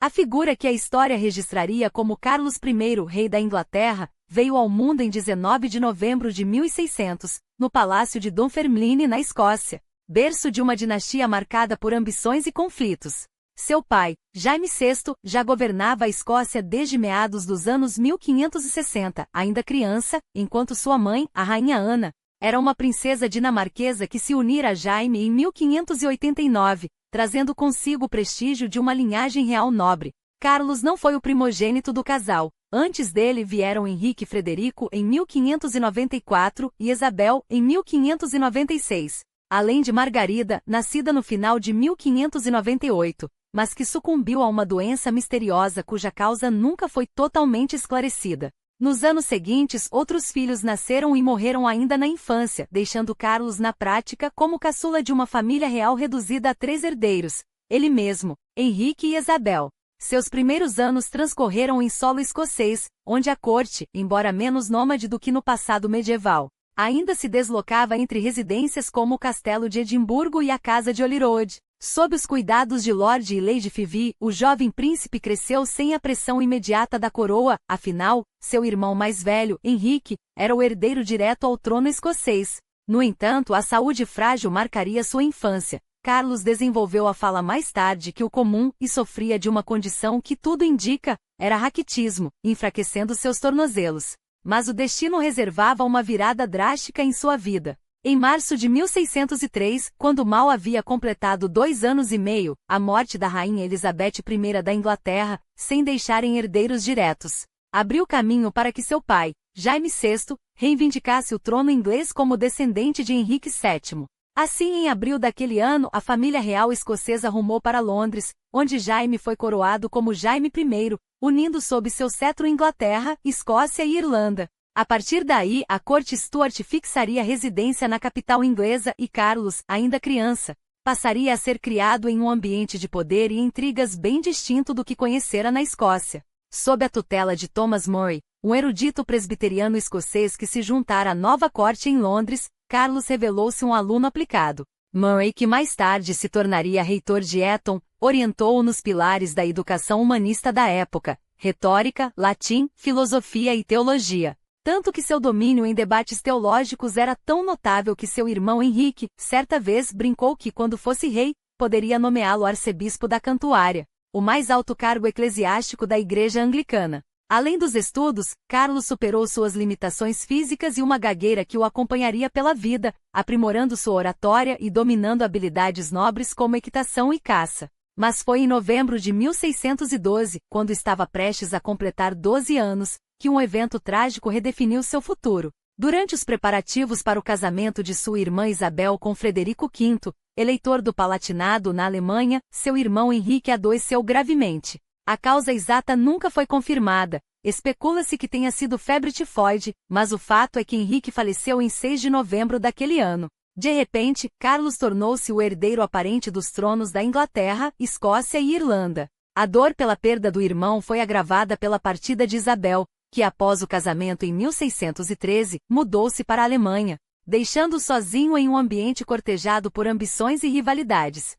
A figura que a história registraria como Carlos I, rei da Inglaterra, veio ao mundo em 19 de novembro de 1600, no Palácio de Dunfermline, na Escócia, berço de uma dinastia marcada por ambições e conflitos. Seu pai, Jaime VI, já governava a Escócia desde meados dos anos 1560, ainda criança, enquanto sua mãe, a rainha Ana, era uma princesa dinamarquesa que se unira a Jaime em 1589, trazendo consigo o prestígio de uma linhagem real nobre. Carlos não foi o primogênito do casal. Antes dele vieram Henrique e Frederico em 1594 e Isabel em 1596, além de Margarida, nascida no final de 1598, mas que sucumbiu a uma doença misteriosa cuja causa nunca foi totalmente esclarecida. Nos anos seguintes, outros filhos nasceram e morreram ainda na infância, deixando Carlos na prática como caçula de uma família real reduzida a 3 herdeiros, ele mesmo, Henrique e Isabel. Seus primeiros anos transcorreram em solo escocês, onde a corte, embora menos nômade do que no passado medieval, ainda se deslocava entre residências como o Castelo de Edimburgo e a Casa de Holyrood. Sob os cuidados de Lord e Lady Fivi, o jovem príncipe cresceu sem a pressão imediata da coroa, afinal, seu irmão mais velho, Henrique, era o herdeiro direto ao trono escocês. No entanto, a saúde frágil marcaria sua infância. Carlos desenvolveu a fala mais tarde que o comum e sofria de uma condição que tudo indica, era raquitismo, enfraquecendo seus tornozelos. Mas o destino reservava uma virada drástica em sua vida. Em março de 1603, quando mal havia completado 2 anos e meio, a morte da rainha Elizabeth I da Inglaterra, sem deixarem herdeiros diretos, abriu caminho para que seu pai, Jaime VI, reivindicasse o trono inglês como descendente de Henrique VII. Assim, em abril daquele ano, a família real escocesa rumou para Londres, onde Jaime foi coroado como Jaime I, unindo sob seu cetro Inglaterra, Escócia e Irlanda. A partir daí, a corte Stuart fixaria residência na capital inglesa e Carlos, ainda criança, passaria a ser criado em um ambiente de poder e intrigas bem distinto do que conhecera na Escócia. Sob a tutela de Thomas Murray, um erudito presbiteriano escocês que se juntara à nova corte em Londres, Carlos revelou-se um aluno aplicado. Murray, que mais tarde se tornaria reitor de Eton, orientou-o nos pilares da educação humanista da época, retórica, latim, filosofia e teologia. Tanto que seu domínio em debates teológicos era tão notável que seu irmão Henrique, certa vez, brincou que, quando fosse rei, poderia nomeá-lo arcebispo da Cantuária, o mais alto cargo eclesiástico da Igreja Anglicana. Além dos estudos, Carlos superou suas limitações físicas e uma gagueira que o acompanharia pela vida, aprimorando sua oratória e dominando habilidades nobres como equitação e caça. Mas foi em novembro de 1612, quando estava prestes a completar 12 anos, que um evento trágico redefiniu seu futuro. Durante os preparativos para o casamento de sua irmã Isabel com Frederico V, eleitor do Palatinado na Alemanha, seu irmão Henrique adoeceu gravemente. A causa exata nunca foi confirmada. Especula-se que tenha sido febre tifoide, mas o fato é que Henrique faleceu em 6 de novembro daquele ano. De repente, Carlos tornou-se o herdeiro aparente dos tronos da Inglaterra, Escócia e Irlanda. A dor pela perda do irmão foi agravada pela partida de Isabel, que após o casamento em 1613, mudou-se para a Alemanha, deixando-o sozinho em um ambiente cortejado por ambições e rivalidades.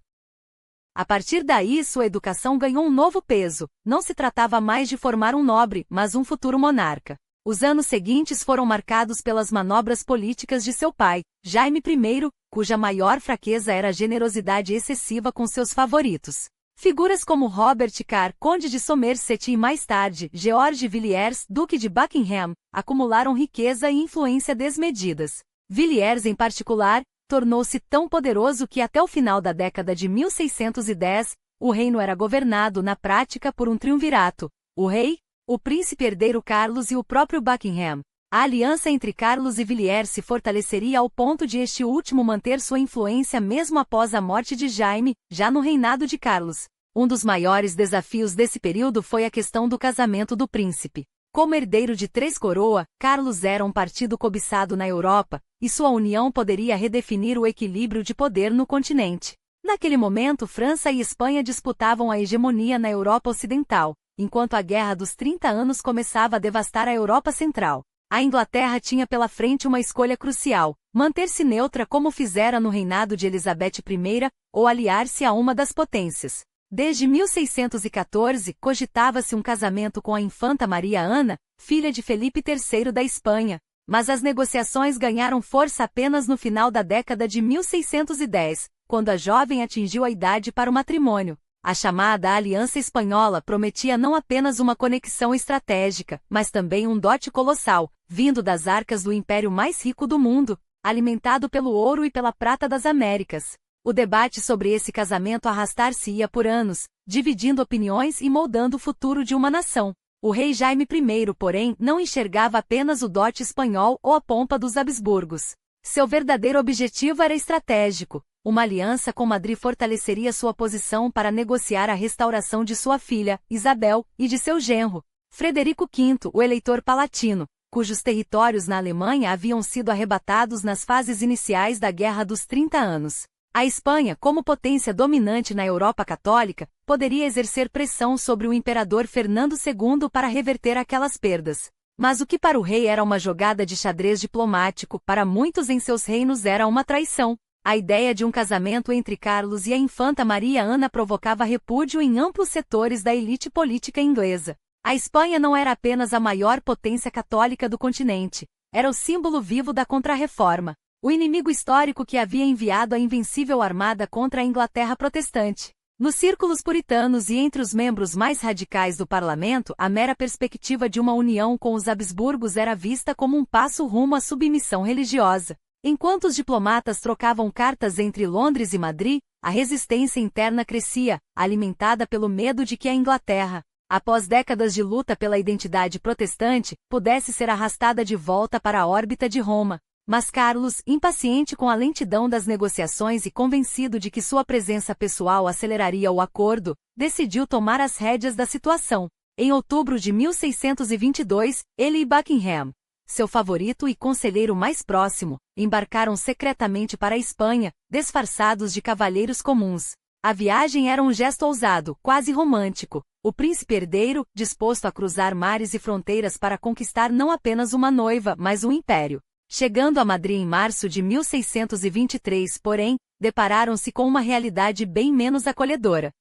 A partir daí, sua educação ganhou um novo peso. Não se tratava mais de formar um nobre, mas um futuro monarca. Os anos seguintes foram marcados pelas manobras políticas de seu pai, Jaime I, cuja maior fraqueza era a generosidade excessiva com seus favoritos. Figuras como Robert Carr, conde de Somerset e mais tarde, George Villiers, duque de Buckingham, acumularam riqueza e influência desmedidas. Villiers, em particular, tornou-se tão poderoso que até o final da década de 1610, o reino era governado na prática por um triunvirato: o rei, o príncipe herdeiro Carlos e o próprio Buckingham. A aliança entre Carlos e Villiers se fortaleceria ao ponto de este último manter sua influência mesmo após a morte de Jaime, já no reinado de Carlos. Um dos maiores desafios desse período foi a questão do casamento do príncipe. Como herdeiro de 3 coroas, Carlos era um partido cobiçado na Europa, e sua união poderia redefinir o equilíbrio de poder no continente. Naquele momento, França e Espanha disputavam a hegemonia na Europa Ocidental, enquanto a Guerra dos 30 Anos começava a devastar a Europa Central. A Inglaterra tinha pela frente uma escolha crucial: manter-se neutra como fizera no reinado de Elizabeth I, ou aliar-se a uma das potências. Desde 1614, cogitava-se um casamento com a infanta Maria Ana, filha de Felipe III da Espanha, mas as negociações ganharam força apenas no final da década de 1610, quando a jovem atingiu a idade para o matrimônio. A chamada Aliança Espanhola prometia não apenas uma conexão estratégica, mas também um dote colossal, vindo das arcas do império mais rico do mundo, alimentado pelo ouro e pela prata das Américas. O debate sobre esse casamento arrastar-se-ia por anos, dividindo opiniões e moldando o futuro de uma nação. O rei Jaime I, porém, não enxergava apenas o dote espanhol ou a pompa dos Habsburgos. Seu verdadeiro objetivo era estratégico. Uma aliança com Madrid fortaleceria sua posição para negociar a restauração de sua filha, Isabel, e de seu genro, Frederico V, o eleitor palatino, cujos territórios na Alemanha haviam sido arrebatados nas fases iniciais da Guerra dos 30 Anos. A Espanha, como potência dominante na Europa católica, poderia exercer pressão sobre o imperador Fernando II para reverter aquelas perdas. Mas o que para o rei era uma jogada de xadrez diplomático, para muitos em seus reinos era uma traição. A ideia de um casamento entre Carlos e a infanta Maria Ana provocava repúdio em amplos setores da elite política inglesa. A Espanha não era apenas a maior potência católica do continente, era o símbolo vivo da Contra-Reforma, o inimigo histórico que havia enviado a invencível armada contra a Inglaterra protestante. Nos círculos puritanos e entre os membros mais radicais do parlamento, a mera perspectiva de uma união com os Habsburgos era vista como um passo rumo à submissão religiosa. Enquanto os diplomatas trocavam cartas entre Londres e Madrid, a resistência interna crescia, alimentada pelo medo de que a Inglaterra, após décadas de luta pela identidade protestante, pudesse ser arrastada de volta para a órbita de Roma. Mas Carlos, impaciente com a lentidão das negociações e convencido de que sua presença pessoal aceleraria o acordo, decidiu tomar as rédeas da situação. Em outubro de 1622, ele e Buckingham, seu favorito e conselheiro mais próximo, embarcaram secretamente para a Espanha, disfarçados de cavalheiros comuns. A viagem era um gesto ousado, quase romântico. O príncipe herdeiro, disposto a cruzar mares e fronteiras para conquistar não apenas uma noiva, mas um império. Chegando a Madrid em março de 1623, porém, depararam-se com uma realidade bem menos acolhedora.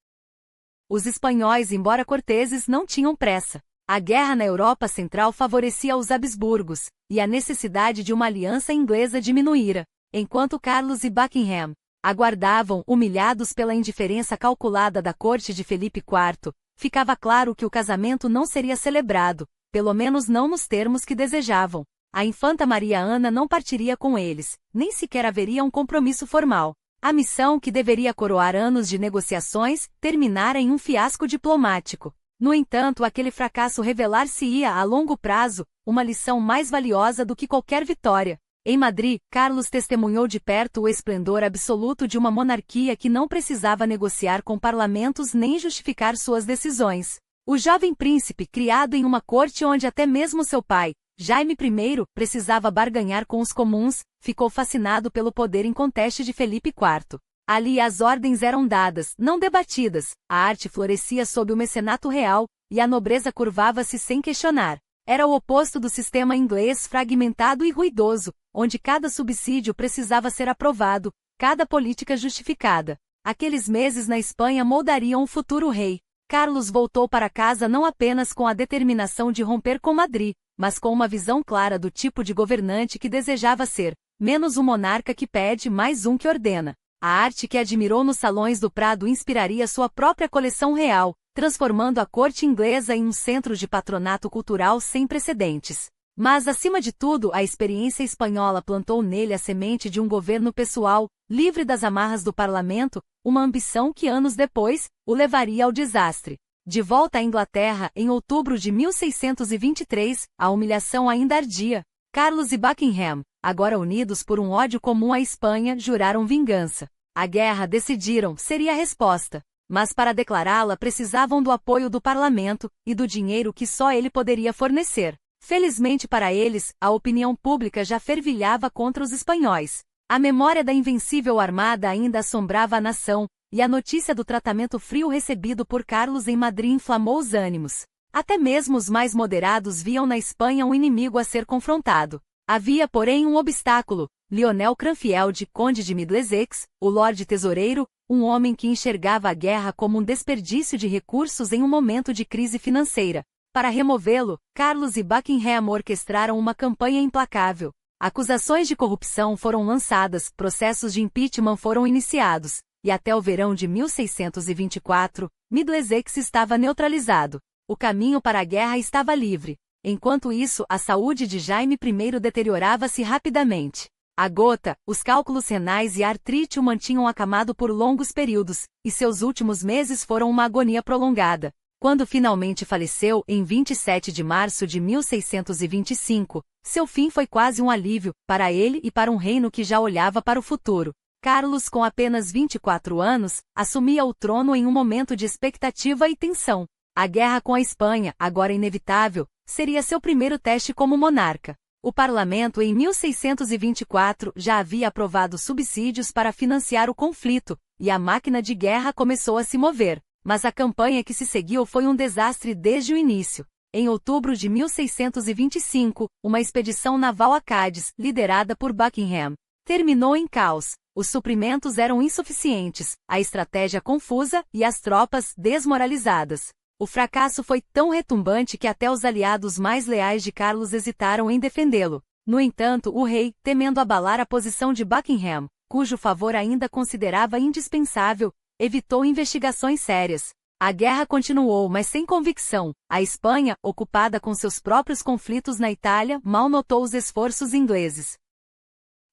Os espanhóis, embora corteses, não tinham pressa. A guerra na Europa Central favorecia os Habsburgos, e a necessidade de uma aliança inglesa diminuíra. Enquanto Carlos e Buckingham aguardavam, humilhados pela indiferença calculada da corte de Felipe IV, ficava claro que o casamento não seria celebrado, pelo menos não nos termos que desejavam. A infanta Maria Ana não partiria com eles, nem sequer haveria um compromisso formal. A missão, que deveria coroar anos de negociações, terminara em um fiasco diplomático. No entanto, aquele fracasso revelar-se-ia a longo prazo, uma lição mais valiosa do que qualquer vitória. Em Madrid, Carlos testemunhou de perto o esplendor absoluto de uma monarquia que não precisava negociar com parlamentos nem justificar suas decisões. O jovem príncipe, criado em uma corte onde até mesmo seu pai, Jaime I, precisava barganhar com os comuns, ficou fascinado pelo poder inconteste de Felipe IV. Ali as ordens eram dadas, não debatidas, a arte florescia sob o mecenato real, e a nobreza curvava-se sem questionar. Era o oposto do sistema inglês fragmentado e ruidoso, onde cada subsídio precisava ser aprovado, cada política justificada. Aqueles meses na Espanha moldariam o futuro rei. Carlos voltou para casa não apenas com a determinação de romper com Madrid, mas com uma visão clara do tipo de governante que desejava ser, menos um monarca que pede, mais um que ordena. A arte que admirou nos salões do Prado inspiraria sua própria coleção real, transformando a corte inglesa em um centro de patronato cultural sem precedentes. Mas, acima de tudo, a experiência espanhola plantou nele a semente de um governo pessoal, livre das amarras do parlamento, uma ambição que anos depois o levaria ao desastre. De volta à Inglaterra, em outubro de 1623, a humilhação ainda ardia. Carlos e Buckingham, agora unidos por um ódio comum à Espanha, juraram vingança. A guerra, decidiram, seria a resposta. Mas para declará-la precisavam do apoio do parlamento, e do dinheiro que só ele poderia fornecer. Felizmente para eles, a opinião pública já fervilhava contra os espanhóis. A memória da invencível armada ainda assombrava a nação, e a notícia do tratamento frio recebido por Carlos em Madrid inflamou os ânimos. Até mesmo os mais moderados viam na Espanha um inimigo a ser confrontado. Havia, porém, um obstáculo. Lionel Cranfield, conde de Middlesex, o Lorde Tesoureiro, um homem que enxergava a guerra como um desperdício de recursos em um momento de crise financeira. Para removê-lo, Carlos e Buckingham orquestraram uma campanha implacável. Acusações de corrupção foram lançadas, processos de impeachment foram iniciados, e até o verão de 1624, Middlesex estava neutralizado. O caminho para a guerra estava livre. Enquanto isso, a saúde de Jaime I deteriorava-se rapidamente. A gota, os cálculos renais e a artrite o mantinham acamado por longos períodos, e seus últimos meses foram uma agonia prolongada. Quando finalmente faleceu, em 27 de março de 1625, seu fim foi quase um alívio, para ele e para um reino que já olhava para o futuro. Carlos, com apenas 24 anos, assumia o trono em um momento de expectativa e tensão. A guerra com a Espanha, agora inevitável, seria seu primeiro teste como monarca. O parlamento em 1624 já havia aprovado subsídios para financiar o conflito, e a máquina de guerra começou a se mover. Mas a campanha que se seguiu foi um desastre desde o início. Em outubro de 1625, uma expedição naval a Cádiz, liderada por Buckingham, terminou em caos. Os suprimentos eram insuficientes, a estratégia confusa e as tropas desmoralizadas. O fracasso foi tão retumbante que até os aliados mais leais de Carlos hesitaram em defendê-lo. No entanto, o rei, temendo abalar a posição de Buckingham, cujo favor ainda considerava indispensável, evitou investigações sérias. A guerra continuou, mas sem convicção. A Espanha, ocupada com seus próprios conflitos na Itália, mal notou os esforços ingleses.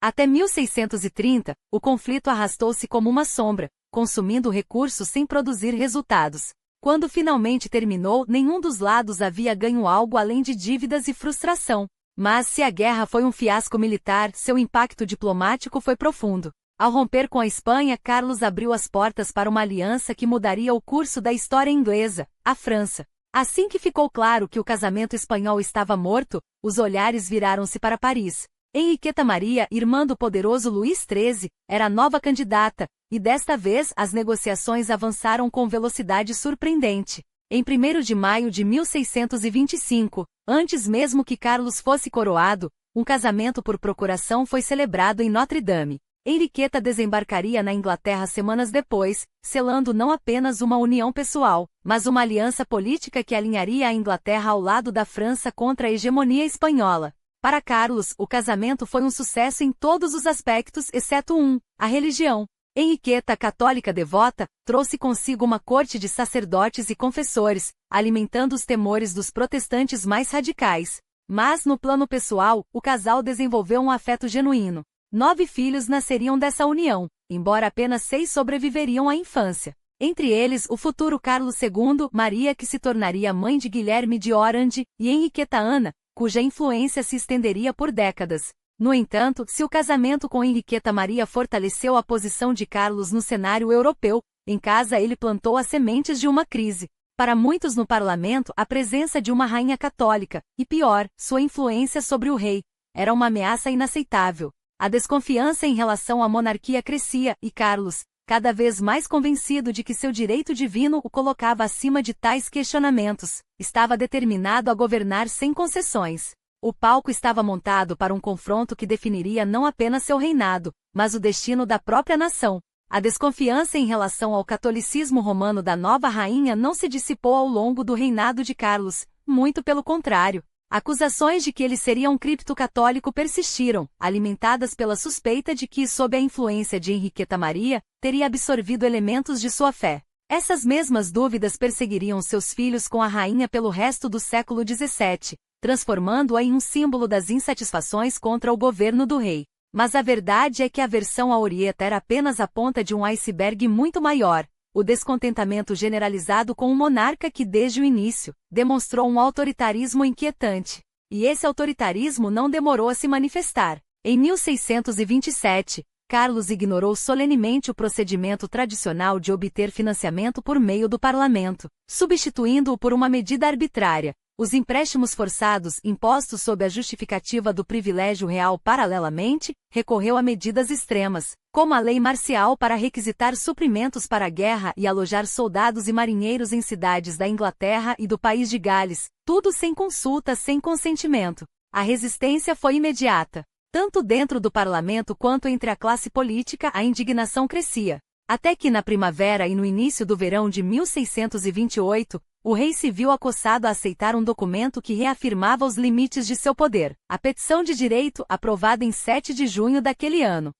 Até 1630, o conflito arrastou-se como uma sombra, consumindo recursos sem produzir resultados. Quando finalmente terminou, nenhum dos lados havia ganho algo além de dívidas e frustração. Mas se a guerra foi um fiasco militar, seu impacto diplomático foi profundo. Ao romper com a Espanha, Carlos abriu as portas para uma aliança que mudaria o curso da história inglesa, a França. Assim que ficou claro que o casamento espanhol estava morto, os olhares viraram-se para Paris. Henriqueta Maria, irmã do poderoso Luís XIII, era a nova candidata, e desta vez as negociações avançaram com velocidade surpreendente. Em 1º de maio de 1625, antes mesmo que Carlos fosse coroado, um casamento por procuração foi celebrado em Notre-Dame. Henriqueta desembarcaria na Inglaterra semanas depois, selando não apenas uma união pessoal, mas uma aliança política que alinharia a Inglaterra ao lado da França contra a hegemonia espanhola. Para Carlos, o casamento foi um sucesso em todos os aspectos exceto um, a religião. Henriqueta, católica devota, trouxe consigo uma corte de sacerdotes e confessores, alimentando os temores dos protestantes mais radicais. Mas, no plano pessoal, o casal desenvolveu um afeto genuíno. 9 filhos nasceriam dessa união, embora apenas 6 sobreviveriam à infância. Entre eles, o futuro Carlos II, Maria que se tornaria mãe de Guilherme de Orange, e Henriqueta Ana, cuja influência se estenderia por décadas. No entanto, se o casamento com Henriqueta Maria fortaleceu a posição de Carlos no cenário europeu, em casa ele plantou as sementes de uma crise. Para muitos no parlamento, a presença de uma rainha católica, e pior, sua influência sobre o rei, era uma ameaça inaceitável. A desconfiança em relação à monarquia crescia, e Carlos, cada vez mais convencido de que seu direito divino o colocava acima de tais questionamentos, estava determinado a governar sem concessões. O palco estava montado para um confronto que definiria não apenas seu reinado, mas o destino da própria nação. A desconfiança em relação ao catolicismo romano da nova rainha não se dissipou ao longo do reinado de Carlos, muito pelo contrário. Acusações de que ele seria um cripto-católico persistiram, alimentadas pela suspeita de que, sob a influência de Henriqueta Maria, teria absorvido elementos de sua fé. Essas mesmas dúvidas perseguiriam seus filhos com a rainha pelo resto do século XVII, transformando-a em um símbolo das insatisfações contra o governo do rei. Mas a verdade é que a aversão à Orieta era apenas a ponta de um iceberg muito maior. O descontentamento generalizado com um monarca que, desde o início, demonstrou um autoritarismo inquietante. E esse autoritarismo não demorou a se manifestar. Em 1627, Carlos ignorou solenemente o procedimento tradicional de obter financiamento por meio do parlamento, substituindo-o por uma medida arbitrária. Os empréstimos forçados, impostos sob a justificativa do privilégio real paralelamente, recorreu a medidas extremas, como a lei marcial para requisitar suprimentos para a guerra e alojar soldados e marinheiros em cidades da Inglaterra e do país de Gales, tudo sem consulta, sem consentimento. A resistência foi imediata. Tanto dentro do parlamento quanto entre a classe política a indignação crescia. Até que na primavera e no início do verão de 1628, o rei se viu acossado a aceitar um documento que reafirmava os limites de seu poder, a Petição de Direito, aprovada em 7 de junho daquele ano.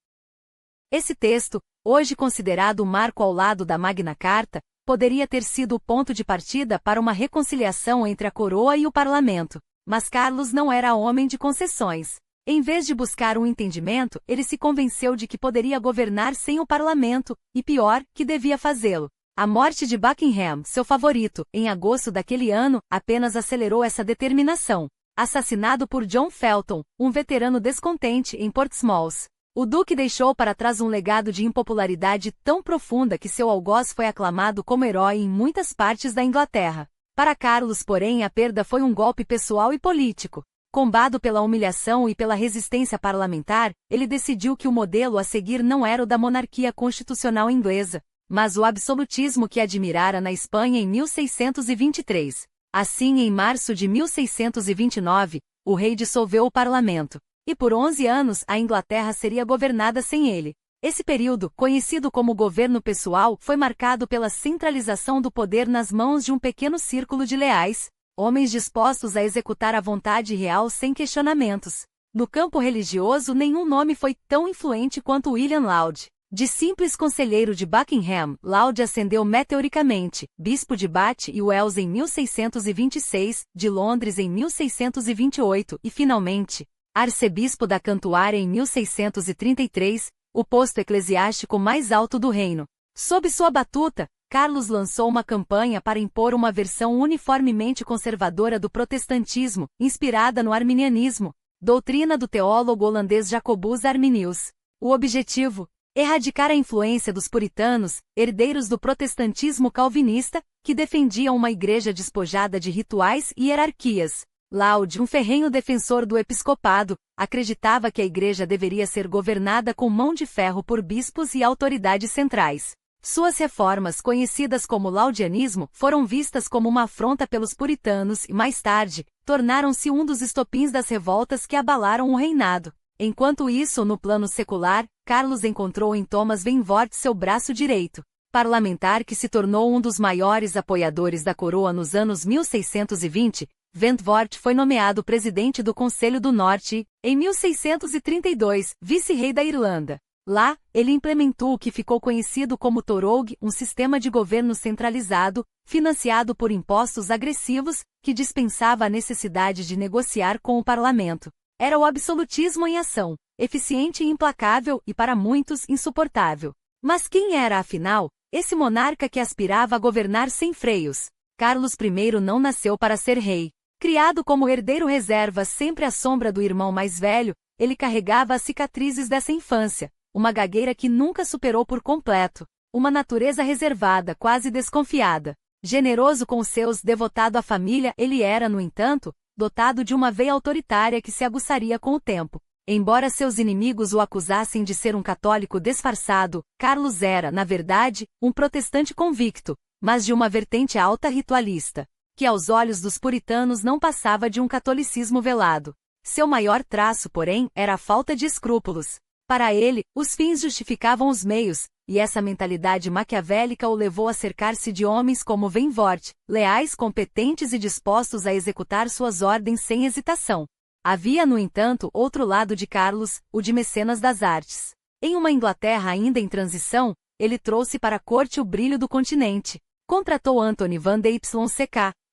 Esse texto, hoje considerado um marco ao lado da Magna Carta, poderia ter sido o ponto de partida para uma reconciliação entre a coroa e o parlamento. Mas Carlos não era homem de concessões. Em vez de buscar um entendimento, ele se convenceu de que poderia governar sem o parlamento, e pior, que devia fazê-lo. A morte de Buckingham, seu favorito, em agosto daquele ano, apenas acelerou essa determinação. Assassinado por John Felton, um veterano descontente em Portsmouth, o duque deixou para trás um legado de impopularidade tão profunda que seu algoz foi aclamado como herói em muitas partes da Inglaterra. Para Carlos, porém, a perda foi um golpe pessoal e político. Combado pela humilhação e pela resistência parlamentar, ele decidiu que o modelo a seguir não era o da monarquia constitucional inglesa, mas o absolutismo que admirara na Espanha em 1623. Assim, em março de 1629, o rei dissolveu o parlamento, e por 11 anos a Inglaterra seria governada sem ele. Esse período, conhecido como governo pessoal, foi marcado pela centralização do poder nas mãos de um pequeno círculo de leais, homens dispostos a executar a vontade real sem questionamentos. No campo religioso, nenhum nome foi tão influente quanto William Laud. De simples conselheiro de Buckingham, Laud ascendeu meteoricamente, bispo de Bath e Wells em 1626, de Londres em 1628 e, finalmente, arcebispo da Cantuária em 1633, o posto eclesiástico mais alto do reino. Sob sua batuta, Carlos lançou uma campanha para impor uma versão uniformemente conservadora do protestantismo, inspirada no arminianismo, doutrina do teólogo holandês Jacobus Arminius. O objetivo? Erradicar a influência dos puritanos, herdeiros do protestantismo calvinista, que defendiam uma igreja despojada de rituais e hierarquias. Laud, um ferrenho defensor do episcopado, acreditava que a igreja deveria ser governada com mão de ferro por bispos e autoridades centrais. Suas reformas, conhecidas como laudianismo, foram vistas como uma afronta pelos puritanos e, mais tarde, tornaram-se um dos estopins das revoltas que abalaram o reinado. Enquanto isso, no plano secular, Carlos encontrou em Thomas Benvoort seu braço direito, parlamentar que se tornou um dos maiores apoiadores da coroa nos anos 1620, Benvoort foi nomeado presidente do Conselho do Norte e, em 1632, vice-rei da Irlanda. Lá, ele implementou o que ficou conhecido como Torogue, um sistema de governo centralizado, financiado por impostos agressivos, que dispensava a necessidade de negociar com o parlamento. Era o absolutismo em ação, eficiente e implacável e, para muitos, insuportável. Mas quem era, afinal, esse monarca que aspirava a governar sem freios? Carlos I não nasceu para ser rei. Criado como herdeiro reserva sempre à sombra do irmão mais velho, ele carregava as cicatrizes dessa infância. Uma gagueira que nunca superou por completo. Uma natureza reservada, quase desconfiada. Generoso com os seus, devotado à família, ele era, no entanto, dotado de uma veia autoritária que se aguçaria com o tempo. Embora seus inimigos o acusassem de ser um católico disfarçado, Carlos era, na verdade, um protestante convicto, mas de uma vertente alta ritualista, que aos olhos dos puritanos não passava de um catolicismo velado. Seu maior traço, porém, era a falta de escrúpulos. Para ele, os fins justificavam os meios, e essa mentalidade maquiavélica o levou a cercar-se de homens como Benvoort, leais, competentes e dispostos a executar suas ordens sem hesitação. Havia, no entanto, outro lado de Carlos, o de mecenas das artes. Em uma Inglaterra ainda em transição, ele trouxe para a corte o brilho do continente. Contratou Anthony van Dyck,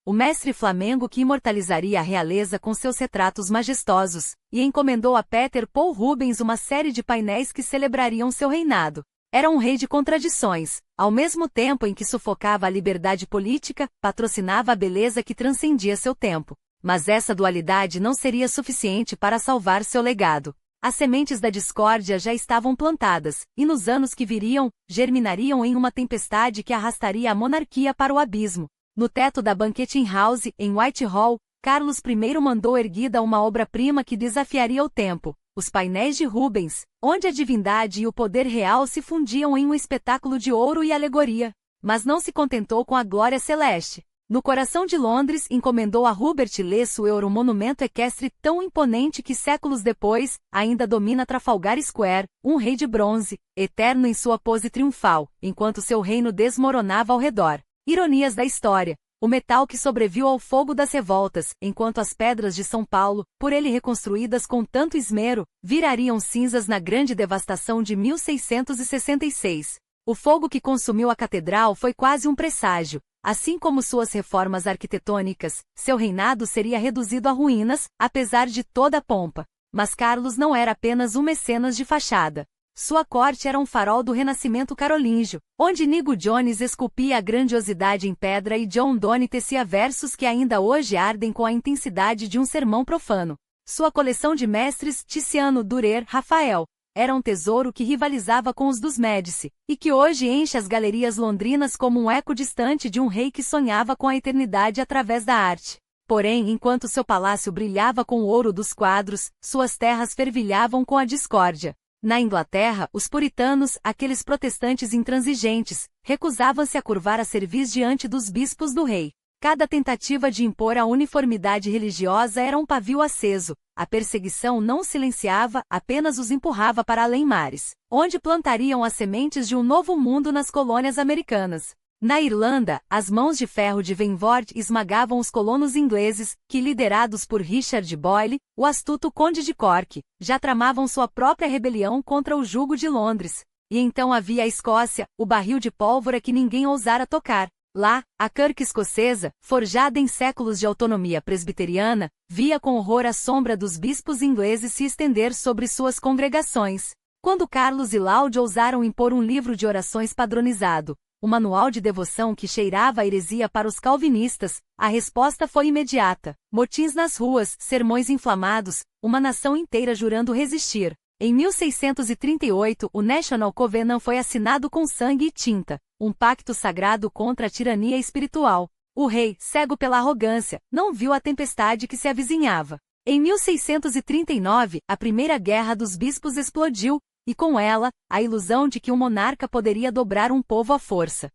o mestre flamengo que imortalizaria a realeza com seus retratos majestosos, e encomendou a Peter Paul Rubens uma série de painéis que celebrariam seu reinado. Era um rei de contradições. Ao mesmo tempo em que sufocava a liberdade política, patrocinava a beleza que transcendia seu tempo. Mas essa dualidade não seria suficiente para salvar seu legado. As sementes da discórdia já estavam plantadas, e nos anos que viriam, germinariam em uma tempestade que arrastaria a monarquia para o abismo. No teto da Banqueting House, em Whitehall, Carlos I mandou erguida uma obra-prima que desafiaria o tempo, os painéis de Rubens, onde a divindade e o poder real se fundiam em um espetáculo de ouro e alegoria. Mas não se contentou com a glória celeste. No coração de Londres, encomendou a Hubert Lesueur um monumento equestre tão imponente que séculos depois, ainda domina Trafalgar Square, um rei de bronze, eterno em sua pose triunfal, enquanto seu reino desmoronava ao redor. Ironias da história. O metal que sobreviu ao fogo das revoltas, enquanto as pedras de São Paulo, por ele reconstruídas com tanto esmero, virariam cinzas na grande devastação de 1666. O fogo que consumiu a catedral foi quase um presságio. Assim como suas reformas arquitetônicas, seu reinado seria reduzido a ruínas, apesar de toda a pompa. Mas Carlos não era apenas um mecenas de fachada. Sua corte era um farol do renascimento carolíngio, onde Inigo Jones esculpia a grandiosidade em pedra e John Donne tecia versos que ainda hoje ardem com a intensidade de um sermão profano. Sua coleção de mestres, Tiziano, Durer, Rafael, era um tesouro que rivalizava com os dos Médici, e que hoje enche as galerias londrinas como um eco distante de um rei que sonhava com a eternidade através da arte. Porém, enquanto seu palácio brilhava com o ouro dos quadros, suas terras fervilhavam com a discórdia. Na Inglaterra, os puritanos, aqueles protestantes intransigentes, recusavam-se a curvar a cerviz diante dos bispos do rei. Cada tentativa de impor a uniformidade religiosa era um pavio aceso. A perseguição não silenciava, apenas os empurrava para além mares, onde plantariam as sementes de um novo mundo nas colônias americanas. Na Irlanda, as mãos de ferro de Venvord esmagavam os colonos ingleses, que, liderados por Richard Boyle, o astuto Conde de Cork, já tramavam sua própria rebelião contra o jugo de Londres. E então havia a Escócia, o barril de pólvora que ninguém ousara tocar. Lá, a Kirk escocesa, forjada em séculos de autonomia presbiteriana, via com horror a sombra dos bispos ingleses se estender sobre suas congregações. Quando Carlos e Laud ousaram impor um livro de orações padronizado, o manual de devoção que cheirava a heresia para os calvinistas, a resposta foi imediata. Motins nas ruas, sermões inflamados, uma nação inteira jurando resistir. Em 1638, o National Covenant foi assinado com sangue e tinta, um pacto sagrado contra a tirania espiritual. O rei, cego pela arrogância, não viu a tempestade que se avizinhava. Em 1639, a primeira guerra dos bispos explodiu, e com ela, a ilusão de que um monarca poderia dobrar um povo à força.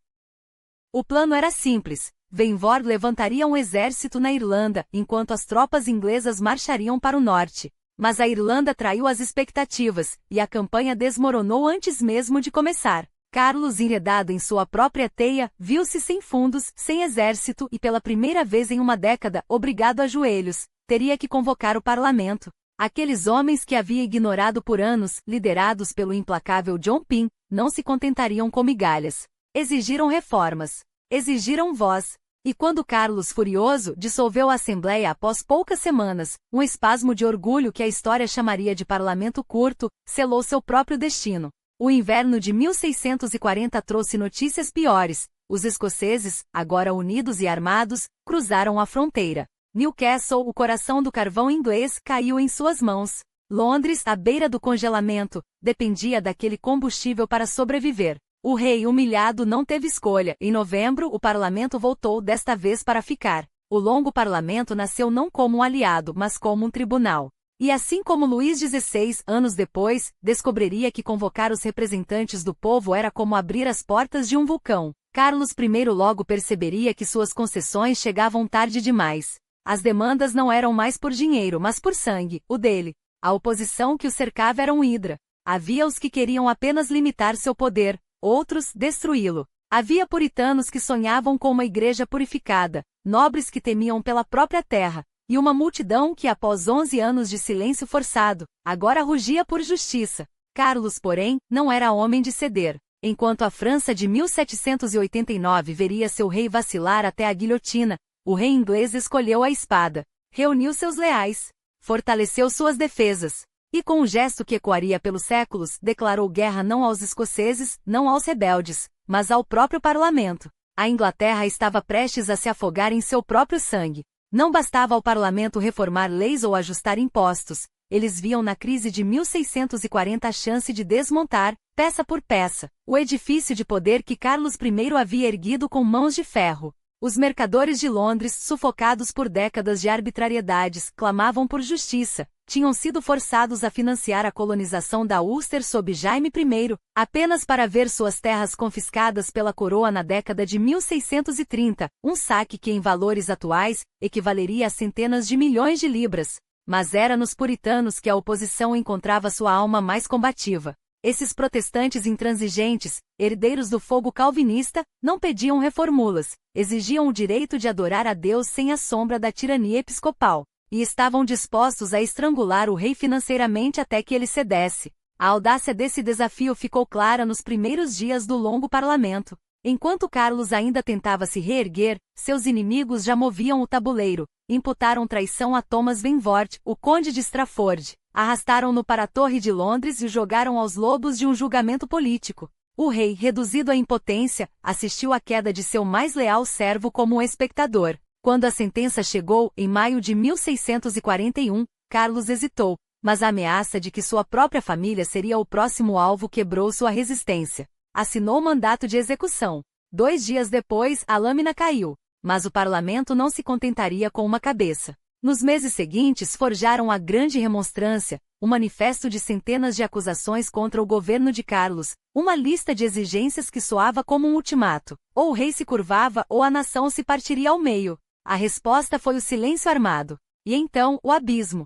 O plano era simples. Venvord levantaria um exército na Irlanda, enquanto as tropas inglesas marchariam para o norte. Mas a Irlanda traiu as expectativas, e a campanha desmoronou antes mesmo de começar. Carlos, enredado em sua própria teia, viu-se sem fundos, sem exército e pela primeira vez em uma década, obrigado a joelhos. Teria que convocar o parlamento. Aqueles homens que havia ignorado por anos, liderados pelo implacável John Pym, não se contentariam com migalhas. Exigiram reformas. Exigiram voz. E quando Carlos, furioso, dissolveu a Assembleia após poucas semanas, um espasmo de orgulho que a história chamaria de parlamento curto, selou seu próprio destino. O inverno de 1640 trouxe notícias piores. Os escoceses, agora unidos e armados, cruzaram a fronteira. Newcastle, o coração do carvão inglês, caiu em suas mãos. Londres, à beira do congelamento, dependia daquele combustível para sobreviver. O rei, humilhado, não teve escolha. Em novembro, o parlamento voltou desta vez para ficar. O longo parlamento nasceu não como um aliado, mas como um tribunal. E assim como Luís XVI, anos depois, descobriria que convocar os representantes do povo era como abrir as portas de um vulcão, Carlos I logo perceberia que suas concessões chegavam tarde demais. As demandas não eram mais por dinheiro, mas por sangue, o dele. A oposição que o cercava era um hidra. Havia os que queriam apenas limitar seu poder, outros, destruí-lo. Havia puritanos que sonhavam com uma igreja purificada, nobres que temiam pela própria terra, e uma multidão que, após 11 anos de silêncio forçado, agora rugia por justiça. Carlos, porém, não era homem de ceder. Enquanto a França de 1789 veria seu rei vacilar até a guilhotina, o rei inglês escolheu a espada, reuniu seus leais, fortaleceu suas defesas, e com um gesto que ecoaria pelos séculos, declarou guerra não aos escoceses, não aos rebeldes, mas ao próprio parlamento. A Inglaterra estava prestes a se afogar em seu próprio sangue. Não bastava ao parlamento reformar leis ou ajustar impostos, eles viam na crise de 1640 a chance de desmontar, peça por peça, o edifício de poder que Carlos I havia erguido com mãos de ferro. Os mercadores de Londres, sufocados por décadas de arbitrariedades, clamavam por justiça, tinham sido forçados a financiar a colonização da Ulster sob Jaime I, apenas para ver suas terras confiscadas pela coroa na década de 1630, um saque que em valores atuais equivaleria a centenas de milhões de libras. Mas era nos puritanos que a oposição encontrava sua alma mais combativa. Esses protestantes intransigentes, herdeiros do fogo calvinista, não pediam reformulas, exigiam o direito de adorar a Deus sem a sombra da tirania episcopal, e estavam dispostos a estrangular o rei financeiramente até que ele cedesse. A audácia desse desafio ficou clara nos primeiros dias do longo parlamento. Enquanto Carlos ainda tentava se reerguer, seus inimigos já moviam o tabuleiro, imputaram traição a Thomas Benvort, o conde de Strafford, arrastaram-no para a Torre de Londres e o jogaram aos lobos de um julgamento político. O rei, reduzido à impotência, assistiu à queda de seu mais leal servo como um espectador. Quando a sentença chegou, em maio de 1641, Carlos hesitou, mas a ameaça de que sua própria família seria o próximo alvo quebrou sua resistência. Assinou o mandato de execução. 2 dias depois, a lâmina caiu, mas o parlamento não se contentaria com uma cabeça. Nos meses seguintes forjaram a Grande Remonstrância, um manifesto de centenas de acusações contra o governo de Carlos, uma lista de exigências que soava como um ultimato. Ou o rei se curvava ou a nação se partiria ao meio. A resposta foi o silêncio armado. E então, o abismo.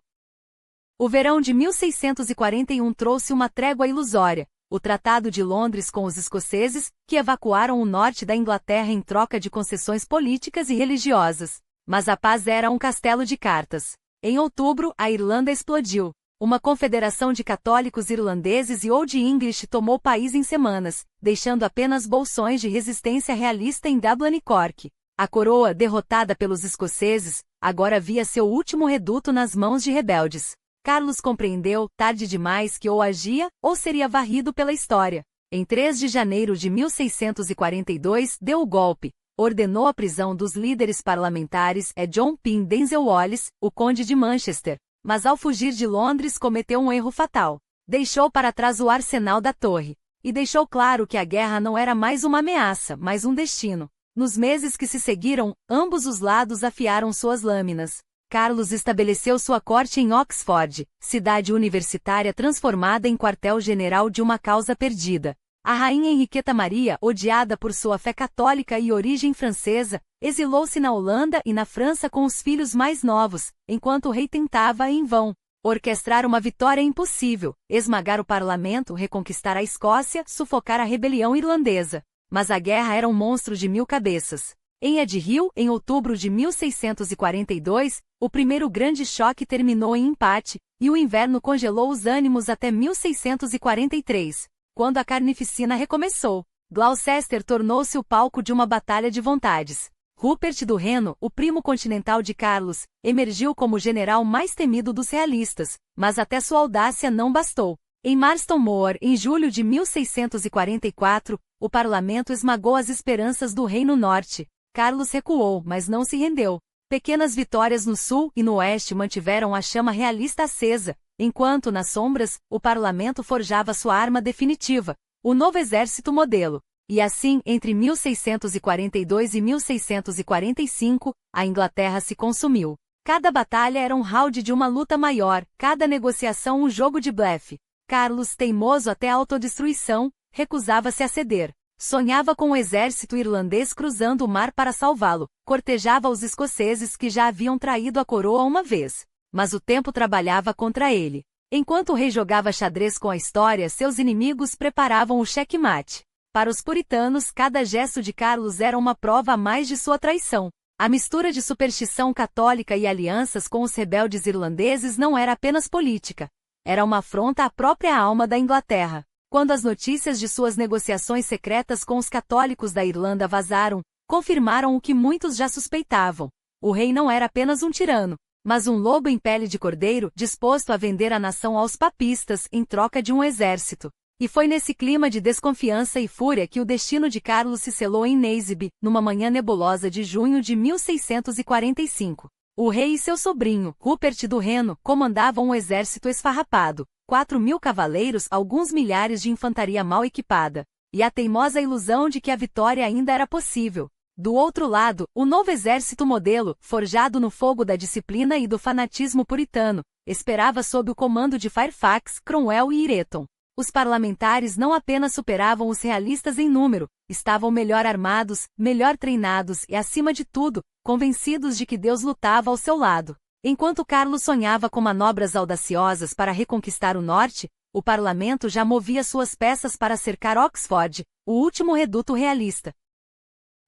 O verão de 1641 trouxe uma trégua ilusória. O Tratado de Londres com os escoceses, que evacuaram o norte da Inglaterra em troca de concessões políticas e religiosas. Mas a paz era um castelo de cartas. Em outubro, a Irlanda explodiu. Uma confederação de católicos irlandeses e Old English tomou o país em semanas, deixando apenas bolsões de resistência realista em Dublin e Cork. A coroa, derrotada pelos escoceses, agora via seu último reduto nas mãos de rebeldes. Carlos compreendeu, tarde demais, que ou agia, ou seria varrido pela história. Em 3 de janeiro de 1642, deu o golpe. Ordenou a prisão dos líderes parlamentares John Pym Denzel Wallace, o conde de Manchester. Mas ao fugir de Londres cometeu um erro fatal. Deixou para trás o arsenal da torre. E deixou claro que a guerra não era mais uma ameaça, mas um destino. Nos meses que se seguiram, ambos os lados afiaram suas lâminas. Carlos estabeleceu sua corte em Oxford, cidade universitária transformada em quartel-general de uma causa perdida. A rainha Henriqueta Maria, odiada por sua fé católica e origem francesa, exilou-se na Holanda e na França com os filhos mais novos, enquanto o rei tentava, em vão, orquestrar uma vitória impossível, esmagar o parlamento, reconquistar a Escócia, sufocar a rebelião irlandesa. Mas a guerra era um monstro de 1000 cabeças. Em Edhill, em outubro de 1642, o primeiro grande choque terminou em empate, e o inverno congelou os ânimos até 1643, quando a carnificina recomeçou. Gloucester tornou-se o palco de uma batalha de vontades. Rupert do Reno, o primo continental de Carlos, emergiu como o general mais temido dos realistas, mas até sua audácia não bastou. Em Marston Moor, em julho de 1644, o parlamento esmagou as esperanças do Reino Norte. Carlos recuou, mas não se rendeu. Pequenas vitórias no sul e no oeste mantiveram a chama realista acesa, enquanto, nas sombras, o parlamento forjava sua arma definitiva, o novo exército modelo. E assim, entre 1642 e 1645, a Inglaterra se consumiu. Cada batalha era um round de uma luta maior, cada negociação um jogo de blefe. Carlos, teimoso até a autodestruição, recusava-se a ceder. Sonhava com o exército irlandês cruzando o mar para salvá-lo, cortejava os escoceses que já haviam traído a coroa uma vez. Mas o tempo trabalhava contra ele. Enquanto o rei jogava xadrez com a história, seus inimigos preparavam o xeque-mate. Para os puritanos, cada gesto de Carlos era uma prova a mais de sua traição. A mistura de superstição católica e alianças com os rebeldes irlandeses não era apenas política. Era uma afronta à própria alma da Inglaterra. Quando as notícias de suas negociações secretas com os católicos da Irlanda vazaram, confirmaram o que muitos já suspeitavam. O rei não era apenas um tirano, mas um lobo em pele de cordeiro disposto a vender a nação aos papistas em troca de um exército. E foi nesse clima de desconfiança e fúria que o destino de Carlos se selou em Naseby, numa manhã nebulosa de junho de 1645. O rei e seu sobrinho, Rupert do Reno, comandavam um exército esfarrapado. 4.000 cavaleiros, alguns milhares de infantaria mal equipada, e a teimosa ilusão de que a vitória ainda era possível. Do outro lado, o novo exército modelo, forjado no fogo da disciplina e do fanatismo puritano, esperava sob o comando de Fairfax, Cromwell e Ireton. Os parlamentares não apenas superavam os realistas em número, estavam melhor armados, melhor treinados e, acima de tudo, convencidos de que Deus lutava ao seu lado. Enquanto Carlos sonhava com manobras audaciosas para reconquistar o norte, o parlamento já movia suas peças para cercar Oxford, o último reduto realista.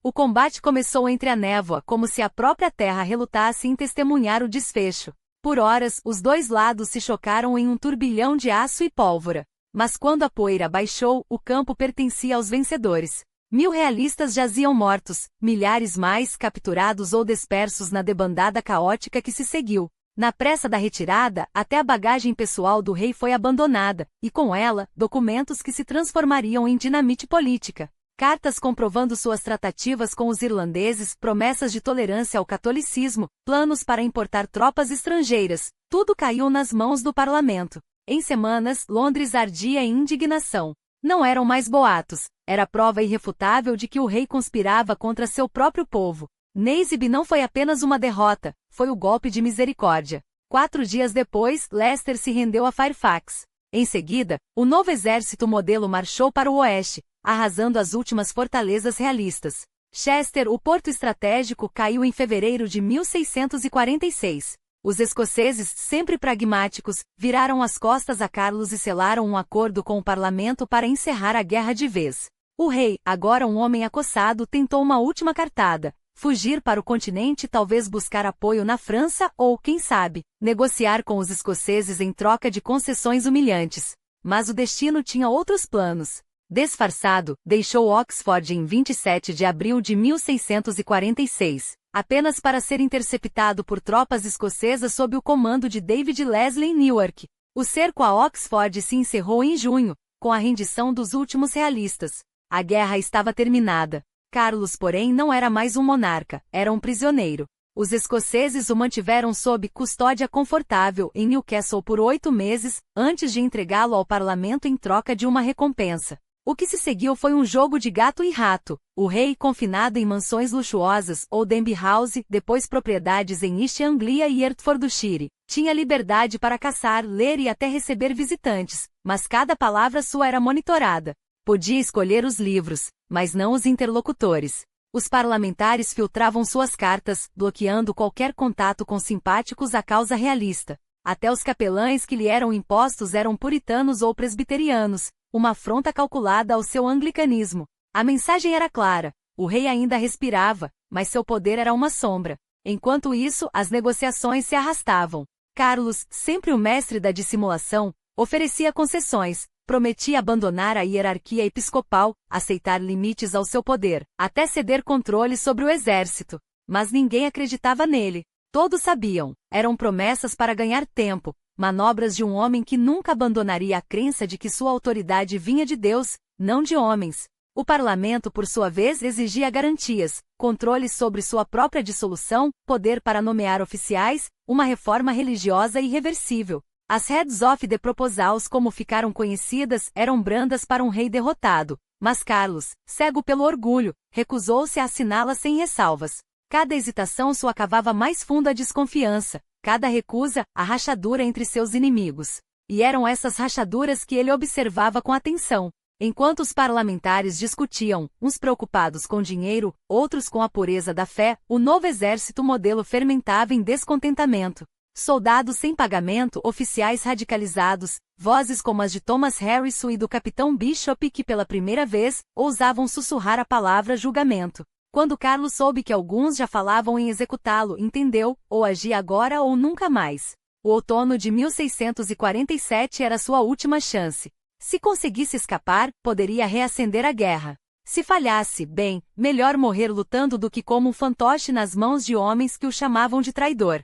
O combate começou entre a névoa, como se a própria terra relutasse em testemunhar o desfecho. Por horas, os dois lados se chocaram em um turbilhão de aço e pólvora. Mas quando a poeira baixou, o campo pertencia aos vencedores. 1000 realistas jaziam mortos, milhares mais capturados ou dispersos na debandada caótica que se seguiu. Na pressa da retirada, até a bagagem pessoal do rei foi abandonada, e com ela, documentos que se transformariam em dinamite política. Cartas comprovando suas tratativas com os irlandeses, promessas de tolerância ao catolicismo, planos para importar tropas estrangeiras, tudo caiu nas mãos do parlamento. Em semanas, Londres ardia em indignação. Não eram mais boatos, era prova irrefutável de que o rei conspirava contra seu próprio povo. Naseby não foi apenas uma derrota, foi o golpe de misericórdia. 4 dias depois, Leicester se rendeu a Fairfax. Em seguida, o novo exército modelo marchou para o oeste, arrasando as últimas fortalezas realistas. Chester, o porto estratégico, caiu em fevereiro de 1646. Os escoceses, sempre pragmáticos, viraram as costas a Carlos e selaram um acordo com o parlamento para encerrar a guerra de vez. O rei, agora um homem acossado, tentou uma última cartada: fugir para o continente e talvez buscar apoio na França ou, quem sabe, negociar com os escoceses em troca de concessões humilhantes. Mas o destino tinha outros planos. Disfarçado, deixou Oxford em 27 de abril de 1646, apenas para ser interceptado por tropas escocesas sob o comando de David Leslie em Newark. O cerco a Oxford se encerrou em junho, com a rendição dos últimos realistas. A guerra estava terminada. Carlos, porém, não era mais um monarca, era um prisioneiro. Os escoceses o mantiveram sob custódia confortável em Newcastle por 8 meses, antes de entregá-lo ao parlamento em troca de uma recompensa. O que se seguiu foi um jogo de gato e rato. O rei, confinado em mansões luxuosas, ou Denby House, depois propriedades em East Anglia e Hertfordshire, tinha liberdade para caçar, ler e até receber visitantes, mas cada palavra sua era monitorada. Podia escolher os livros, mas não os interlocutores. Os parlamentares filtravam suas cartas, bloqueando qualquer contato com simpáticos à causa realista. Até os capelães que lhe eram impostos eram puritanos ou presbiterianos, uma afronta calculada ao seu anglicanismo. A mensagem era clara: o rei ainda respirava, mas seu poder era uma sombra. Enquanto isso, as negociações se arrastavam. Carlos, sempre o mestre da dissimulação, oferecia concessões, prometia abandonar a hierarquia episcopal, aceitar limites ao seu poder, até ceder controle sobre o exército. Mas ninguém acreditava nele. Todos sabiam, eram promessas para ganhar tempo, manobras de um homem que nunca abandonaria a crença de que sua autoridade vinha de Deus, não de homens. O parlamento, por sua vez, exigia garantias, controle sobre sua própria dissolução, poder para nomear oficiais, uma reforma religiosa irreversível. As Heads of the Proposals, como ficaram conhecidas, eram brandas para um rei derrotado, mas Carlos, cego pelo orgulho, recusou-se a assiná-las sem ressalvas. Cada hesitação cavava mais fundo a desconfiança, cada recusa, a rachadura entre seus inimigos. E eram essas rachaduras que ele observava com atenção. Enquanto os parlamentares discutiam, uns preocupados com dinheiro, outros com a pureza da fé, o novo exército modelo fermentava em descontentamento. Soldados sem pagamento, oficiais radicalizados, vozes como as de Thomas Harrison e do capitão Bishop que pela primeira vez, ousavam sussurrar a palavra julgamento. Quando Carlos soube que alguns já falavam em executá-lo, entendeu, ou agia agora ou nunca mais. O outono de 1647 era sua última chance. Se conseguisse escapar, poderia reacender a guerra. Se falhasse, bem, melhor morrer lutando do que como um fantoche nas mãos de homens que o chamavam de traidor.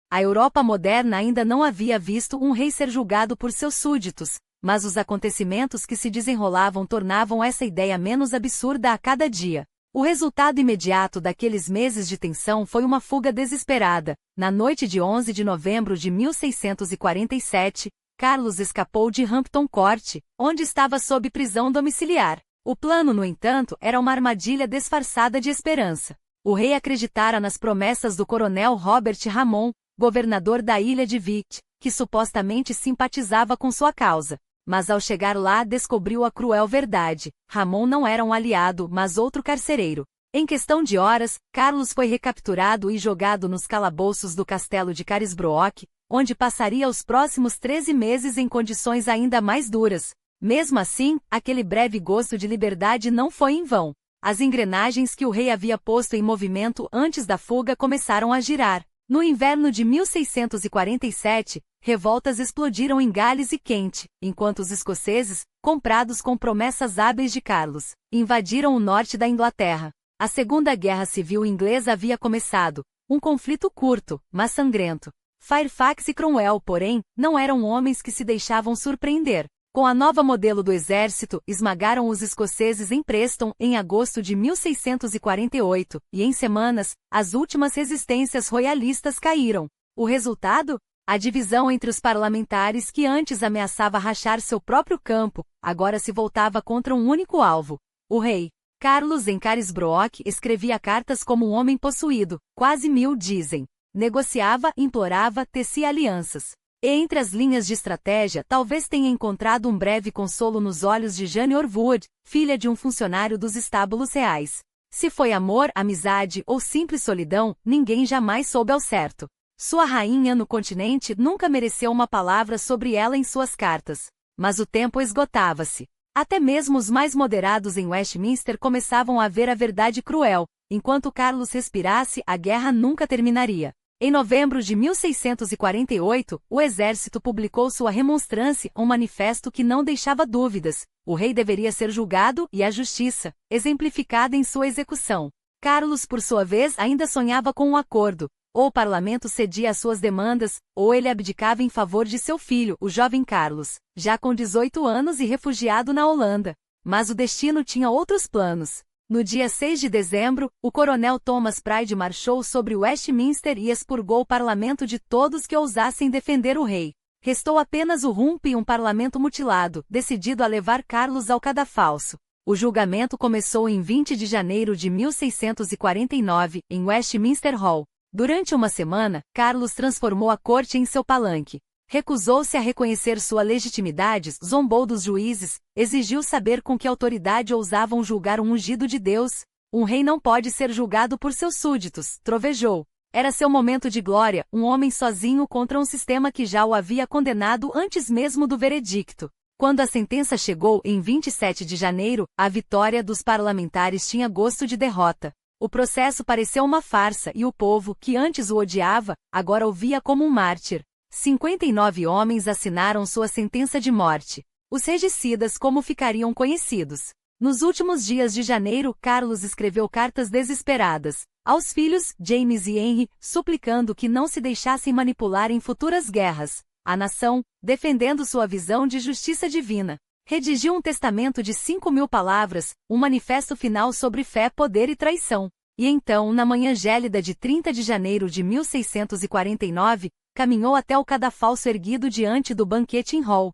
A Europa moderna ainda não havia visto um rei ser julgado por seus súditos, mas os acontecimentos que se desenrolavam tornavam essa ideia menos absurda a cada dia. O resultado imediato daqueles meses de tensão foi uma fuga desesperada. Na noite de 11 de novembro de 1647, Carlos escapou de Hampton Court, onde estava sob prisão domiciliar. O plano, no entanto, era uma armadilha disfarçada de esperança. O rei acreditara nas promessas do coronel Robert Ramon, governador da ilha de Wight, que supostamente simpatizava com sua causa. Mas ao chegar lá descobriu a cruel verdade: Ramon não era um aliado, mas outro carcereiro. Em questão de horas, Carlos foi recapturado e jogado nos calabouços do castelo de Carisbrooke, onde passaria os próximos 13 meses em condições ainda mais duras. Mesmo assim, aquele breve gosto de liberdade não foi em vão. As engrenagens que o rei havia posto em movimento antes da fuga começaram a girar. No inverno de 1647, revoltas explodiram em Gales e Kent, enquanto os escoceses, comprados com promessas hábeis de Carlos, invadiram o norte da Inglaterra. A Segunda Guerra Civil Inglesa havia começado, um conflito curto, mas sangrento. Fairfax e Cromwell, porém, não eram homens que se deixavam surpreender. Com a nova modelo do exército, esmagaram os escoceses em Preston em agosto de 1648, e em semanas, as últimas resistências royalistas caíram. O resultado? A divisão entre os parlamentares que antes ameaçava rachar seu próprio campo, agora se voltava contra um único alvo: o rei. Carlos em Carisbrooke escrevia cartas como um homem possuído, quase 1000 dizem. Negociava, implorava, tecia alianças. E entre as linhas de estratégia talvez tenha encontrado um breve consolo nos olhos de Jane Orwood, filha de um funcionário dos estábulos reais. Se foi amor, amizade ou simples solidão, ninguém jamais soube ao certo. Sua rainha no continente nunca mereceu uma palavra sobre ela em suas cartas. Mas o tempo esgotava-se. Até mesmo os mais moderados em Westminster começavam a ver a verdade cruel: enquanto Carlos respirasse, a guerra nunca terminaria. Em novembro de 1648, o exército publicou sua remonstrância, um manifesto que não deixava dúvidas: o rei deveria ser julgado e a justiça, exemplificada em sua execução. Carlos, por sua vez, ainda sonhava com um acordo. Ou o parlamento cedia às suas demandas, ou ele abdicava em favor de seu filho, o jovem Carlos, já com 18 anos e refugiado na Holanda. Mas o destino tinha outros planos. No dia 6 de dezembro, o coronel Thomas Pride marchou sobre Westminster e expurgou o parlamento de todos que ousassem defender o rei. Restou apenas o Rump e um parlamento mutilado, decidido a levar Carlos ao cadafalso. O julgamento começou em 20 de janeiro de 1649, em Westminster Hall. Durante uma semana, Carlos transformou a corte em seu palanque. Recusou-se a reconhecer sua legitimidade, zombou dos juízes, exigiu saber com que autoridade ousavam julgar um ungido de Deus. Um rei não pode ser julgado por seus súditos, trovejou. Era seu momento de glória, um homem sozinho contra um sistema que já o havia condenado antes mesmo do veredicto. Quando a sentença chegou em 27 de janeiro, a vitória dos parlamentares tinha gosto de derrota. O processo pareceu uma farsa e o povo, que antes o odiava, agora o via como um mártir. 59 homens assinaram sua sentença de morte. Os regicidas como ficariam conhecidos. Nos últimos dias de janeiro, Carlos escreveu cartas desesperadas aos filhos, James e Henry, suplicando que não se deixassem manipular em futuras guerras. A nação, defendendo sua visão de justiça divina, redigiu um testamento de 5.000 palavras, um manifesto final sobre fé, poder e traição. E então, na manhã gélida de 30 de janeiro de 1649, caminhou até o cadafalso erguido diante do Banqueting Hall.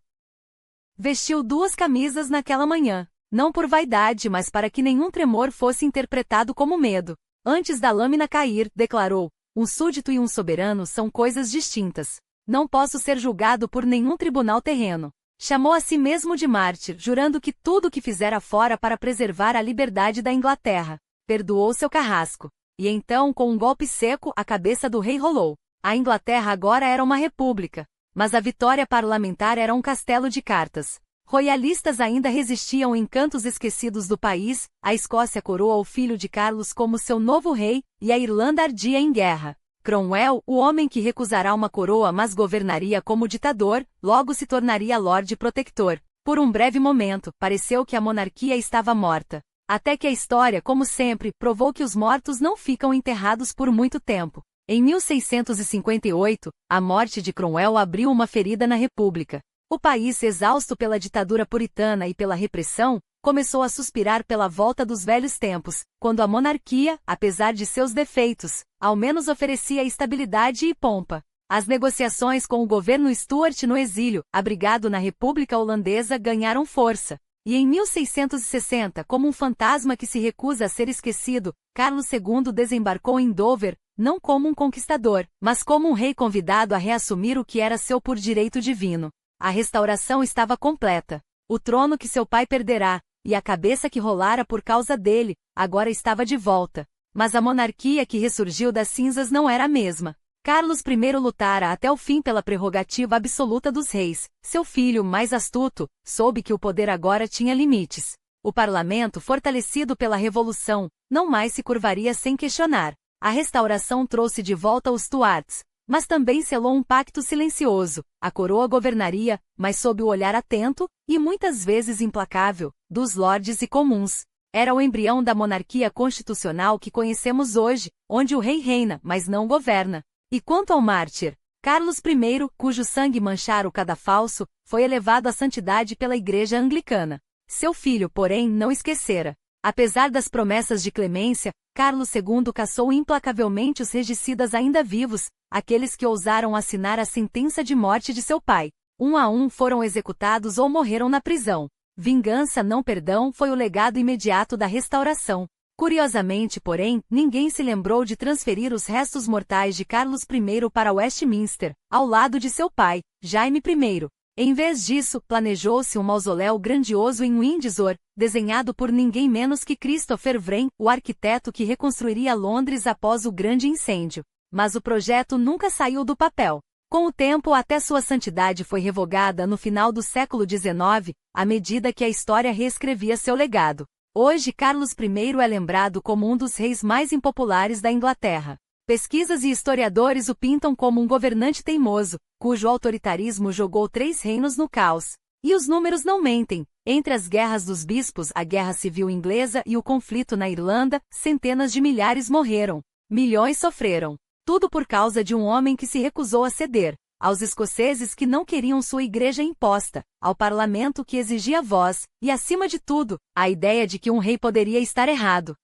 Vestiu 2 camisas naquela manhã, não por vaidade, mas para que nenhum tremor fosse interpretado como medo. Antes da lâmina cair, declarou: um súdito e um soberano são coisas distintas. Não posso ser julgado por nenhum tribunal terreno. Chamou a si mesmo de mártir, jurando que tudo o que fizera fora para preservar a liberdade da Inglaterra. Perdoou seu carrasco. E então, com um golpe seco, a cabeça do rei rolou. A Inglaterra agora era uma república. Mas a vitória parlamentar era um castelo de cartas. Royalistas ainda resistiam em cantos esquecidos do país, a Escócia coroou o filho de Carlos como seu novo rei, e a Irlanda ardia em guerra. Cromwell, o homem que recusará uma coroa mas governaria como ditador, logo se tornaria Lorde Protector. Por um breve momento, pareceu que a monarquia estava morta. Até que a história, como sempre, provou que os mortos não ficam enterrados por muito tempo. Em 1658, a morte de Cromwell abriu uma ferida na República. O país, exausto pela ditadura puritana e pela repressão, começou a suspirar pela volta dos velhos tempos, quando a monarquia, apesar de seus defeitos, ao menos oferecia estabilidade e pompa. As negociações com o governo Stuart no exílio, abrigado na República Holandesa, ganharam força. E em 1660, como um fantasma que se recusa a ser esquecido, Carlos II desembarcou em Dover, não como um conquistador, mas como um rei convidado a reassumir o que era seu por direito divino. A restauração estava completa. O trono que seu pai perderá, e a cabeça que rolara por causa dele, agora estava de volta. Mas a monarquia que ressurgiu das cinzas não era a mesma. Carlos I lutara até o fim pela prerrogativa absoluta dos reis. Seu filho, mais astuto, soube que o poder agora tinha limites. O parlamento, fortalecido pela Revolução, não mais se curvaria sem questionar. A restauração trouxe de volta os Stuarts, mas também selou um pacto silencioso. A coroa governaria, mas sob o olhar atento, e muitas vezes implacável, dos lordes e comuns. Era o embrião da monarquia constitucional que conhecemos hoje, onde o rei reina, mas não governa. E quanto ao mártir, Carlos I, cujo sangue manchara o cadafalso, foi elevado à santidade pela Igreja Anglicana. Seu filho, porém, não esquecera. Apesar das promessas de clemência, Carlos II caçou implacavelmente os regicidas ainda vivos, aqueles que ousaram assinar a sentença de morte de seu pai. Um a um foram executados ou morreram na prisão. Vingança não perdão foi o legado imediato da restauração. Curiosamente, porém, ninguém se lembrou de transferir os restos mortais de Carlos I para Westminster, ao lado de seu pai, Jaime I. Em vez disso, planejou-se um mausoléu grandioso em Windsor, desenhado por ninguém menos que Christopher Wren, o arquiteto que reconstruiria Londres após o grande incêndio. Mas o projeto nunca saiu do papel. Com o tempo, até sua santidade foi revogada no final do século XIX, à medida que a história reescrevia seu legado. Hoje, Carlos I é lembrado como um dos reis mais impopulares da Inglaterra. Pesquisas e historiadores o pintam como um governante teimoso, cujo autoritarismo jogou 3 reinos no caos. E os números não mentem. Entre as guerras dos bispos, a Guerra Civil Inglesa e o conflito na Irlanda, centenas de milhares morreram. Milhões sofreram. Tudo por causa de um homem que se recusou a ceder. Aos escoceses que não queriam sua igreja imposta, ao parlamento que exigia voz, e acima de tudo, a ideia de que um rei poderia estar errado.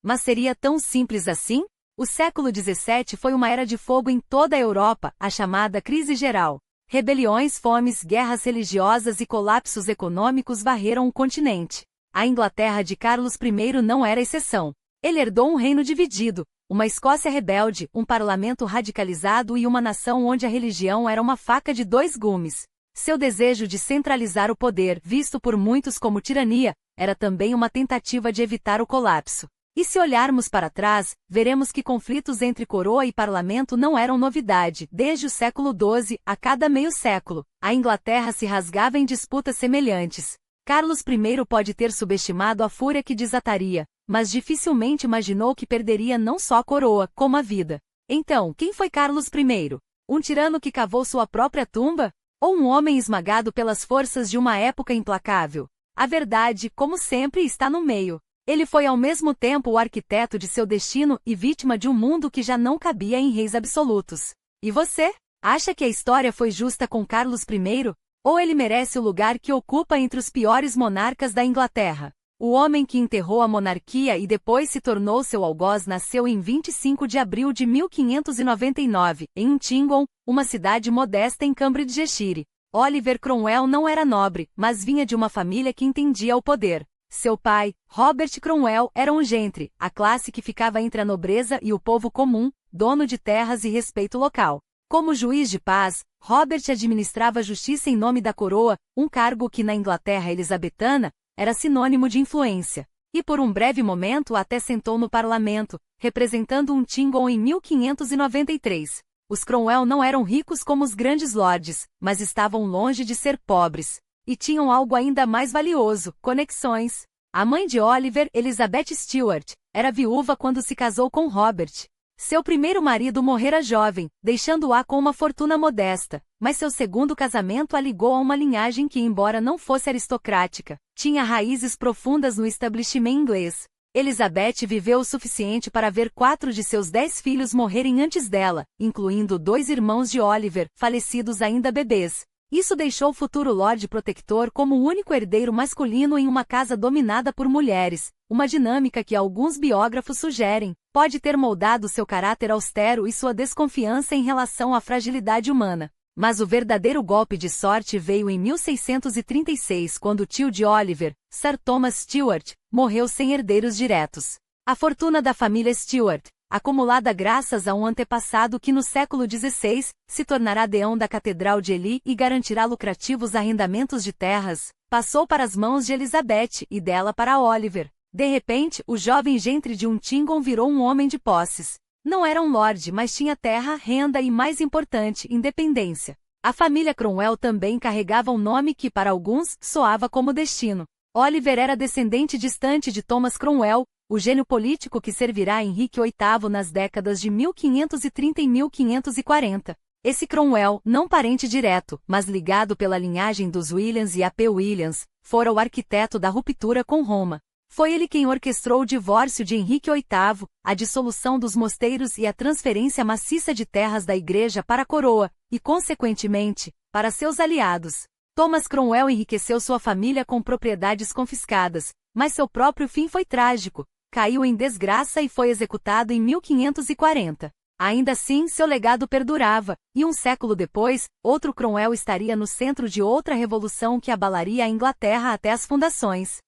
Mas seria tão simples assim? O século XVII foi uma era de fogo em toda a Europa, a chamada crise geral. Rebeliões, fomes, guerras religiosas e colapsos econômicos varreram o continente. A Inglaterra de Carlos I não era exceção. Ele herdou um reino dividido, uma Escócia rebelde, um parlamento radicalizado e uma nação onde a religião era uma faca de 2 gumes. Seu desejo de centralizar o poder, visto por muitos como tirania, era também uma tentativa de evitar o colapso. E se olharmos para trás, veremos que conflitos entre coroa e parlamento não eram novidade. Desde o século XII, a cada meio século, a Inglaterra se rasgava em disputas semelhantes. Carlos I pode ter subestimado a fúria que desataria, mas dificilmente imaginou que perderia não só a coroa, como a vida. Então, quem foi Carlos I? Um tirano que cavou sua própria tumba? Ou um homem esmagado pelas forças de uma época implacável? A verdade, como sempre, está no meio. Ele foi ao mesmo tempo o arquiteto de seu destino e vítima de um mundo que já não cabia em reis absolutos. E você? Acha que a história foi justa com Carlos I? Ou ele merece o lugar que ocupa entre os piores monarcas da Inglaterra? O homem que enterrou a monarquia e depois se tornou seu algoz nasceu em 25 de abril de 1599, em Huntingdon, uma cidade modesta em Cambridgeshire. Oliver Cromwell não era nobre, mas vinha de uma família que entendia o poder. Seu pai, Robert Cromwell, era um gentry, a classe que ficava entre a nobreza e o povo comum, dono de terras e respeito local. Como juiz de paz, Robert administrava a justiça em nome da coroa, um cargo que na Inglaterra elizabetana era sinônimo de influência. E por um breve momento até sentou no parlamento, representando Huntingdon em 1593. Os Cromwell não eram ricos como os grandes lords, mas estavam longe de ser pobres. E tinham algo ainda mais valioso, conexões. A mãe de Oliver, Elizabeth Stuart, era viúva quando se casou com Robert. Seu primeiro marido morrera jovem, deixando-a com uma fortuna modesta, mas seu segundo casamento a ligou a uma linhagem que, embora não fosse aristocrática, tinha raízes profundas no establishment inglês. Elizabeth viveu o suficiente para ver 4 de seus 10 filhos morrerem antes dela, incluindo 2 irmãos de Oliver, falecidos ainda bebês. Isso deixou o futuro Lorde Protector como o único herdeiro masculino em uma casa dominada por mulheres, uma dinâmica que alguns biógrafos sugerem pode ter moldado seu caráter austero e sua desconfiança em relação à fragilidade humana. Mas o verdadeiro golpe de sorte veio em 1636, quando o tio de Oliver, Sir Thomas Stuart, morreu sem herdeiros diretos. A fortuna da família Stuart, acumulada graças a um antepassado que no século XVI se tornará deão da Catedral de Ely e garantirá lucrativos arrendamentos de terras, passou para as mãos de Elizabeth e dela para Oliver. De repente, o jovem gentry de Huntingdon virou um homem de posses. Não era um lorde, mas tinha terra, renda e, mais importante, independência. A família Cromwell também carregava um nome que, para alguns, soava como destino. Oliver era descendente distante de Thomas Cromwell, o gênio político que servirá a Henrique VIII nas décadas de 1530 e 1540. Esse Cromwell, não parente direto, mas ligado pela linhagem dos Williams e A.P. Williams, fora o arquiteto da ruptura com Roma. Foi ele quem orquestrou o divórcio de Henrique VIII, a dissolução dos mosteiros e a transferência maciça de terras da Igreja para a coroa, e, consequentemente, para seus aliados. Thomas Cromwell enriqueceu sua família com propriedades confiscadas, mas seu próprio fim foi trágico. Caiu em desgraça e foi executado em 1540. Ainda assim, seu legado perdurava, e um século depois, outro Cromwell estaria no centro de outra revolução que abalaria a Inglaterra até as fundações.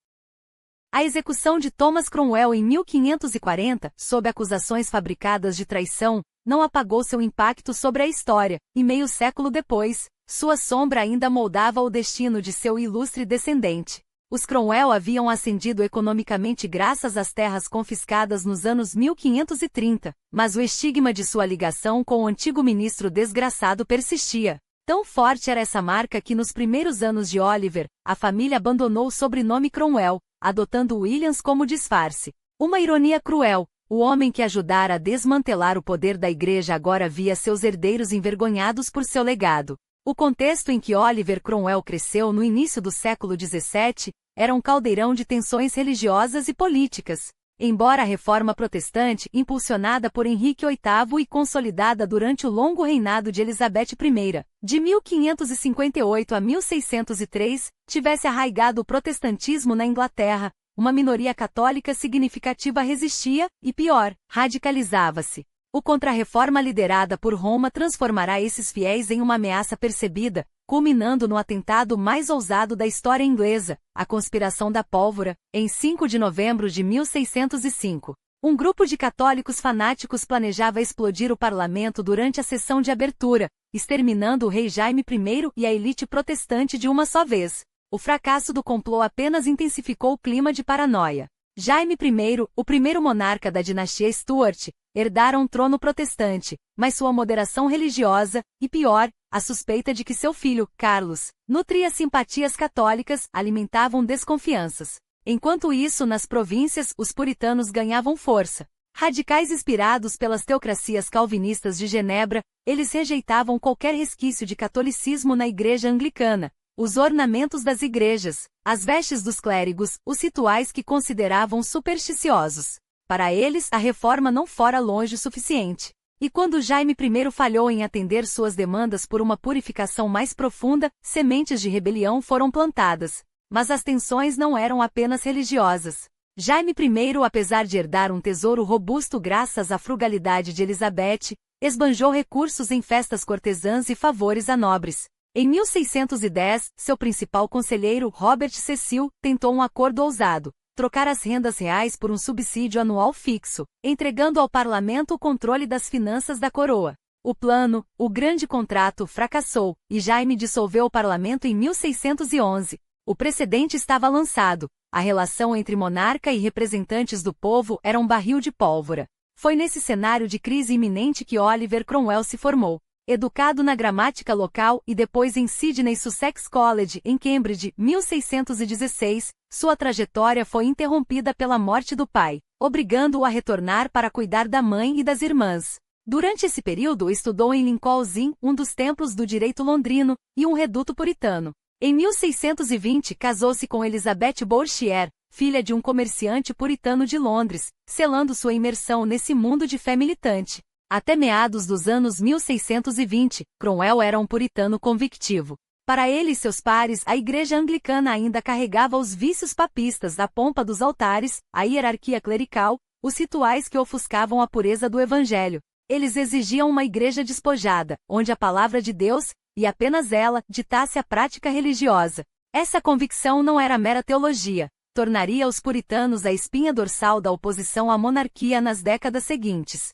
A execução de Thomas Cromwell em 1540, sob acusações fabricadas de traição, não apagou seu impacto sobre a história, e meio século depois, sua sombra ainda moldava o destino de seu ilustre descendente. Os Cromwell haviam ascendido economicamente graças às terras confiscadas nos anos 1530, mas o estigma de sua ligação com o antigo ministro desgraçado persistia. Tão forte era essa marca que nos primeiros anos de Oliver, a família abandonou o sobrenome Cromwell, adotando Williams como disfarce. Uma ironia cruel, o homem que ajudara a desmantelar o poder da Igreja agora via seus herdeiros envergonhados por seu legado. O contexto em que Oliver Cromwell cresceu no início do século XVII era um caldeirão de tensões religiosas e políticas. Embora a reforma protestante, impulsionada por Henrique VIII e consolidada durante o longo reinado de Elizabeth I, de 1558 a 1603, tivesse arraigado o protestantismo na Inglaterra, uma minoria católica significativa resistia, e pior, radicalizava-se. O Contra-Reforma liderada por Roma transformará esses fiéis em uma ameaça percebida, culminando no atentado mais ousado da história inglesa, a Conspiração da Pólvora, em 5 de novembro de 1605. Um grupo de católicos fanáticos planejava explodir o parlamento durante a sessão de abertura, exterminando o rei Jaime I e a elite protestante de uma só vez. O fracasso do complô apenas intensificou o clima de paranoia. Jaime I, o primeiro monarca da dinastia Stuart, herdara um trono protestante, mas sua moderação religiosa, e pior, a suspeita de que seu filho, Carlos, nutria simpatias católicas, alimentavam desconfianças. Enquanto isso, nas províncias, os puritanos ganhavam força. Radicais inspirados pelas teocracias calvinistas de Genebra, eles rejeitavam qualquer resquício de catolicismo na Igreja Anglicana, os ornamentos das igrejas, as vestes dos clérigos, os rituais que consideravam supersticiosos. Para eles, a reforma não fora longe o suficiente. E quando Jaime I falhou em atender suas demandas por uma purificação mais profunda, sementes de rebelião foram plantadas. Mas as tensões não eram apenas religiosas. Jaime I, apesar de herdar um tesouro robusto graças à frugalidade de Elizabeth, esbanjou recursos em festas cortesãs e favores a nobres. Em 1610, seu principal conselheiro, Robert Cecil, tentou um acordo ousado: trocar as rendas reais por um subsídio anual fixo, entregando ao parlamento o controle das finanças da coroa. O plano, o grande contrato, fracassou, e Jaime dissolveu o parlamento em 1611. O precedente estava lançado. A relação entre monarca e representantes do povo era um barril de pólvora. Foi nesse cenário de crise iminente que Oliver Cromwell se formou. Educado na gramática local e depois em Sydney Sussex College, em Cambridge, 1616, sua trajetória foi interrompida pela morte do pai, obrigando-o a retornar para cuidar da mãe e das irmãs. Durante esse período estudou em Lincoln's Inn, um dos templos do direito londrino, e um reduto puritano. Em 1620 casou-se com Elizabeth Bourchier, filha de um comerciante puritano de Londres, selando sua imersão nesse mundo de fé militante. Até meados dos anos 1620, Cromwell era um puritano convictivo. Para ele e seus pares, a Igreja Anglicana ainda carregava os vícios papistas, a pompa dos altares, a hierarquia clerical, os rituais que ofuscavam a pureza do Evangelho. Eles exigiam uma igreja despojada, onde a palavra de Deus, e apenas ela, ditasse a prática religiosa. Essa convicção não era mera teologia, tornaria os puritanos a espinha dorsal da oposição à monarquia nas décadas seguintes.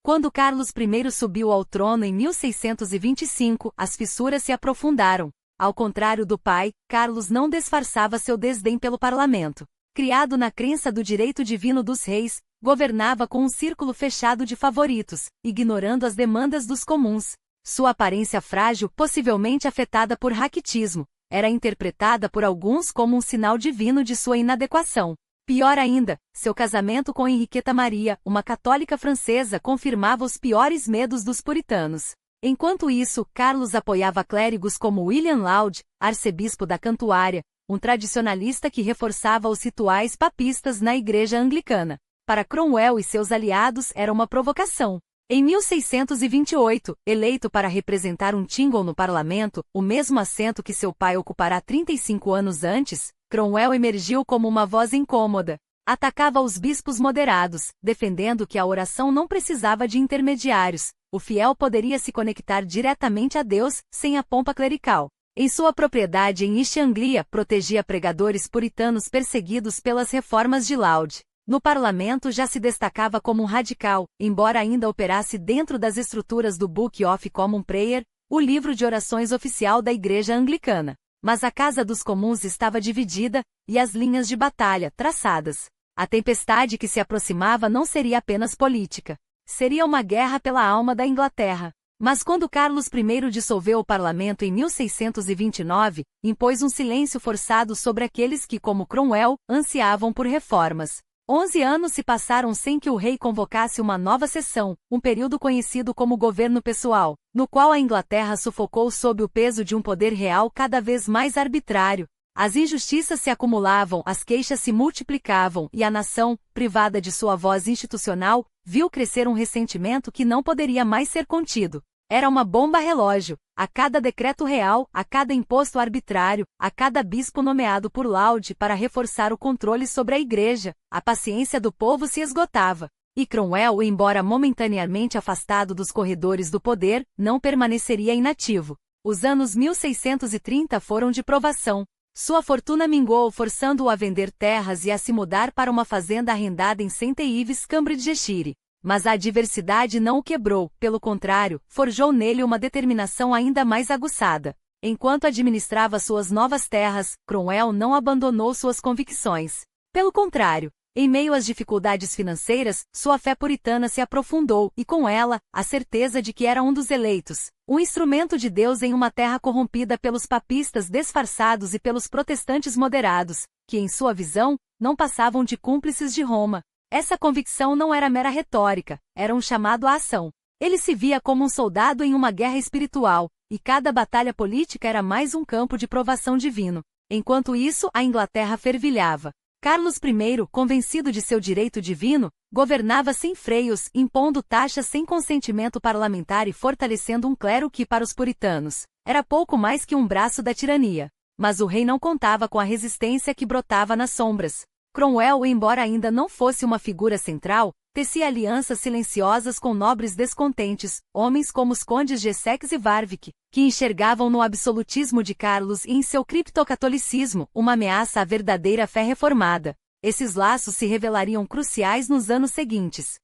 Quando Carlos I subiu ao trono em 1625, as fissuras se aprofundaram. Ao contrário do pai, Carlos não disfarçava seu desdém pelo parlamento. Criado na crença do direito divino dos reis, governava com um círculo fechado de favoritos, ignorando as demandas dos comuns. Sua aparência frágil, possivelmente afetada por raquitismo, era interpretada por alguns como um sinal divino de sua inadequação. Pior ainda, seu casamento com Henriqueta Maria, uma católica francesa, confirmava os piores medos dos puritanos. Enquanto isso, Carlos apoiava clérigos como William Laud, arcebispo da Cantuária, um tradicionalista que reforçava os rituais papistas na igreja anglicana. Para Cromwell e seus aliados era uma provocação. Em 1628, eleito para representar um Tingle no parlamento, o mesmo assento que seu pai ocupará 35 anos antes, Cromwell emergiu como uma voz incômoda. Atacava os bispos moderados, defendendo que a oração não precisava de intermediários. O fiel poderia se conectar diretamente a Deus, sem a pompa clerical. Em sua propriedade em East Anglia, protegia pregadores puritanos perseguidos pelas reformas de Laud. No parlamento já se destacava como um radical, embora ainda operasse dentro das estruturas do Book of Common Prayer, o livro de orações oficial da Igreja Anglicana. Mas a Casa dos Comuns estava dividida, e as linhas de batalha traçadas. A tempestade que se aproximava não seria apenas política. Seria uma guerra pela alma da Inglaterra. Mas quando Carlos I dissolveu o parlamento em 1629, impôs um silêncio forçado sobre aqueles que, como Cromwell, ansiavam por reformas. 11 anos se passaram sem que o rei convocasse uma nova sessão, um período conhecido como governo pessoal, no qual a Inglaterra sufocou sob o peso de um poder real cada vez mais arbitrário. As injustiças se acumulavam, as queixas se multiplicavam e a nação, privada de sua voz institucional, viu crescer um ressentimento que não poderia mais ser contido. Era uma bomba relógio. A cada decreto real, a cada imposto arbitrário, a cada bispo nomeado por Laud para reforçar o controle sobre a igreja, a paciência do povo se esgotava. E Cromwell, embora momentaneamente afastado dos corredores do poder, não permaneceria inativo. Os anos 1630 foram de provação. Sua fortuna minguou, forçando-o a vender terras e a se mudar para uma fazenda arrendada em St. Ives, Cambridgeshire. Mas a adversidade não o quebrou, pelo contrário, forjou nele uma determinação ainda mais aguçada. Enquanto administrava suas novas terras, Cromwell não abandonou suas convicções. Pelo contrário, em meio às dificuldades financeiras, sua fé puritana se aprofundou e, com ela, a certeza de que era um dos eleitos, um instrumento de Deus em uma terra corrompida pelos papistas disfarçados e pelos protestantes moderados, que, em sua visão, não passavam de cúmplices de Roma. Essa convicção não era mera retórica, era um chamado à ação. Ele se via como um soldado em uma guerra espiritual, e cada batalha política era mais um campo de provação divino. Enquanto isso, a Inglaterra fervilhava. Carlos I, convencido de seu direito divino, governava sem freios, impondo taxas sem consentimento parlamentar e fortalecendo um clero que, para os puritanos, era pouco mais que um braço da tirania. Mas o rei não contava com a resistência que brotava nas sombras. Cromwell, embora ainda não fosse uma figura central, tecia alianças silenciosas com nobres descontentes, homens como os condes de Essex e Warwick, que enxergavam no absolutismo de Carlos e em seu criptocatolicismo uma ameaça à verdadeira fé reformada. Esses laços se revelariam cruciais nos anos seguintes.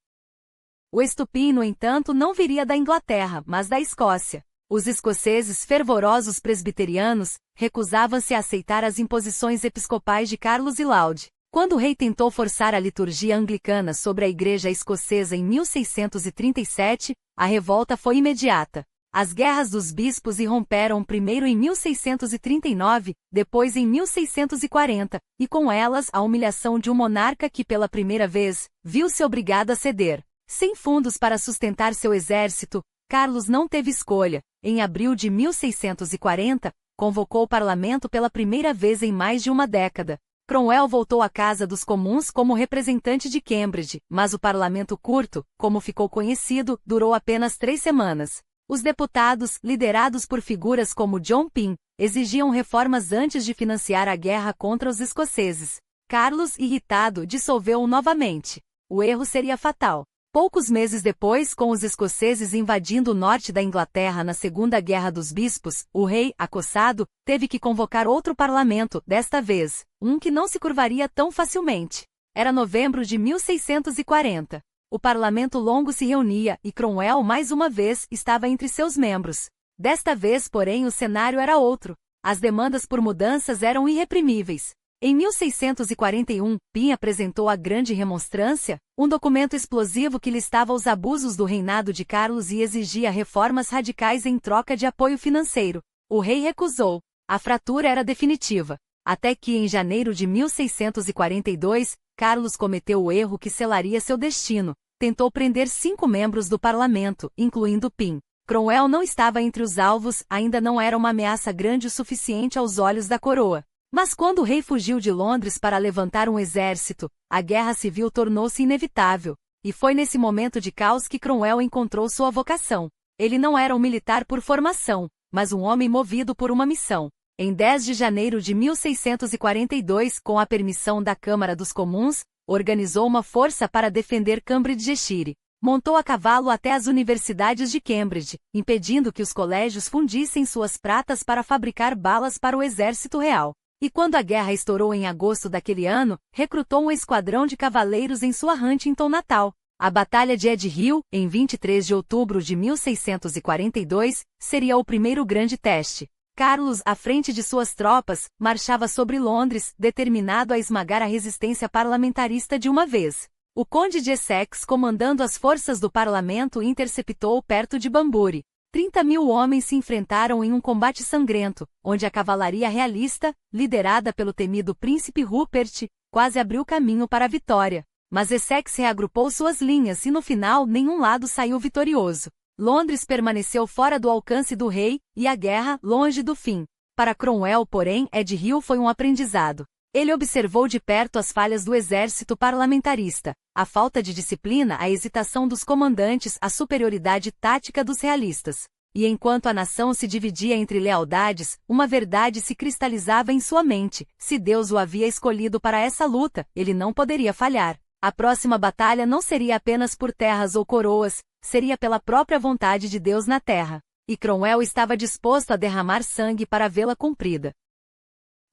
O estupim, no entanto, não viria da Inglaterra, mas da Escócia. Os escoceses fervorosos presbiterianos recusavam-se a aceitar as imposições episcopais de Carlos e Laud. Quando o rei tentou forçar a liturgia anglicana sobre a igreja escocesa em 1637, a revolta foi imediata. As guerras dos bispos irromperam primeiro em 1639, depois em 1640, e com elas a humilhação de um monarca que pela primeira vez, viu-se obrigado a ceder. Sem fundos para sustentar seu exército, Carlos não teve escolha. Em abril de 1640, convocou o parlamento pela primeira vez em mais de uma década. Cromwell voltou à Casa dos Comuns como representante de Cambridge, mas o parlamento curto, como ficou conhecido, durou apenas 3 semanas. Os deputados, liderados por figuras como John Pym, exigiam reformas antes de financiar a guerra contra os escoceses. Carlos, irritado, dissolveu-o novamente. O erro seria fatal. Poucos meses depois, com os escoceses invadindo o norte da Inglaterra na Segunda Guerra dos Bispos, o rei, acossado, teve que convocar outro parlamento, desta vez, um que não se curvaria tão facilmente. Era novembro de 1640. O parlamento longo se reunia e Cromwell mais uma vez estava entre seus membros. Desta vez, porém, o cenário era outro. As demandas por mudanças eram irreprimíveis. Em 1641, Pym apresentou a Grande Remonstrância, um documento explosivo que listava os abusos do reinado de Carlos e exigia reformas radicais em troca de apoio financeiro. O rei recusou. A fratura era definitiva. Até que, em janeiro de 1642, Carlos cometeu o erro que selaria seu destino. Tentou prender 5 membros do parlamento, incluindo Pym. Cromwell não estava entre os alvos, ainda não era uma ameaça grande o suficiente aos olhos da coroa. Mas quando o rei fugiu de Londres para levantar um exército, a guerra civil tornou-se inevitável. E foi nesse momento de caos que Cromwell encontrou sua vocação. Ele não era um militar por formação, mas um homem movido por uma missão. Em 10 de janeiro de 1642, com a permissão da Câmara dos Comuns, organizou uma força para defender Cambridgeshire. Montou a cavalo até as universidades de Cambridge, impedindo que os colégios fundissem suas pratas para fabricar balas para o exército real. E quando a guerra estourou em agosto daquele ano, recrutou um esquadrão de cavaleiros em sua Huntington natal. A Batalha de Ed Hill, em 23 de outubro de 1642, seria o primeiro grande teste. Carlos, à frente de suas tropas, marchava sobre Londres, determinado a esmagar a resistência parlamentarista de uma vez. O conde de Essex, comandando as forças do parlamento, interceptou perto de Banbury. 30.000 homens se enfrentaram em um combate sangrento, onde a cavalaria realista, liderada pelo temido príncipe Rupert, quase abriu caminho para a vitória. Mas Essex reagrupou suas linhas e no final nenhum lado saiu vitorioso. Londres permaneceu fora do alcance do rei, e a guerra, longe do fim. Para Cromwell, porém, Ed Hill foi um aprendizado. Ele observou de perto as falhas do exército parlamentarista, a falta de disciplina, a hesitação dos comandantes, a superioridade tática dos realistas. E enquanto a nação se dividia entre lealdades, uma verdade se cristalizava em sua mente: se Deus o havia escolhido para essa luta, ele não poderia falhar. A próxima batalha não seria apenas por terras ou coroas, seria pela própria vontade de Deus na terra. E Cromwell estava disposto a derramar sangue para vê-la cumprida.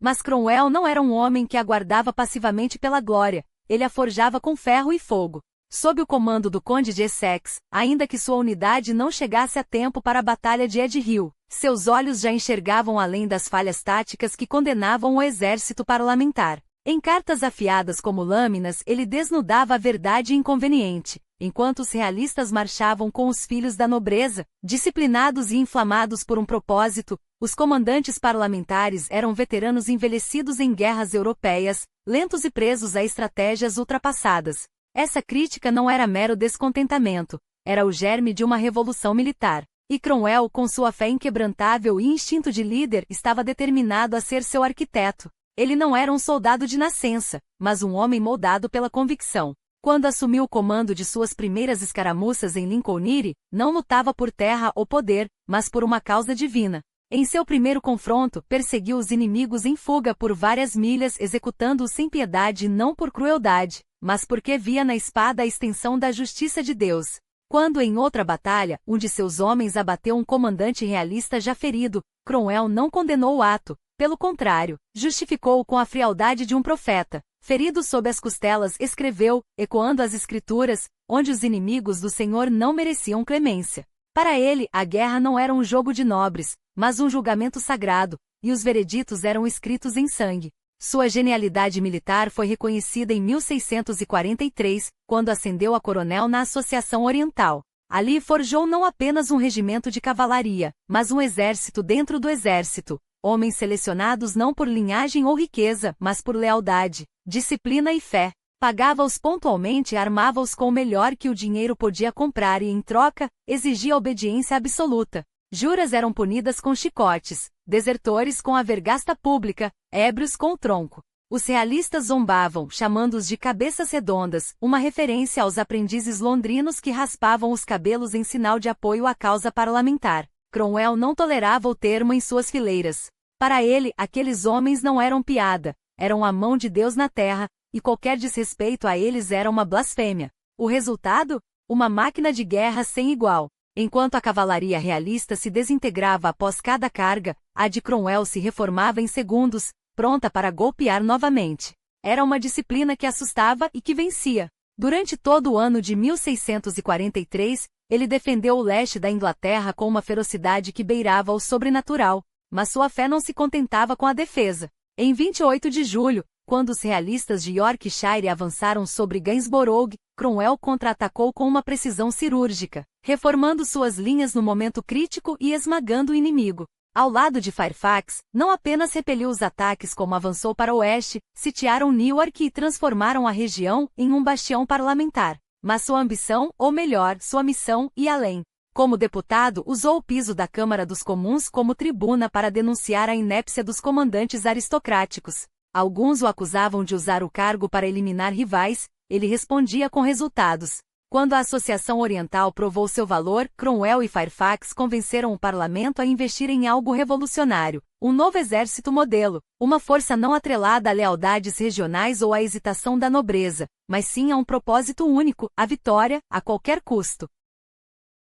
Mas Cromwell não era um homem que aguardava passivamente pela glória, ele a forjava com ferro e fogo. Sob o comando do conde de Essex, ainda que sua unidade não chegasse a tempo para a batalha de Ed Hill, seus olhos já enxergavam além das falhas táticas que condenavam o exército parlamentar. Em cartas afiadas como lâminas, ele desnudava a verdade inconveniente. Enquanto os realistas marchavam com os filhos da nobreza, disciplinados e inflamados por um propósito, os comandantes parlamentares eram veteranos envelhecidos em guerras europeias, lentos e presos a estratégias ultrapassadas. Essa crítica não era mero descontentamento, era o germe de uma revolução militar. E Cromwell, com sua fé inquebrantável e instinto de líder, estava determinado a ser seu arquiteto. Ele não era um soldado de nascença, mas um homem moldado pela convicção. Quando assumiu o comando de suas primeiras escaramuças em Lincolnshire, não lutava por terra ou poder, mas por uma causa divina. Em seu primeiro confronto, perseguiu os inimigos em fuga por várias milhas, executando-os sem piedade não por crueldade, mas porque via na espada a extensão da justiça de Deus. Quando em outra batalha, um de seus homens abateu um comandante realista já ferido, Cromwell não condenou o ato, pelo contrário, justificou-o com a frialdade de um profeta. Ferido sob as costelas, escreveu, ecoando as Escrituras, onde os inimigos do Senhor não mereciam clemência. Para ele, a guerra não era um jogo de nobres, mas um julgamento sagrado, e os vereditos eram escritos em sangue. Sua genialidade militar foi reconhecida em 1643, quando ascendeu a coronel na Associação Oriental. Ali forjou não apenas um regimento de cavalaria, mas um exército dentro do exército. Homens selecionados não por linhagem ou riqueza, mas por lealdade, disciplina e fé. Pagava-os pontualmente e armava-os com o melhor que o dinheiro podia comprar e, em troca, exigia obediência absoluta. Juras eram punidas com chicotes, desertores com a vergasta pública, ébrios com o tronco. Os realistas zombavam, chamando-os de cabeças redondas, uma referência aos aprendizes londrinos que raspavam os cabelos em sinal de apoio à causa parlamentar. Cromwell não tolerava o termo em suas fileiras. Para ele, aqueles homens não eram piada, eram a mão de Deus na terra, e qualquer desrespeito a eles era uma blasfêmia. O resultado? uma máquina de guerra sem igual. Enquanto a cavalaria realista se desintegrava após cada carga, a de Cromwell se reformava em segundos, pronta para golpear novamente. Era uma disciplina que assustava e que vencia. Durante todo o ano de 1643, ele defendeu o leste da Inglaterra com uma ferocidade que beirava o sobrenatural, mas sua fé não se contentava com a defesa. Em 28 de julho, quando os realistas de Yorkshire avançaram sobre Gainsborough, Cromwell contra-atacou com uma precisão cirúrgica, reformando suas linhas no momento crítico e esmagando o inimigo. Ao lado de Fairfax, não apenas repeliu os ataques como avançou para o oeste, sitiaram Newark e transformaram a região em um bastião parlamentar. Mas sua ambição, ou melhor, sua missão, ia além. Como deputado, usou o piso da Câmara dos Comuns como tribuna para denunciar a inépcia dos comandantes aristocráticos. Alguns o acusavam de usar o cargo para eliminar rivais, ele respondia com resultados. Quando a Associação Oriental provou seu valor, Cromwell e Fairfax convenceram o parlamento a investir em algo revolucionário, um novo exército modelo, uma força não atrelada a lealdades regionais ou à hesitação da nobreza, mas sim a um propósito único, a vitória, a qualquer custo.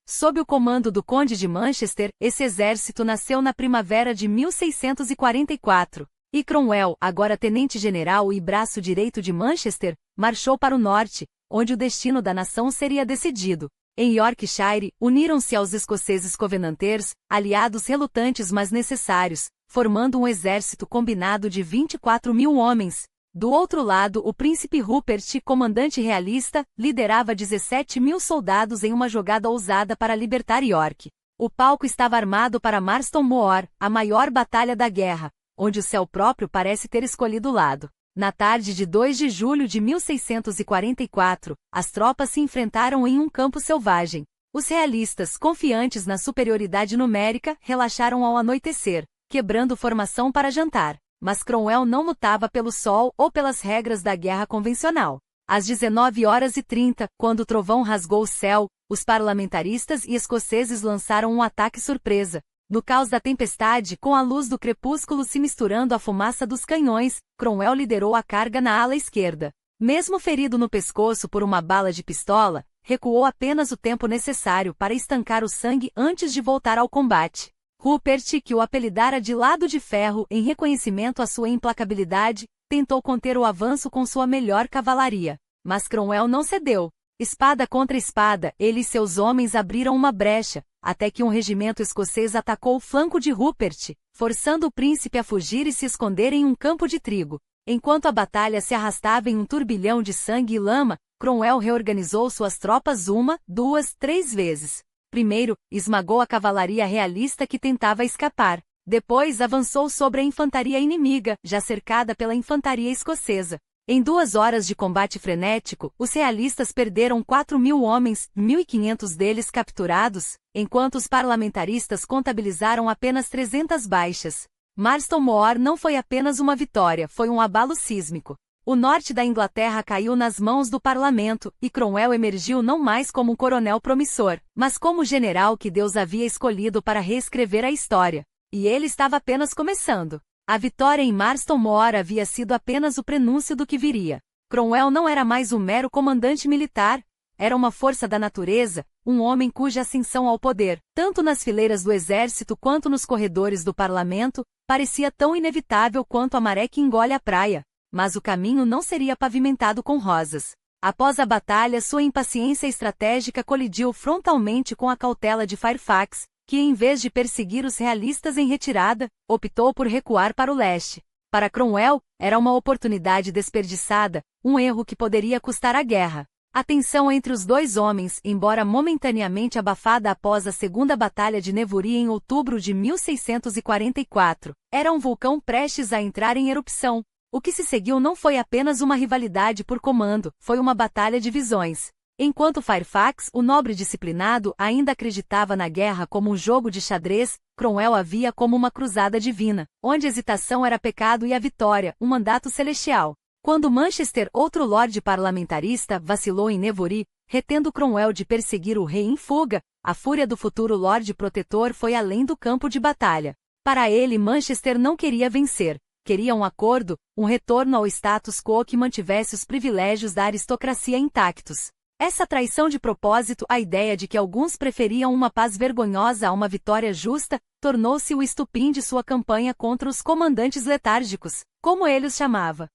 Sob o comando do Conde de Manchester, esse exército nasceu na primavera de 1644. E Cromwell, agora tenente-general e braço direito de Manchester, marchou para o norte, onde o destino da nação seria decidido. Em Yorkshire, uniram-se aos escoceses Covenanters, aliados relutantes mas necessários, formando um exército combinado de 24.000 homens. Do outro lado, o príncipe Rupert, comandante realista, liderava 17.000 soldados em uma jogada ousada para libertar York. O palco estava armado para Marston Moor, a maior batalha da guerra, onde o céu próprio parece ter escolhido o lado. Na tarde de 2 de julho de 1644, as tropas se enfrentaram em um campo selvagem. Os realistas, confiantes na superioridade numérica, relaxaram ao anoitecer, quebrando formação para jantar. Mas Cromwell não lutava pelo sol ou pelas regras da guerra convencional. Às 19h30, quando o trovão rasgou o céu, os parlamentaristas e escoceses lançaram um ataque surpresa. No caos da tempestade, com a luz do crepúsculo se misturando à fumaça dos canhões, Cromwell liderou a carga na ala esquerda. Mesmo ferido no pescoço por uma bala de pistola, recuou apenas o tempo necessário para estancar o sangue antes de voltar ao combate. Rupert, que o apelidara de Lado de Ferro em reconhecimento à sua implacabilidade, tentou conter o avanço com sua melhor cavalaria. Mas Cromwell não cedeu. Espada contra espada, ele e seus homens abriram uma brecha, até que um regimento escocês atacou o flanco de Rupert, forçando o príncipe a fugir e se esconder em um campo de trigo. Enquanto a batalha se arrastava em um turbilhão de sangue e lama, Cromwell reorganizou suas tropas 1, 2, 3 vezes. Primeiro, esmagou a cavalaria realista que tentava escapar. Depois avançou sobre a infantaria inimiga, já cercada pela infantaria escocesa. Em 2 horas de combate frenético, os realistas perderam 4.000 homens, 1.500 deles capturados, enquanto os parlamentaristas contabilizaram apenas 300 baixas. Marston Moor não foi apenas uma vitória, foi um abalo sísmico. O norte da Inglaterra caiu nas mãos do parlamento, e Cromwell emergiu não mais como um coronel promissor, mas como o general que Deus havia escolhido para reescrever a história. E ele estava apenas começando. A vitória em Marston Moor havia sido apenas o prenúncio do que viria. Cromwell não era mais um mero comandante militar, era uma força da natureza, um homem cuja ascensão ao poder, tanto nas fileiras do exército quanto nos corredores do parlamento, parecia tão inevitável quanto a maré que engole a praia. Mas o caminho não seria pavimentado com rosas. Após a batalha, sua impaciência estratégica colidiu frontalmente com a cautela de Fairfax, que em vez de perseguir os realistas em retirada, optou por recuar para o leste. Para Cromwell, era uma oportunidade desperdiçada, um erro que poderia custar a guerra. A tensão entre os dois homens, embora momentaneamente abafada após a Segunda Batalha de Nevury em outubro de 1644, era um vulcão prestes a entrar em erupção. O que se seguiu não foi apenas uma rivalidade por comando, foi uma batalha de visões. Enquanto Fairfax, o nobre disciplinado, ainda acreditava na guerra como um jogo de xadrez, Cromwell a via como uma cruzada divina, onde a hesitação era pecado e a vitória, um mandato celestial. Quando Manchester, outro lorde parlamentarista, vacilou em Nevury, retendo Cromwell de perseguir o rei em fuga, a fúria do futuro lorde protetor foi além do campo de batalha. Para ele, Manchester não queria vencer. Queria um acordo, um retorno ao status quo que mantivesse os privilégios da aristocracia intactos. Essa traição de propósito, a ideia de que alguns preferiam uma paz vergonhosa a uma vitória justa, tornou-se o estupim de sua campanha contra os comandantes letárgicos, como ele os chamava.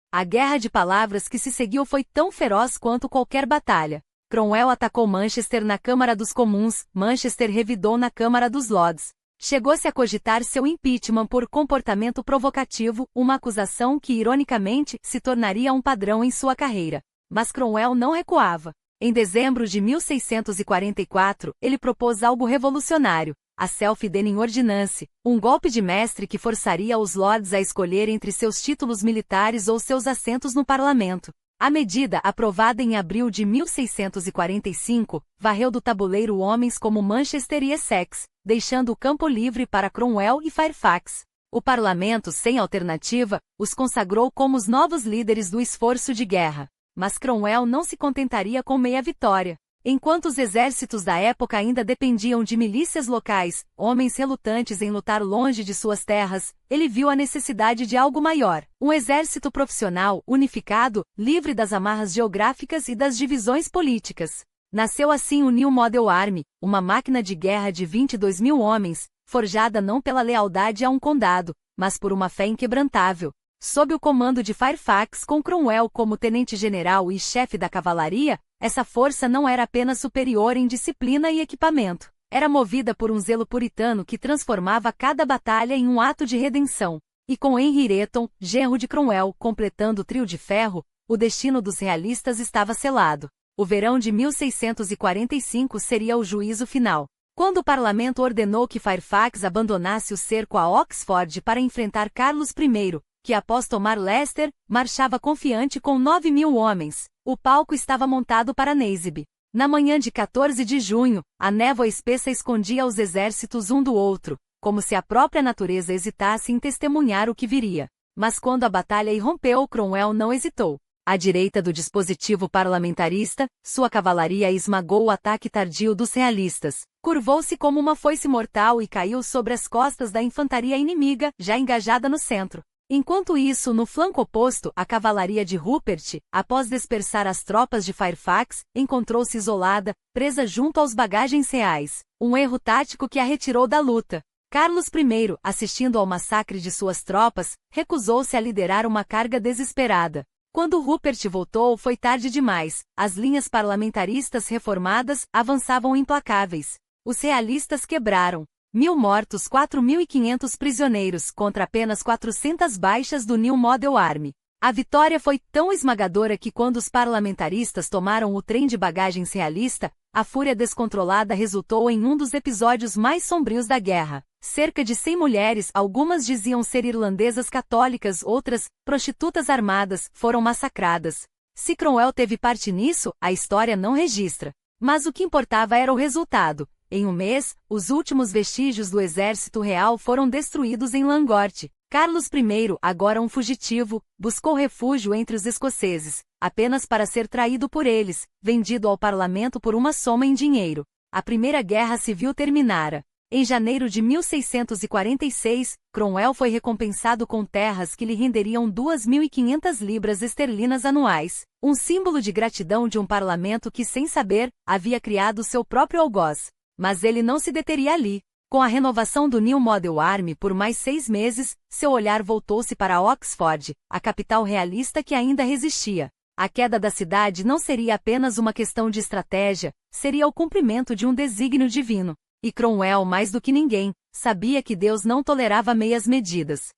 A guerra de palavras que se seguiu foi tão feroz quanto qualquer batalha. Cromwell atacou Manchester na Câmara dos Comuns, Manchester revidou na Câmara dos Lords. Chegou-se a cogitar seu impeachment por comportamento provocativo, uma acusação que, ironicamente, se tornaria um padrão em sua carreira. Mas Cromwell não recuava. Em dezembro de 1644, ele propôs algo revolucionário, a Self-Dealing Ordinance, um golpe de mestre que forçaria os lords a escolher entre seus títulos militares ou seus assentos no parlamento. A medida, aprovada em abril de 1645, varreu do tabuleiro homens como Manchester e Essex, deixando o campo livre para Cromwell e Fairfax. O parlamento, sem alternativa, os consagrou como os novos líderes do esforço de guerra. Mas Cromwell não se contentaria com meia vitória. Enquanto os exércitos da época ainda dependiam de milícias locais, homens relutantes em lutar longe de suas terras, ele viu a necessidade de algo maior, um exército profissional, unificado, livre das amarras geográficas e das divisões políticas. Nasceu assim o New Model Army, uma máquina de guerra de 22 mil homens, forjada não pela lealdade a um condado, mas por uma fé inquebrantável. Sob o comando de Fairfax com Cromwell como tenente-general e chefe da cavalaria, essa força não era apenas superior em disciplina e equipamento. Era movida por um zelo puritano que transformava cada batalha em um ato de redenção. E com Henry Wotton, genro de Cromwell, completando o trio de ferro, o destino dos realistas estava selado. O verão de 1645 seria o juízo final. Quando o parlamento ordenou que Fairfax abandonasse o cerco a Oxford para enfrentar Carlos I, que após tomar Leicester, marchava confiante com 9 mil homens. O palco estava montado para Naseby. Na manhã de 14 de junho, a névoa espessa escondia os exércitos um do outro, como se a própria natureza hesitasse em testemunhar o que viria. Mas quando a batalha irrompeu, Cromwell não hesitou. À direita do dispositivo parlamentarista, sua cavalaria esmagou o ataque tardio dos realistas. Curvou-se como uma foice mortal e caiu sobre as costas da infantaria inimiga, já engajada no centro. Enquanto isso, no flanco oposto, a cavalaria de Rupert, após dispersar as tropas de Fairfax, encontrou-se isolada, presa junto aos bagagens reais, um erro tático que a retirou da luta. Carlos I, assistindo ao massacre de suas tropas, recusou-se a liderar uma carga desesperada. Quando Rupert voltou, foi tarde demais. As linhas parlamentaristas reformadas avançavam implacáveis. Os realistas quebraram. 1.000 mortos, 4.500 prisioneiros contra apenas 400 baixas do New Model Army. A vitória foi tão esmagadora que quando os parlamentaristas tomaram o trem de bagagens realista, a fúria descontrolada resultou em um dos episódios mais sombrios da guerra. Cerca de 100 mulheres, algumas diziam ser irlandesas católicas, outras, prostitutas armadas, foram massacradas. Se Cromwell teve parte nisso, a história não registra. Mas o que importava era o resultado. Em um mês, os últimos vestígios do exército real foram destruídos em Langort. Carlos I, agora um fugitivo, buscou refúgio entre os escoceses, apenas para ser traído por eles, vendido ao parlamento por uma soma em dinheiro. A Primeira Guerra Civil terminara. Em janeiro de 1646, Cromwell foi recompensado com terras que lhe renderiam 2.500 libras esterlinas anuais, um símbolo de gratidão de um parlamento que, sem saber, havia criado seu próprio algoz. Mas ele não se deteria ali. Com a renovação do New Model Army por mais 6 meses, seu olhar voltou-se para Oxford, a capital realista que ainda resistia. A queda da cidade não seria apenas uma questão de estratégia, seria o cumprimento de um desígnio divino. E Cromwell, mais do que ninguém, sabia que Deus não tolerava meias medidas.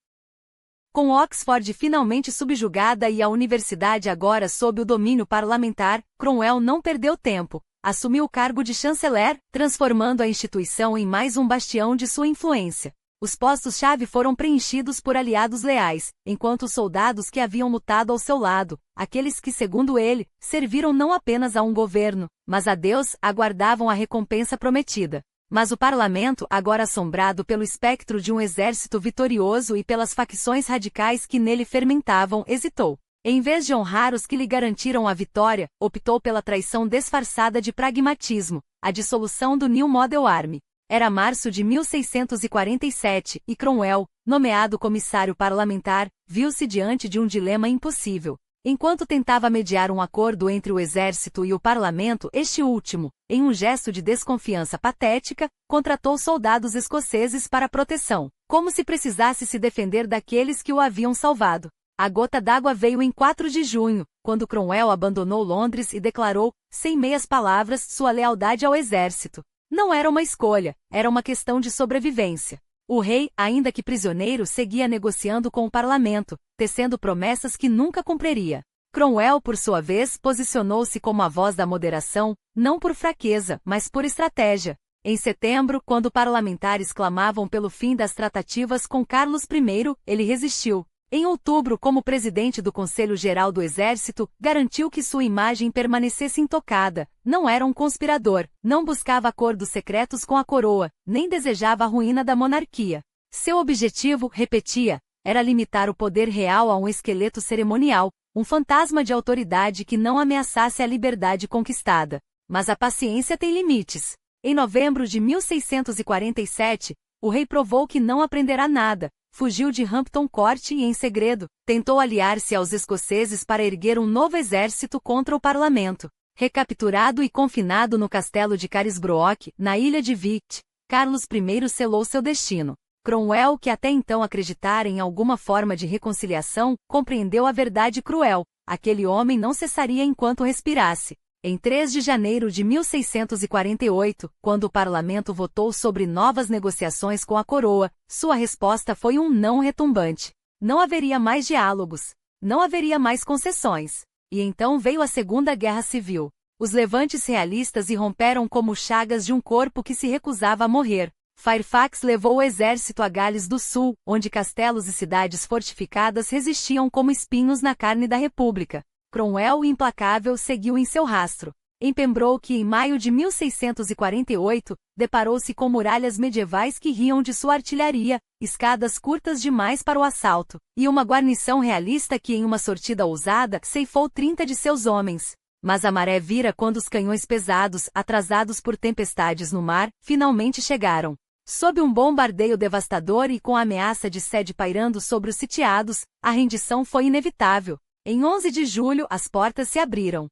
Com Oxford finalmente subjugada e a universidade agora sob o domínio parlamentar, Cromwell não perdeu tempo. Assumiu o cargo de chanceler, transformando a instituição em mais um bastião de sua influência. Os postos-chave foram preenchidos por aliados leais, enquanto os soldados que haviam lutado ao seu lado, aqueles que, segundo ele, serviram não apenas a um governo, mas a Deus, aguardavam a recompensa prometida. Mas o parlamento, agora assombrado pelo espectro de um exército vitorioso e pelas facções radicais que nele fermentavam, hesitou. Em vez de honrar os que lhe garantiram a vitória, optou pela traição disfarçada de pragmatismo, a dissolução do New Model Army. Era março de 1647 e Cromwell, nomeado comissário parlamentar, viu-se diante de um dilema impossível. Enquanto tentava mediar um acordo entre o exército e o parlamento, este último, em um gesto de desconfiança patética, contratou soldados escoceses para proteção, como se precisasse se defender daqueles que o haviam salvado. A gota d'água veio em 4 de junho, quando Cromwell abandonou Londres e declarou, sem meias palavras, sua lealdade ao exército. Não era uma escolha, era uma questão de sobrevivência. O rei, ainda que prisioneiro, seguia negociando com o parlamento, tecendo promessas que nunca cumpriria. Cromwell, por sua vez, posicionou-se como a voz da moderação, não por fraqueza, mas por estratégia. Em setembro, quando parlamentares clamavam pelo fim das tratativas com Carlos I, ele resistiu. Em outubro, como presidente do Conselho Geral do Exército, garantiu que sua imagem permanecesse intocada. Não era um conspirador, não buscava acordos secretos com a coroa, nem desejava a ruína da monarquia. Seu objetivo, repetia, era limitar o poder real a um esqueleto cerimonial, um fantasma de autoridade que não ameaçasse a liberdade conquistada. Mas a paciência tem limites. Em novembro de 1647, o rei provou que não aprenderá nada. Fugiu de Hampton Court e, em segredo, tentou aliar-se aos escoceses para erguer um novo exército contra o parlamento. Recapturado e confinado no castelo de Carisbrooke, na ilha de Wight, Carlos I selou seu destino. Cromwell, que até então acreditara em alguma forma de reconciliação, compreendeu a verdade cruel. Aquele homem não cessaria enquanto respirasse. Em 3 de janeiro de 1648, quando o parlamento votou sobre novas negociações com a coroa, sua resposta foi um não retumbante. Não haveria mais diálogos. Não haveria mais concessões. E então veio a Segunda Guerra Civil. Os levantes realistas irromperam como chagas de um corpo que se recusava a morrer. Fairfax levou o exército a Gales do Sul, onde castelos e cidades fortificadas resistiam como espinhos na carne da República. Cromwell, implacável, seguiu em seu rastro. Em Pembroke, em maio de 1648, deparou-se com muralhas medievais que riam de sua artilharia, escadas curtas demais para o assalto, e uma guarnição realista que, em uma sortida ousada, ceifou 30 de seus homens. Mas a maré vira quando os canhões pesados, atrasados por tempestades no mar, finalmente chegaram. Sob um bombardeio devastador e com a ameaça de sede pairando sobre os sitiados, a rendição foi inevitável. Em 11 de julho, as portas se abriram.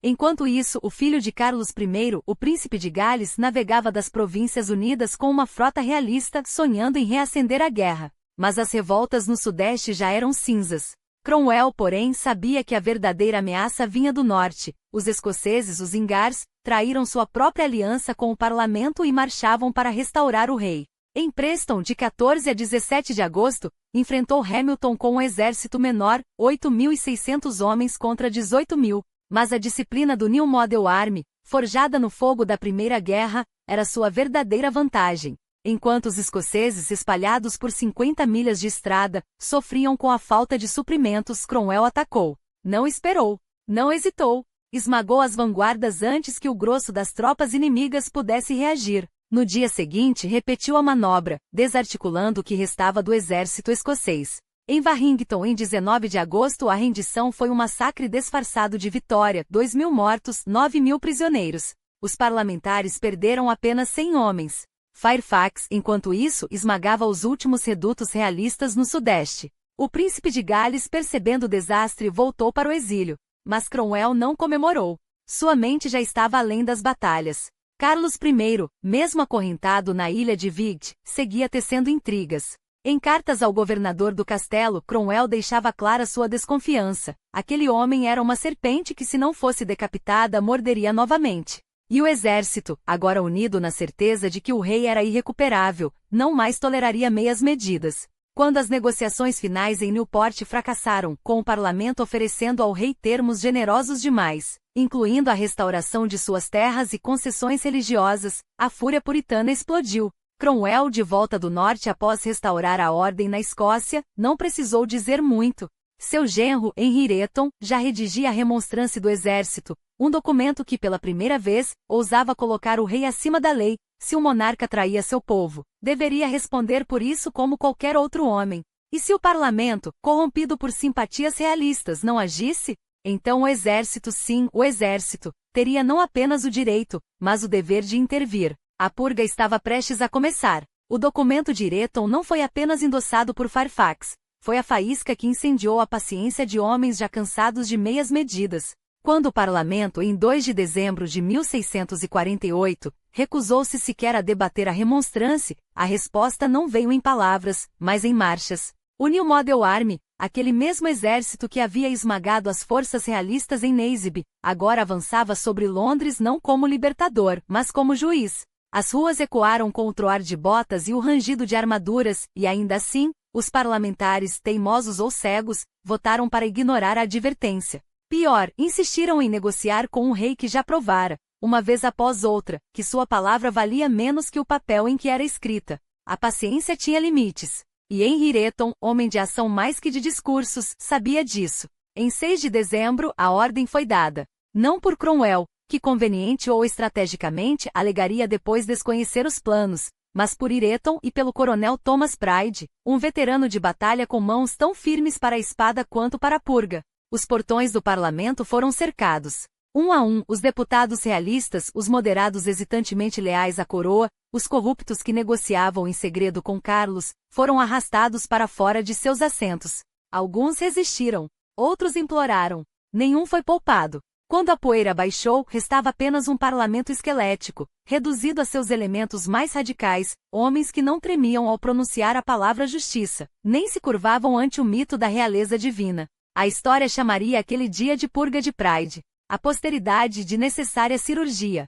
Enquanto isso, o filho de Carlos I, o príncipe de Gales, navegava das Províncias Unidas com uma frota realista, sonhando em reacender a guerra. Mas as revoltas no sudeste já eram cinzas. Cromwell, porém, sabia que a verdadeira ameaça vinha do norte. Os escoceses, os Ingars, traíram sua própria aliança com o parlamento e marchavam para restaurar o rei. Em Preston, de 14 a 17 de agosto, enfrentou Hamilton com um exército menor, 8.600 homens contra 18.000. Mas a disciplina do New Model Army, forjada no fogo da Primeira Guerra, era sua verdadeira vantagem. Enquanto os escoceses, espalhados por 50 milhas de estrada, sofriam com a falta de suprimentos, Cromwell atacou. Não esperou. Não hesitou. Esmagou as vanguardas antes que o grosso das tropas inimigas pudesse reagir. No dia seguinte, repetiu a manobra, desarticulando o que restava do exército escocês. Em Warrington, em 19 de agosto, a rendição foi um massacre disfarçado de vitória, 2.000 mortos, 9.000 prisioneiros. Os parlamentares perderam apenas 100 homens. Fairfax, enquanto isso, esmagava os últimos redutos realistas no sudeste. O príncipe de Gales, percebendo o desastre, voltou para o exílio. Mas Cromwell não comemorou. Sua mente já estava além das batalhas. Carlos I, mesmo acorrentado na ilha de Wight, seguia tecendo intrigas. Em cartas ao governador do castelo, Cromwell deixava clara sua desconfiança. Aquele homem era uma serpente que, se não fosse decapitada, morderia novamente. E o exército, agora unido na certeza de que o rei era irrecuperável, não mais toleraria meias medidas. Quando as negociações finais em Newport fracassaram, com o parlamento oferecendo ao rei termos generosos demais, incluindo a restauração de suas terras e concessões religiosas, a fúria puritana explodiu. Cromwell, de volta do norte após restaurar a ordem na Escócia, não precisou dizer muito. Seu genro, Henry Ireton, já redigia a remonstrância do exército, um documento que pela primeira vez, ousava colocar o rei acima da lei. Se um monarca traía seu povo, deveria responder por isso como qualquer outro homem. E se o parlamento, corrompido por simpatias realistas, não agisse? Então o exército, sim, o exército, teria não apenas o direito, mas o dever de intervir. A purga estava prestes a começar. O documento de Ireton não foi apenas endossado por Fairfax. foi a faísca que incendiou a paciência de homens já cansados de meias medidas. Quando o parlamento, em 2 de dezembro de 1648, recusou-se sequer a debater a remonstrância, a resposta não veio em palavras, mas em marchas. O New Model Army, aquele mesmo exército que havia esmagado as forças realistas em Naseby, agora avançava sobre Londres não como libertador, mas como juiz. As ruas ecoaram com o troar de botas e o rangido de armaduras, e ainda assim, os parlamentares, teimosos ou cegos, votaram para ignorar a advertência. Pior, insistiram em negociar com um rei que já provara, uma vez após outra, que sua palavra valia menos que o papel em que era escrita. A paciência tinha limites. E Henry Ireton, homem de ação mais que de discursos, sabia disso. Em 6 de dezembro, a ordem foi dada. Não por Cromwell, que conveniente ou estrategicamente alegaria depois desconhecer os planos, mas por Ireton e pelo coronel Thomas Pride, um veterano de batalha com mãos tão firmes para a espada quanto para a purga. Os portões do parlamento foram cercados. Um a um, os deputados realistas, os moderados hesitantemente leais à coroa, os corruptos que negociavam em segredo com Carlos, foram arrastados para fora de seus assentos. Alguns resistiram, outros imploraram. Nenhum foi poupado. Quando a poeira baixou, restava apenas um parlamento esquelético, reduzido a seus elementos mais radicais, homens que não tremiam ao pronunciar a palavra justiça, nem se curvavam ante o mito da realeza divina. A história chamaria aquele dia de purga de Pride, a posteridade de necessária cirurgia.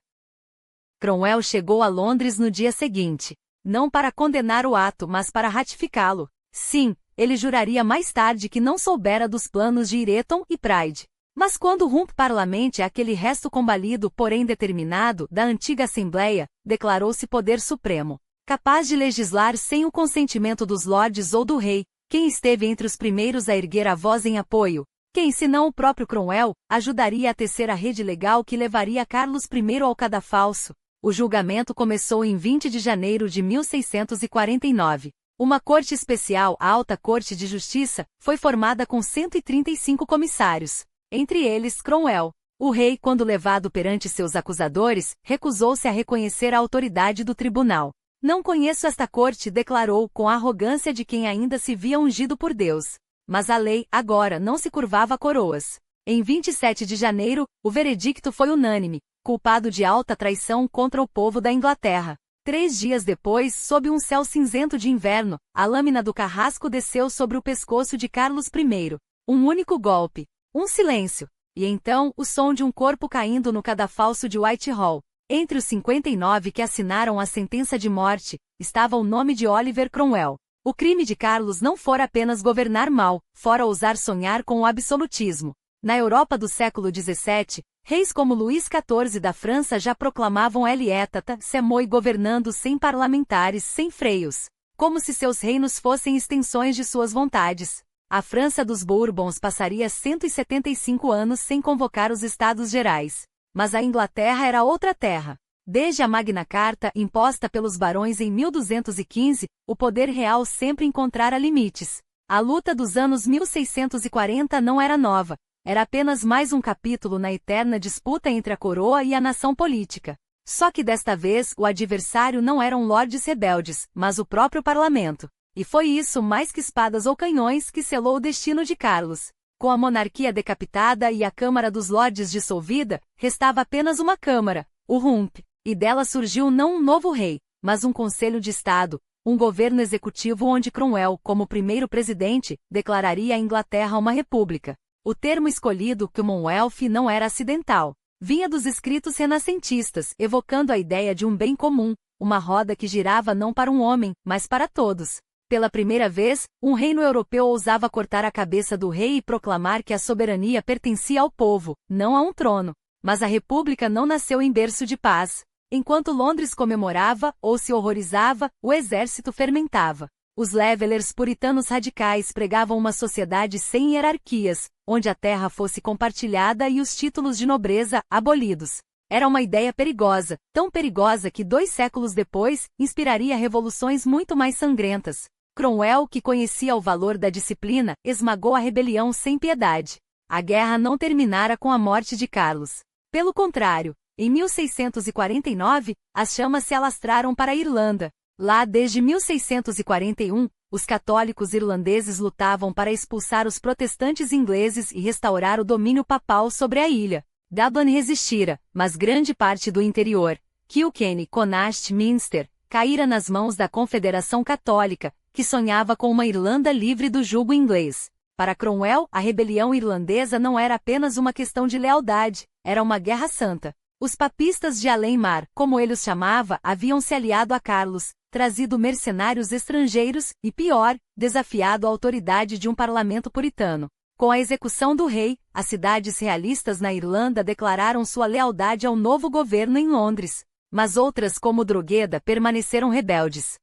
Cromwell chegou a Londres no dia seguinte, não para condenar o ato mas para ratificá-lo. Sim, ele juraria mais tarde que não soubera dos planos de Ireton e Pride. Mas quando rompe parlamente aquele resto combalido porém determinado da antiga Assembleia, declarou-se poder supremo, capaz de legislar sem o consentimento dos lordes ou do rei. Quem esteve entre os primeiros a erguer a voz em apoio? Quem, senão o próprio Cromwell, ajudaria a tecer a rede legal que levaria Carlos I ao cadafalso? O julgamento começou em 20 de janeiro de 1649. Uma corte especial, a Alta Corte de Justiça, foi formada com 135 comissários. Entre eles Cromwell. O rei, quando levado perante seus acusadores, recusou-se a reconhecer a autoridade do tribunal. Não conheço esta corte, declarou com a arrogância de quem ainda se via ungido por Deus. Mas a lei, agora, não se curvava a coroas. Em 27 de janeiro, o veredicto foi unânime, culpado de alta traição contra o povo da Inglaterra. 3 dias depois, sob um céu cinzento de inverno, a lâmina do carrasco desceu sobre o pescoço de Carlos I. Um único golpe. Um silêncio. E então, o som de um corpo caindo no cadafalso de Whitehall. Entre os 59 que assinaram a sentença de morte, estava o nome de Oliver Cromwell. O crime de Carlos não fora apenas governar mal, fora ousar sonhar com o absolutismo. Na Europa do século XVII, reis como Luís XIV da França já proclamavam l'état semoy governando sem parlamentares, sem freios, como se seus reinos fossem extensões de suas vontades. A França dos Bourbons passaria 175 anos sem convocar os Estados Gerais. Mas a Inglaterra era outra terra. Desde a Magna Carta, imposta pelos barões em 1215, o poder real sempre encontrara limites. A luta dos anos 1640 não era nova, era apenas mais um capítulo na eterna disputa entre a coroa e a nação política. Só que desta vez o adversário não eram lordes rebeldes, mas o próprio parlamento. E foi isso, mais que espadas ou canhões, que selou o destino de Carlos. Com a monarquia decapitada e a Câmara dos Lordes dissolvida, restava apenas uma Câmara, o Rump, e dela surgiu não um novo rei, mas um Conselho de Estado, um governo executivo onde Cromwell, como primeiro presidente, declararia a Inglaterra uma república. O termo escolhido, Commonwealth, não era acidental. Vinha dos escritos renascentistas, evocando a ideia de um bem comum, uma roda que girava não para um homem, mas para todos. Pela primeira vez, um reino europeu ousava cortar a cabeça do rei e proclamar que a soberania pertencia ao povo, não a um trono. Mas a república não nasceu em berço de paz. Enquanto Londres comemorava, ou se horrorizava, o exército fermentava. Os Levelers puritanos radicais pregavam uma sociedade sem hierarquias, onde a terra fosse compartilhada e os títulos de nobreza abolidos. Era uma ideia perigosa, tão perigosa que 2 séculos depois, inspiraria revoluções muito mais sangrentas. Cromwell, que conhecia o valor da disciplina, esmagou a rebelião sem piedade. A guerra não terminara com a morte de Carlos. Pelo contrário, em 1649, as chamas se alastraram para a Irlanda. Lá, desde 1641, Os católicos irlandeses lutavam para expulsar os protestantes ingleses e restaurar o domínio papal sobre a ilha. Dublin resistira, mas grande parte do interior, Kilkenny, Connacht, Minster, caíra nas mãos da Confederação Católica, que sonhava com uma Irlanda livre do jugo inglês. Para Cromwell, a rebelião irlandesa não era apenas uma questão de lealdade, era uma guerra santa. Os papistas de além-mar, como ele os chamava, haviam se aliado a Carlos, trazido mercenários estrangeiros e, pior, desafiado a autoridade de um parlamento puritano. Com a execução do rei, as cidades realistas na Irlanda declararam sua lealdade ao novo governo em Londres, mas outras como Drogheda permaneceram rebeldes.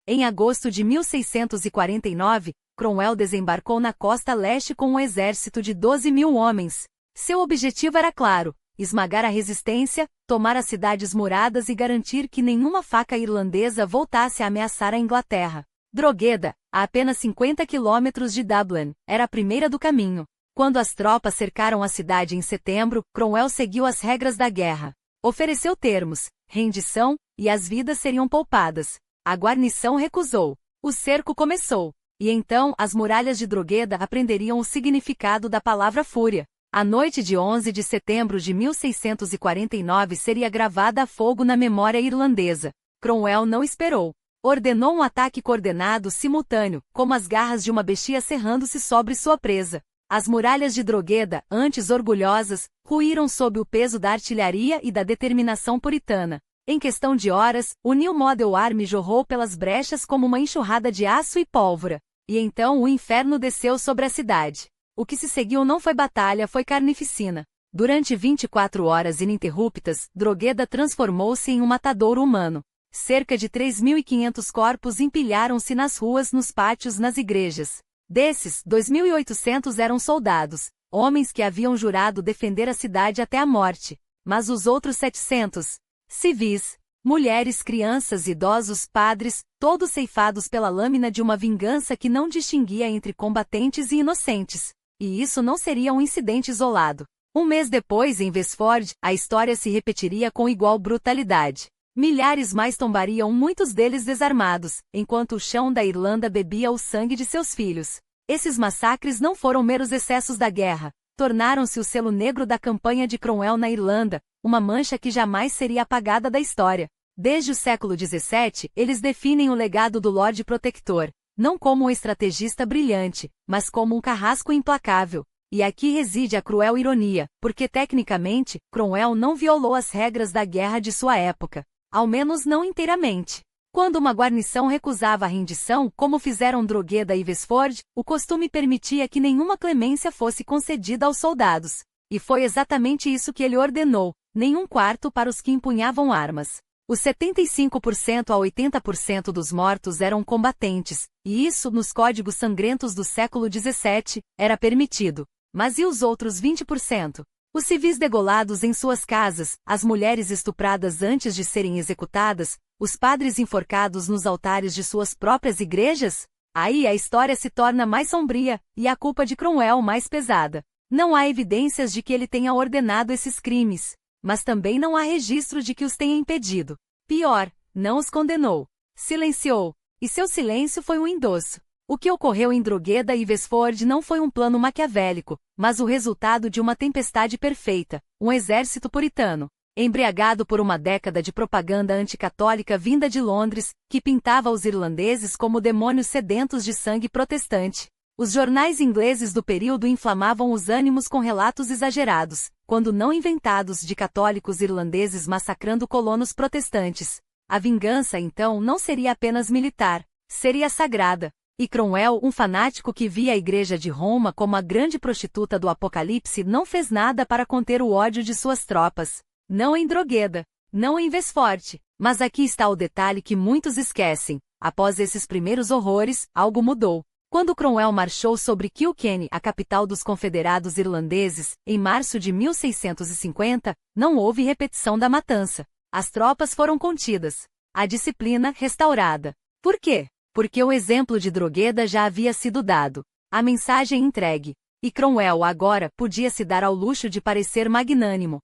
Em agosto de 1649, Cromwell desembarcou na costa leste com um exército de 12.000 homens. Seu objetivo era claro: esmagar a resistência, tomar as cidades muradas e garantir que nenhuma faca irlandesa voltasse a ameaçar a Inglaterra. Drogheda, a apenas 50 quilômetros de Dublin, era a primeira do caminho. Quando as tropas cercaram a cidade em setembro, Cromwell seguiu as regras da guerra. Ofereceu termos, rendição, e as vidas seriam poupadas. A guarnição recusou. O cerco começou. E então as muralhas de Drogheda aprenderiam o significado da palavra fúria. A noite de 11 de setembro de 1649 seria gravada a fogo na memória irlandesa. Cromwell não esperou. Ordenou um ataque coordenado simultâneo, como as garras de uma bestia cerrando-se sobre sua presa. As muralhas de Drogheda, antes orgulhosas, ruíram sob o peso da artilharia e da determinação puritana. Em questão de horas, o New Model Army jorrou pelas brechas como uma enxurrada de aço e pólvora. E então o inferno desceu sobre a cidade. O que se seguiu não foi batalha, foi carnificina. Durante 24 horas ininterruptas, Drogheda transformou-se em um matadouro humano. Cerca de 3.500 corpos empilharam-se nas ruas, nos pátios, nas igrejas. Desses, 2.800 eram soldados, homens que haviam jurado defender a cidade até a morte. Mas os outros 700, civis, mulheres, crianças, idosos, padres, todos ceifados pela lâmina de uma vingança que não distinguia entre combatentes e inocentes. E isso não seria um incidente isolado. Um mês depois, em Wexford, a história se repetiria com igual brutalidade. Milhares mais tombariam, muitos deles desarmados, enquanto o chão da Irlanda bebia o sangue de seus filhos. Esses massacres não foram meros excessos da guerra. Tornaram-se o selo negro da campanha de Cromwell na Irlanda, uma mancha que jamais seria apagada da história. Desde o século XVII, eles definem o legado do Lorde Protector, não como um estrategista brilhante, mas como um carrasco implacável. E aqui reside a cruel ironia, porque tecnicamente, Cromwell não violou as regras da guerra de sua época. Ao menos não inteiramente. Quando uma guarnição recusava a rendição, como fizeram Drogheda e Wexford, o costume permitia que nenhuma clemência fosse concedida aos soldados. E foi exatamente isso que ele ordenou: nenhum quarto para os que empunhavam armas. Os 75% a 80% dos mortos eram combatentes, e isso, nos códigos sangrentos do século XVII, era permitido. Mas e os outros 20%? Os civis degolados em suas casas, as mulheres estupradas antes de serem executadas, os padres enforcados nos altares de suas próprias igrejas? Aí a história se torna mais sombria, e a culpa de Cromwell mais pesada. Não há evidências de que ele tenha ordenado esses crimes, mas também não há registro de que os tenha impedido. Pior, não os condenou. Silenciou. E seu silêncio foi um endosso. O que ocorreu em Drogheda e Wexford não foi um plano maquiavélico, mas o resultado de uma tempestade perfeita, um exército puritano, embriagado por uma década de propaganda anticatólica vinda de Londres, que pintava os irlandeses como demônios sedentos de sangue protestante. Os jornais ingleses do período inflamavam os ânimos com relatos exagerados, quando não inventados, de católicos irlandeses massacrando colonos protestantes. A vingança, então, não seria apenas militar, seria sagrada. E Cromwell, um fanático que via a Igreja de Roma como a grande prostituta do Apocalipse, não fez nada para conter o ódio de suas tropas. Não em Drogheda, não em Wexford. Mas aqui está o detalhe que muitos esquecem: após esses primeiros horrores, algo mudou. Quando Cromwell marchou sobre Kilkenny, a capital dos confederados irlandeses, em março de 1650, não houve repetição da matança. As tropas foram contidas. A disciplina restaurada. Por quê? Porque o exemplo de Drogheda já havia sido dado. A mensagem entregue. E Cromwell agora podia se dar ao luxo de parecer magnânimo.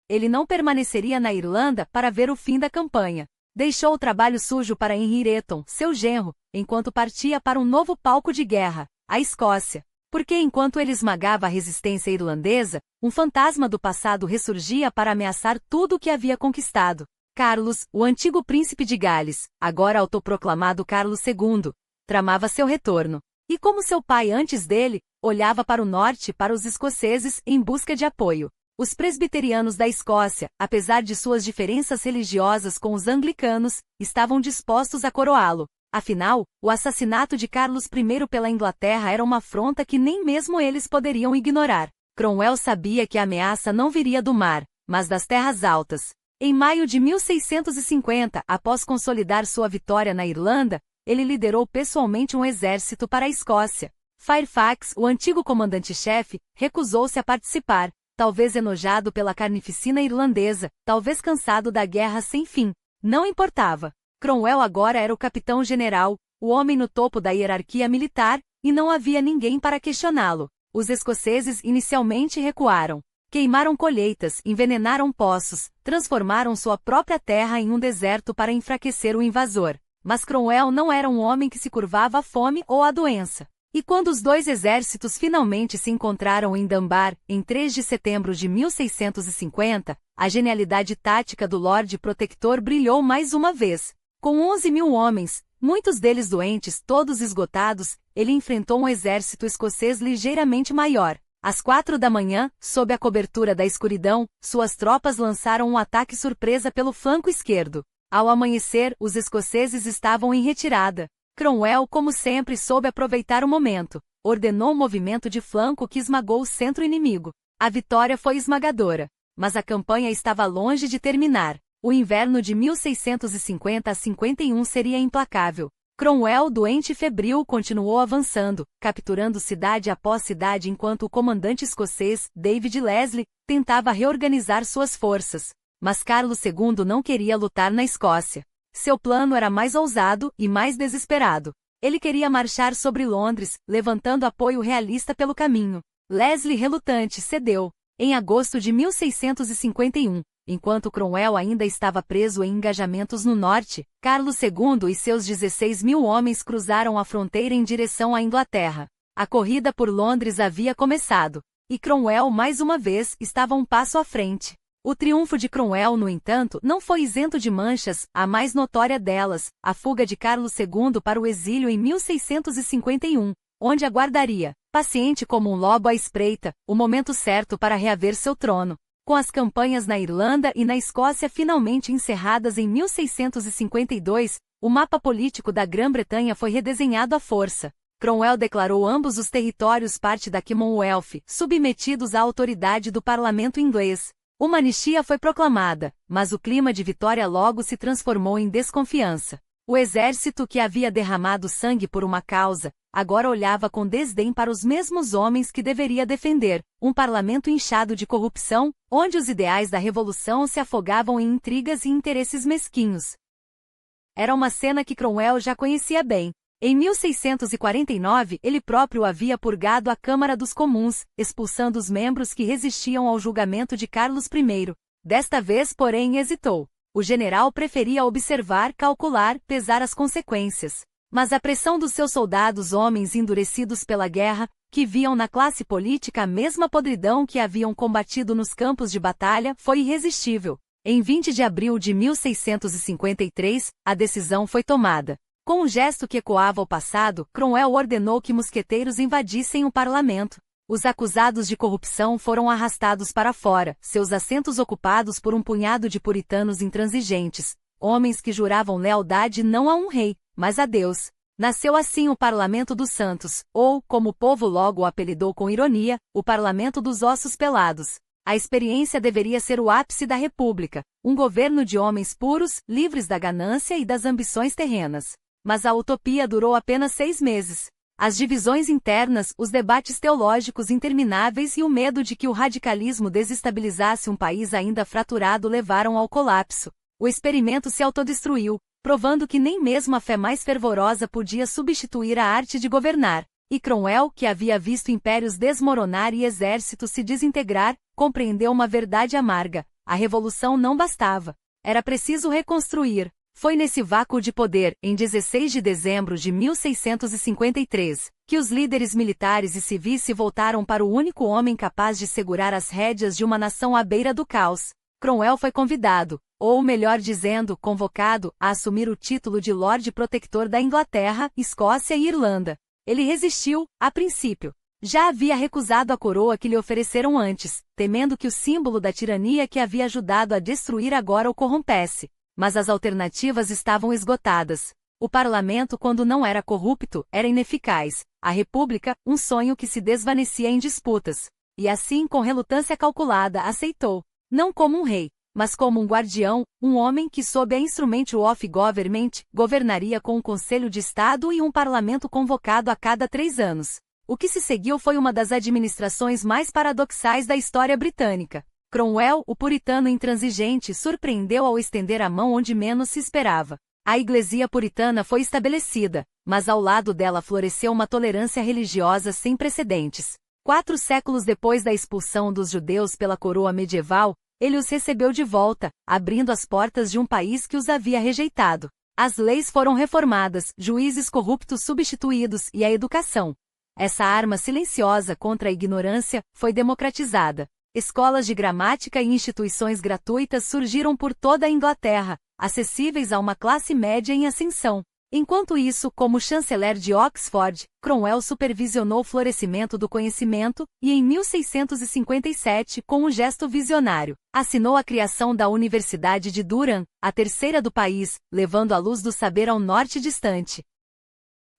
Ele não permaneceria na Irlanda para ver o fim da campanha. Deixou o trabalho sujo para Henry Eton, seu genro, enquanto partia para um novo palco de guerra, a Escócia. Porque enquanto ele esmagava a resistência irlandesa, um fantasma do passado ressurgia para ameaçar tudo o que havia conquistado. Carlos, o antigo príncipe de Gales, agora autoproclamado Carlos II, tramava seu retorno. E como seu pai antes dele, olhava para o norte para os escoceses em busca de apoio. Os presbiterianos da Escócia, apesar de suas diferenças religiosas com os anglicanos, estavam dispostos a coroá-lo. Afinal, o assassinato de Carlos I pela Inglaterra era uma afronta que nem mesmo eles poderiam ignorar. Cromwell sabia que a ameaça não viria do mar, mas das terras altas. Em maio de 1650, após consolidar sua vitória na Irlanda, ele liderou pessoalmente um exército para a Escócia. Fairfax, o antigo comandante-chefe, recusou-se a participar, talvez enojado pela carnificina irlandesa, talvez cansado da guerra sem fim. Não importava. Cromwell agora era o capitão-general, o homem no topo da hierarquia militar, e não havia ninguém para questioná-lo. Os escoceses inicialmente recuaram. Queimaram colheitas, envenenaram poços, transformaram sua própria terra em um deserto para enfraquecer o invasor. Mas Cromwell não era um homem que se curvava à fome ou à doença. E quando os dois exércitos finalmente se encontraram em Dunbar, em 3 de setembro de 1650, a genialidade tática do Lorde Protector brilhou mais uma vez. Com 11.000 homens, muitos deles doentes, todos esgotados, ele enfrentou um exército escocês ligeiramente maior. Às 4 da manhã, sob a cobertura da escuridão, suas tropas lançaram um ataque surpresa pelo flanco esquerdo. Ao amanhecer, os escoceses estavam em retirada. Cromwell, como sempre, soube aproveitar o momento. Ordenou um movimento de flanco que esmagou o centro inimigo. A vitória foi esmagadora. Mas a campanha estava longe de terminar. O inverno de 1650 a 51 seria implacável. Cromwell, doente e febril, continuou avançando, capturando cidade após cidade enquanto o comandante escocês, David Leslie, tentava reorganizar suas forças. Mas Carlos II não queria lutar na Escócia. Seu plano era mais ousado e mais desesperado. Ele queria marchar sobre Londres, levantando apoio realista pelo caminho. Leslie, relutante, cedeu. Em agosto de 1651, enquanto Cromwell ainda estava preso em engajamentos no norte, Carlos II e seus 16.000 homens cruzaram a fronteira em direção à Inglaterra. A corrida por Londres havia começado, e Cromwell mais uma vez estava um passo à frente. O triunfo de Cromwell, no entanto, não foi isento de manchas, a mais notória delas, a fuga de Carlos II para o exílio em 1651, onde aguardaria, paciente como um lobo à espreita, o momento certo para reaver seu trono. Com as campanhas na Irlanda e na Escócia finalmente encerradas em 1652, o mapa político da Grã-Bretanha foi redesenhado à força. Cromwell declarou ambos os territórios parte da Commonwealth, submetidos à autoridade do parlamento inglês. Uma anistia foi proclamada, mas o clima de vitória logo se transformou em desconfiança. O exército que havia derramado sangue por uma causa, agora olhava com desdém para os mesmos homens que deveria defender, um parlamento inchado de corrupção, onde os ideais da revolução se afogavam em intrigas e interesses mesquinhos. Era uma cena que Cromwell já conhecia bem. Em 1649, ele próprio havia purgado a Câmara dos Comuns, expulsando os membros que resistiam ao julgamento de Carlos I. Desta vez, porém, hesitou. O general preferia observar, calcular, pesar as consequências. Mas a pressão dos seus soldados, homens endurecidos pela guerra, que viam na classe política a mesma podridão que haviam combatido nos campos de batalha, foi irresistível. Em 20 de abril de 1653, a decisão foi tomada. Com um gesto que ecoava ao passado, Cromwell ordenou que mosqueteiros invadissem o parlamento. Os acusados de corrupção foram arrastados para fora, seus assentos ocupados por um punhado de puritanos intransigentes, homens que juravam lealdade não a um rei, mas a Deus. Nasceu assim o Parlamento dos Santos, ou, como o povo logo o apelidou com ironia, o Parlamento dos Ossos Pelados. A experiência deveria ser o ápice da República, um governo de homens puros, livres da ganância e das ambições terrenas. Mas a utopia durou apenas 6 meses. As divisões internas, os debates teológicos intermináveis e o medo de que o radicalismo desestabilizasse um país ainda fraturado levaram ao colapso. O experimento se autodestruiu, provando que nem mesmo a fé mais fervorosa podia substituir a arte de governar. E Cromwell, que havia visto impérios desmoronar e exércitos se desintegrar, compreendeu uma verdade amarga: a revolução não bastava. Era preciso reconstruir. Foi nesse vácuo de poder, em 16 de dezembro de 1653, que os líderes militares e civis se voltaram para o único homem capaz de segurar as rédeas de uma nação à beira do caos. Cromwell foi convidado, ou melhor dizendo, convocado, a assumir o título de Lorde Protector da Inglaterra, Escócia e Irlanda. Ele resistiu, a princípio. Já havia recusado a coroa que lhe ofereceram antes, temendo que o símbolo da tirania que havia ajudado a destruir agora o corrompesse. Mas as alternativas estavam esgotadas. O parlamento, quando não era corrupto, era ineficaz. A república, um sonho que se desvanecia em disputas. E assim, com relutância calculada, aceitou. Não como um rei, mas como um guardião, um homem que sob a Instrument of Government, governaria com um Conselho de Estado e um parlamento convocado a cada 3 anos. O que se seguiu foi uma das administrações mais paradoxais da história britânica. Cromwell, o puritano intransigente, surpreendeu ao estender a mão onde menos se esperava. A Igreja puritana foi estabelecida, mas ao lado dela floresceu uma tolerância religiosa sem precedentes. 4 séculos depois da expulsão dos judeus pela coroa medieval, ele os recebeu de volta, abrindo as portas de um país que os havia rejeitado. As leis foram reformadas, juízes corruptos substituídos e a educação. Essa arma silenciosa contra a ignorância foi democratizada. Escolas de gramática e instituições gratuitas surgiram por toda a Inglaterra, acessíveis a uma classe média em ascensão. Enquanto isso, como chanceler de Oxford, Cromwell supervisionou o florescimento do conhecimento e, em 1657, com um gesto visionário, assinou a criação da Universidade de Durham, a terceira do país, levando a luz do saber ao norte distante.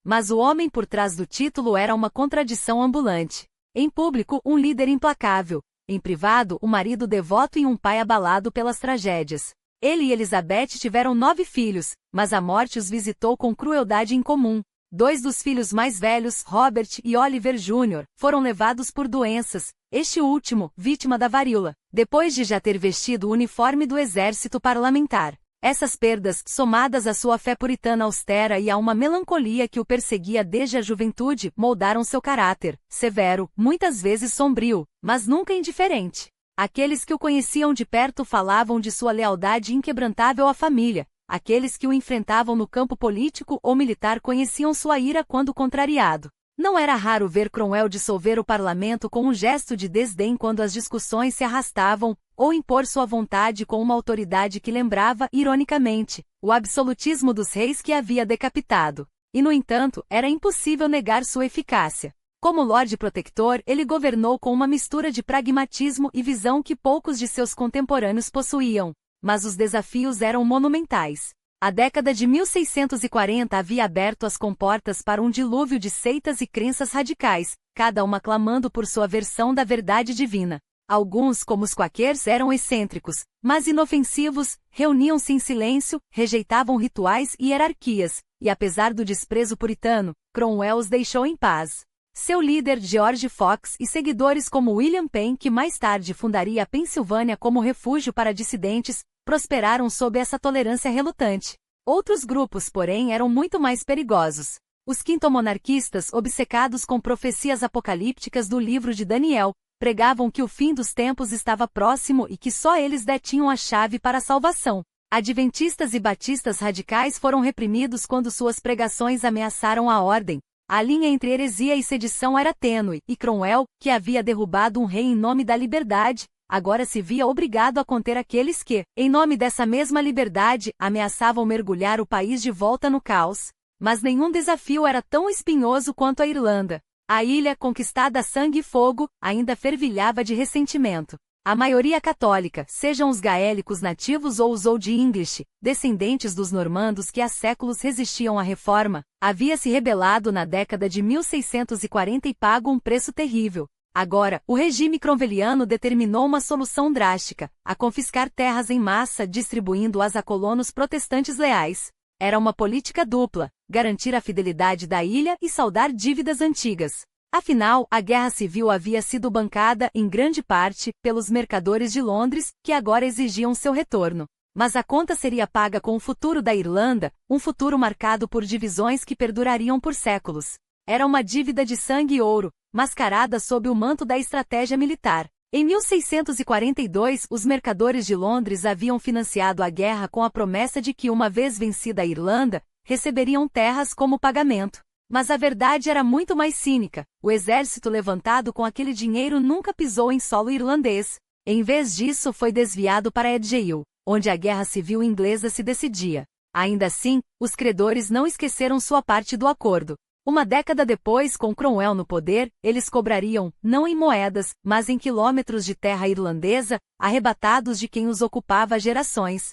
Mas o homem por trás do título era uma contradição ambulante. Em público, um líder implacável. Em privado, um marido devoto e um pai abalado pelas tragédias. Ele e Elizabeth tiveram 9 filhos, mas a morte os visitou com crueldade incomum. 2 dos filhos mais velhos, Robert e Oliver Jr., foram levados por doenças, este último, vítima da varíola, depois de já ter vestido o uniforme do exército parlamentar. Essas perdas, somadas à sua fé puritana austera e a uma melancolia que o perseguia desde a juventude, moldaram seu caráter, severo, muitas vezes sombrio, mas nunca indiferente. Aqueles que o conheciam de perto falavam de sua lealdade inquebrantável à família. Aqueles que o enfrentavam no campo político ou militar conheciam sua ira quando contrariado. Não era raro ver Cromwell dissolver o parlamento com um gesto de desdém quando as discussões se arrastavam, ou impor sua vontade com uma autoridade que lembrava, ironicamente, o absolutismo dos reis que havia decapitado. E, no entanto, era impossível negar sua eficácia. Como Lorde Protector, ele governou com uma mistura de pragmatismo e visão que poucos de seus contemporâneos possuíam. Mas os desafios eram monumentais. A década de 1640 havia aberto as comportas para um dilúvio de seitas e crenças radicais, cada uma clamando por sua versão da verdade divina. Alguns, como os quakers, eram excêntricos, mas inofensivos, reuniam-se em silêncio, rejeitavam rituais e hierarquias, e apesar do desprezo puritano, Cromwell os deixou em paz. Seu líder George Fox e seguidores como William Penn, que mais tarde fundaria a Pensilvânia como refúgio para dissidentes, prosperaram sob essa tolerância relutante. Outros grupos, porém, eram muito mais perigosos. Os quintomonarquistas, obcecados com profecias apocalípticas do livro de Daniel, pregavam que o fim dos tempos estava próximo e que só eles detinham a chave para a salvação. Adventistas e batistas radicais foram reprimidos quando suas pregações ameaçaram a ordem. A linha entre heresia e sedição era tênue, e Cromwell, que havia derrubado um rei em nome da liberdade, agora se via obrigado a conter aqueles que, em nome dessa mesma liberdade, ameaçavam mergulhar o país de volta no caos. Mas nenhum desafio era tão espinhoso quanto a Irlanda. A ilha, conquistada a sangue e fogo, ainda fervilhava de ressentimento. A maioria católica, sejam os gaélicos nativos ou os Old English, descendentes dos normandos que há séculos resistiam à reforma, havia se rebelado na década de 1640 e pago um preço terrível. Agora, o regime cromwelliano determinou uma solução drástica, a confiscar terras em massa distribuindo-as a colonos protestantes leais. Era uma política dupla, garantir a fidelidade da ilha e saldar dívidas antigas. Afinal, a guerra civil havia sido bancada, em grande parte, pelos mercadores de Londres, que agora exigiam seu retorno. Mas a conta seria paga com o futuro da Irlanda, um futuro marcado por divisões que perdurariam por séculos. Era uma dívida de sangue e ouro, mascarada sob o manto da estratégia militar. Em 1642, os mercadores de Londres haviam financiado a guerra com a promessa de que, uma vez vencida a Irlanda, receberiam terras como pagamento. Mas a verdade era muito mais cínica. O exército levantado com aquele dinheiro nunca pisou em solo irlandês. Em vez disso, foi desviado para Edgehill, onde a guerra civil inglesa se decidia. Ainda assim, os credores não esqueceram sua parte do acordo. Uma década depois, com Cromwell no poder, eles cobrariam, não em moedas, mas em quilômetros de terra irlandesa, arrebatados de quem os ocupava há gerações.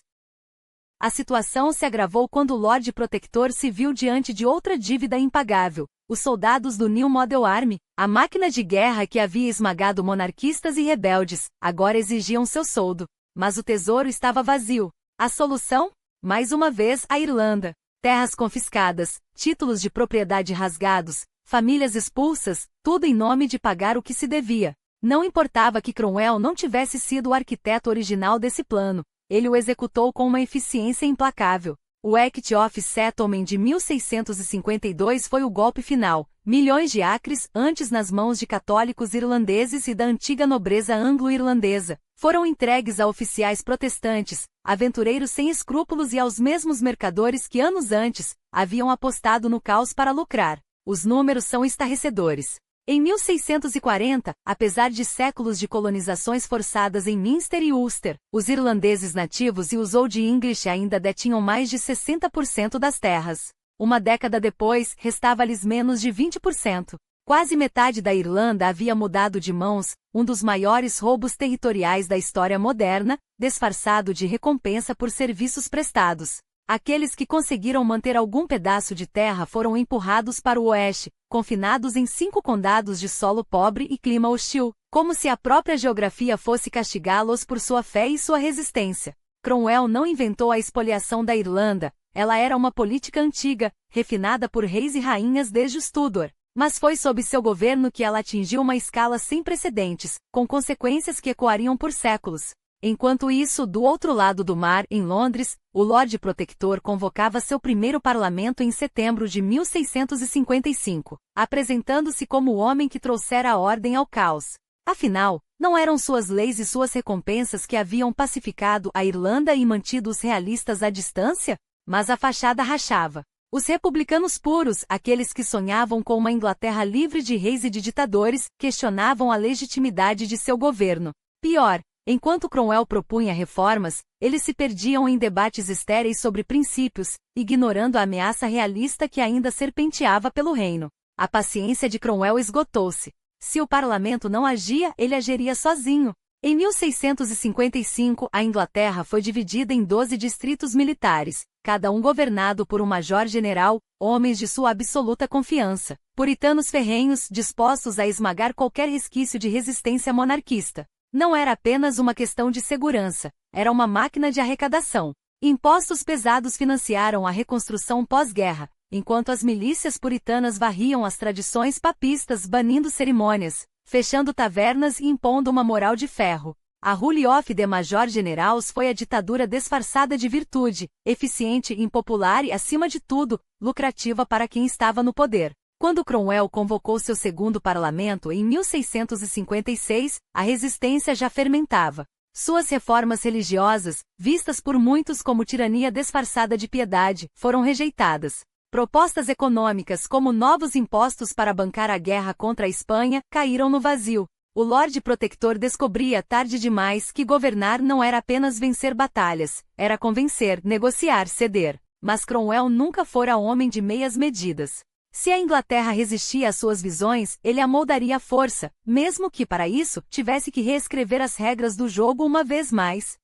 A situação se agravou quando o Lorde Protector se viu diante de outra dívida impagável. Os soldados do New Model Army, a máquina de guerra que havia esmagado monarquistas e rebeldes, agora exigiam seu soldo. Mas o tesouro estava vazio. A solução? Mais uma vez, a Irlanda. Terras confiscadas, títulos de propriedade rasgados, famílias expulsas, tudo em nome de pagar o que se devia. Não importava que Cromwell não tivesse sido o arquiteto original desse plano. Ele o executou com uma eficiência implacável. O Act of Settlement de 1652 foi o golpe final. Milhões de acres, antes nas mãos de católicos irlandeses e da antiga nobreza anglo-irlandesa, foram entregues a oficiais protestantes, aventureiros sem escrúpulos e aos mesmos mercadores que anos antes haviam apostado no caos para lucrar. Os números são estarrecedores. Em 1640, apesar de séculos de colonizações forçadas em Minster e Ulster, os irlandeses nativos e os Old English ainda detinham mais de 60% das terras. Uma década depois, restava-lhes menos de 20%. Quase metade da Irlanda havia mudado de mãos, um dos maiores roubos territoriais da história moderna, disfarçado de recompensa por serviços prestados. Aqueles que conseguiram manter algum pedaço de terra foram empurrados para o oeste, confinados em 5 condados de solo pobre e clima hostil, como se a própria geografia fosse castigá-los por sua fé e sua resistência. Cromwell não inventou a expoliação da Irlanda, ela era uma política antiga, refinada por reis e rainhas desde os Tudor. Mas foi sob seu governo que ela atingiu uma escala sem precedentes, com consequências que ecoariam por séculos. Enquanto isso, do outro lado do mar, em Londres, o Lorde Protector convocava seu primeiro parlamento em setembro de 1655, apresentando-se como o homem que trouxera a ordem ao caos. Afinal, não eram suas leis e suas recompensas que haviam pacificado a Irlanda e mantido os realistas à distância? Mas a fachada rachava. Os republicanos puros, aqueles que sonhavam com uma Inglaterra livre de reis e de ditadores, questionavam a legitimidade de seu governo. Pior, enquanto Cromwell propunha reformas, eles se perdiam em debates estéreis sobre princípios, ignorando a ameaça realista que ainda serpenteava pelo reino. A paciência de Cromwell esgotou-se. Se o parlamento não agia, ele agiria sozinho. Em 1655, a Inglaterra foi dividida em 12 distritos militares, cada um governado por um major-general, homens de sua absoluta confiança, puritanos ferrenhos dispostos a esmagar qualquer resquício de resistência monarquista. Não era apenas uma questão de segurança, era uma máquina de arrecadação. Impostos pesados financiaram a reconstrução pós-guerra, enquanto as milícias puritanas varriam as tradições papistas banindo cerimônias, fechando tavernas e impondo uma moral de ferro. A Rule of the Major Generals foi a ditadura disfarçada de virtude, eficiente e impopular e, acima de tudo, lucrativa para quem estava no poder. Quando Cromwell convocou seu segundo parlamento em 1656, a resistência já fermentava. Suas reformas religiosas, vistas por muitos como tirania disfarçada de piedade, foram rejeitadas. Propostas econômicas como novos impostos para bancar a guerra contra a Espanha caíram no vazio. O Lorde Protector descobria tarde demais que governar não era apenas vencer batalhas, era convencer, negociar, ceder. Mas Cromwell nunca fora homem de meias medidas. Se a Inglaterra resistia às suas visões, ele a moldaria à força, mesmo que para isso tivesse que reescrever as regras do jogo uma vez mais.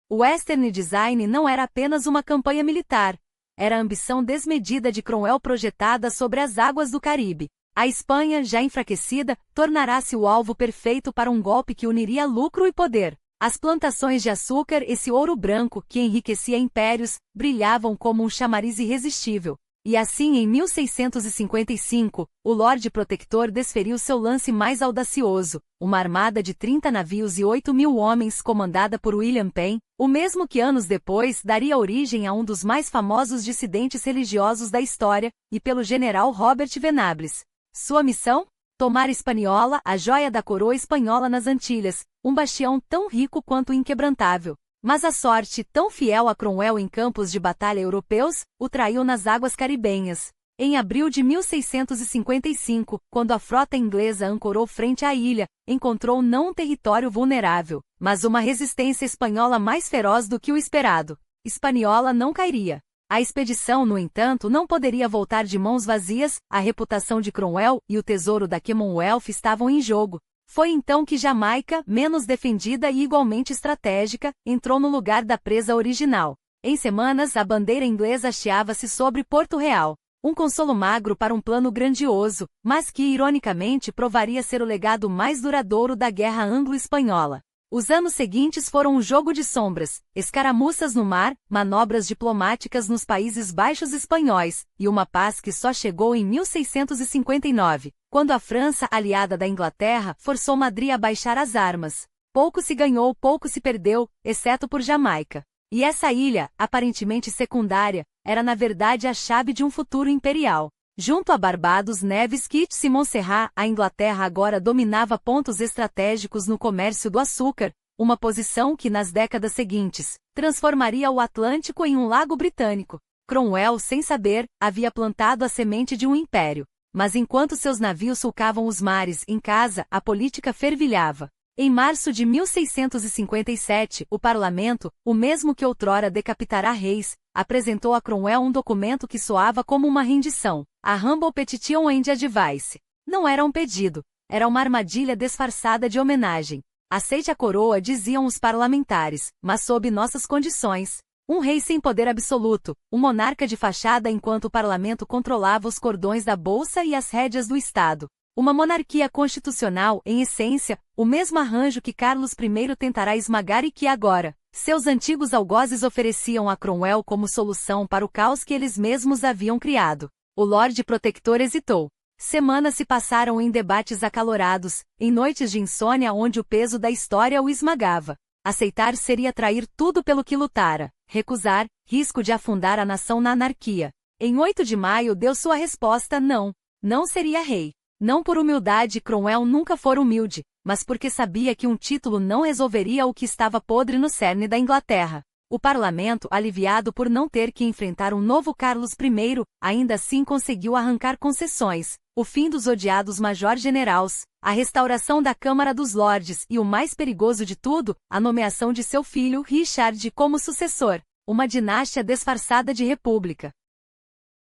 O Western Design não era apenas uma campanha militar. Era a ambição desmedida de Cromwell projetada sobre as águas do Caribe. A Espanha, já enfraquecida, tornará-se o alvo perfeito para um golpe que uniria lucro e poder. As plantações de açúcar, esse ouro branco que enriquecia impérios, brilhavam como um chamariz irresistível. E assim, em 1655, o Lorde Protector desferiu seu lance mais audacioso, uma armada de 30 navios e 8.000 homens comandada por William Penn, o mesmo que anos depois daria origem a um dos mais famosos dissidentes religiosos da história, e pelo general Robert Venables. Sua missão? Tomar Hispaniola, a joia da coroa espanhola nas Antilhas, um bastião tão rico quanto inquebrantável. Mas a sorte, tão fiel a Cromwell em campos de batalha europeus, o traiu nas águas caribenhas. Em abril de 1655, quando a frota inglesa ancorou frente à ilha, encontrou não um território vulnerável, mas uma resistência espanhola mais feroz do que o esperado. Hispaniola não cairia. A expedição, no entanto, não poderia voltar de mãos vazias, a reputação de Cromwell e o tesouro da Commonwealth estavam em jogo. Foi então que Jamaica, menos defendida e igualmente estratégica, entrou no lugar da presa original. Em semanas, a bandeira inglesa hasteava-se sobre Porto Real. Um consolo magro para um plano grandioso, mas que ironicamente provaria ser o legado mais duradouro da Guerra Anglo-Espanhola. Os anos seguintes foram um jogo de sombras, escaramuças no mar, manobras diplomáticas nos Países Baixos espanhóis, e uma paz que só chegou em 1659, quando a França, aliada da Inglaterra, forçou Madrid a baixar as armas. Pouco se ganhou, pouco se perdeu, exceto por Jamaica. E essa ilha, aparentemente secundária, era na verdade a chave de um futuro imperial. Junto a Barbados, Nevis, Kitts e Montserrat, a Inglaterra agora dominava pontos estratégicos no comércio do açúcar, uma posição que nas décadas seguintes transformaria o Atlântico em um lago britânico. Cromwell, sem saber, havia plantado a semente de um império. Mas enquanto seus navios sulcavam os mares, em casa, a política fervilhava. Em março de 1657, o parlamento, o mesmo que outrora decapitará reis, apresentou a Cromwell um documento que soava como uma rendição, a Humble Petition and Advice. Não era um pedido, era uma armadilha disfarçada de homenagem. Aceite a coroa, diziam os parlamentares, mas sob nossas condições. Um rei sem poder absoluto, um monarca de fachada enquanto o parlamento controlava os cordões da bolsa e as rédeas do Estado. Uma monarquia constitucional, em essência, o mesmo arranjo que Carlos I tentará esmagar e que agora, seus antigos algozes ofereciam a Cromwell como solução para o caos que eles mesmos haviam criado. O Lorde Protector hesitou. Semanas se passaram em debates acalorados, em noites de insônia onde o peso da história o esmagava. Aceitar seria trair tudo pelo que lutara. Recusar, risco de afundar a nação na anarquia. Em 8 de maio deu sua resposta: não. Não seria rei. Não por humildade, Cromwell nunca fora humilde, mas porque sabia que um título não resolveria o que estava podre no cerne da Inglaterra. O parlamento, aliviado por não ter que enfrentar um novo Carlos I, ainda assim conseguiu arrancar concessões, o fim dos odiados major-generais, a restauração da Câmara dos Lordes e, o mais perigoso de tudo, a nomeação de seu filho Richard como sucessor, uma dinastia disfarçada de república.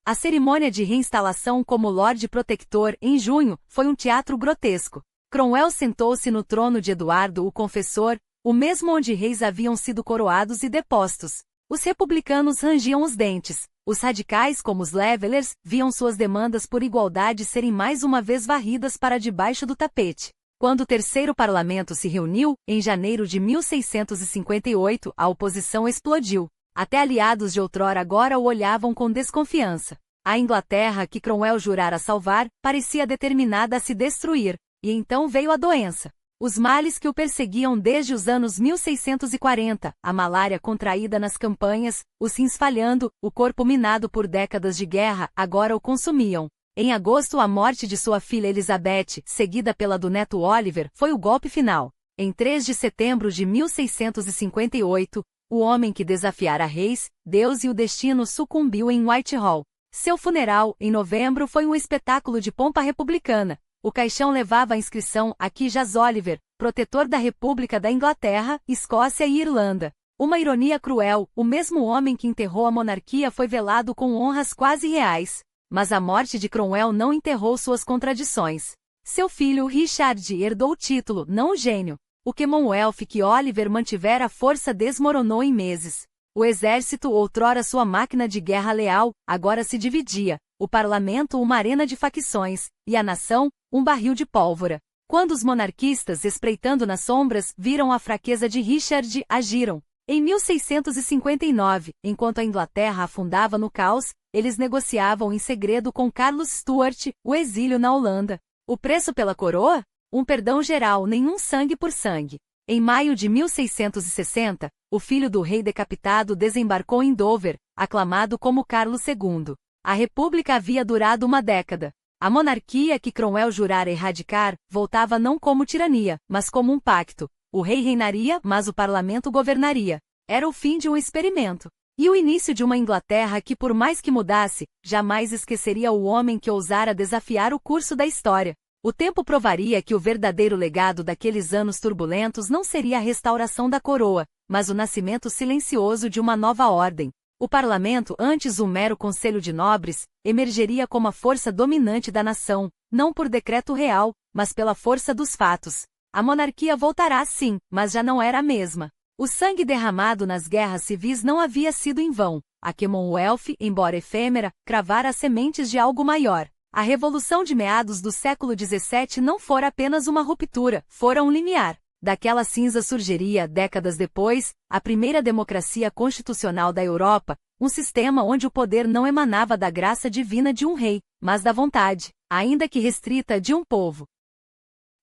A cerimônia de reinstalação como Lorde Protector, em junho, foi um teatro grotesco. Cromwell sentou-se no trono de Eduardo o Confessor, o mesmo onde reis haviam sido coroados e depostos. Os republicanos rangiam os dentes. Os radicais, como os Levelers, viam suas demandas por igualdade serem mais uma vez varridas para debaixo do tapete. Quando o terceiro parlamento se reuniu, em janeiro de 1658, a oposição explodiu. Até aliados de outrora agora o olhavam com desconfiança. A Inglaterra, que Cromwell jurara salvar, parecia determinada a se destruir. E então veio a doença. Os males que o perseguiam desde os anos 1640, a malária contraída nas campanhas, os rins falhando, o corpo minado por décadas de guerra, agora o consumiam. Em agosto, a morte de sua filha Elizabeth, seguida pela do neto Oliver, foi o golpe final. Em 3 de setembro de 1658, o homem que desafiara reis, Deus e o destino sucumbiu em Whitehall. Seu funeral, em novembro, foi um espetáculo de pompa republicana. O caixão levava a inscrição: Aqui jaz Oliver, protetor da República da Inglaterra, Escócia e Irlanda. Uma ironia cruel, o mesmo homem que enterrou a monarquia foi velado com honras quase reais. Mas a morte de Cromwell não enterrou suas contradições. Seu filho Richard herdou o título, não o gênio. O Commonwealth que Oliver mantivera a força desmoronou em meses. O exército, outrora sua máquina de guerra leal, agora se dividia. O parlamento, uma arena de facções, e a nação, um barril de pólvora. Quando os monarquistas, espreitando nas sombras, viram a fraqueza de Richard, agiram. Em 1659, enquanto a Inglaterra afundava no caos, eles negociavam em segredo com Carlos Stuart, o exílio na Holanda. O preço pela coroa? Um perdão geral, nenhum sangue por sangue. Em maio de 1660, o filho do rei decapitado desembarcou em Dover, aclamado como Carlos II. A república havia durado uma década. A monarquia que Cromwell jurara erradicar, voltava não como tirania, mas como um pacto. O rei reinaria, mas o parlamento governaria. Era o fim de um experimento. E o início de uma Inglaterra que, por mais que mudasse, jamais esqueceria o homem que ousara desafiar o curso da história. O tempo provaria que o verdadeiro legado daqueles anos turbulentos não seria a restauração da coroa, mas o nascimento silencioso de uma nova ordem. O parlamento, antes um mero conselho de nobres, emergeria como a força dominante da nação, não por decreto real, mas pela força dos fatos. A monarquia voltará sim, mas já não era a mesma. O sangue derramado nas guerras civis não havia sido em vão. A Commonwealth, embora efêmera, cravara as sementes de algo maior. A Revolução de meados do século XVII não fora apenas uma ruptura, fora um limiar. Daquela cinza surgiria, décadas depois, a primeira democracia constitucional da Europa, um sistema onde o poder não emanava da graça divina de um rei, mas da vontade, ainda que restrita, de um povo.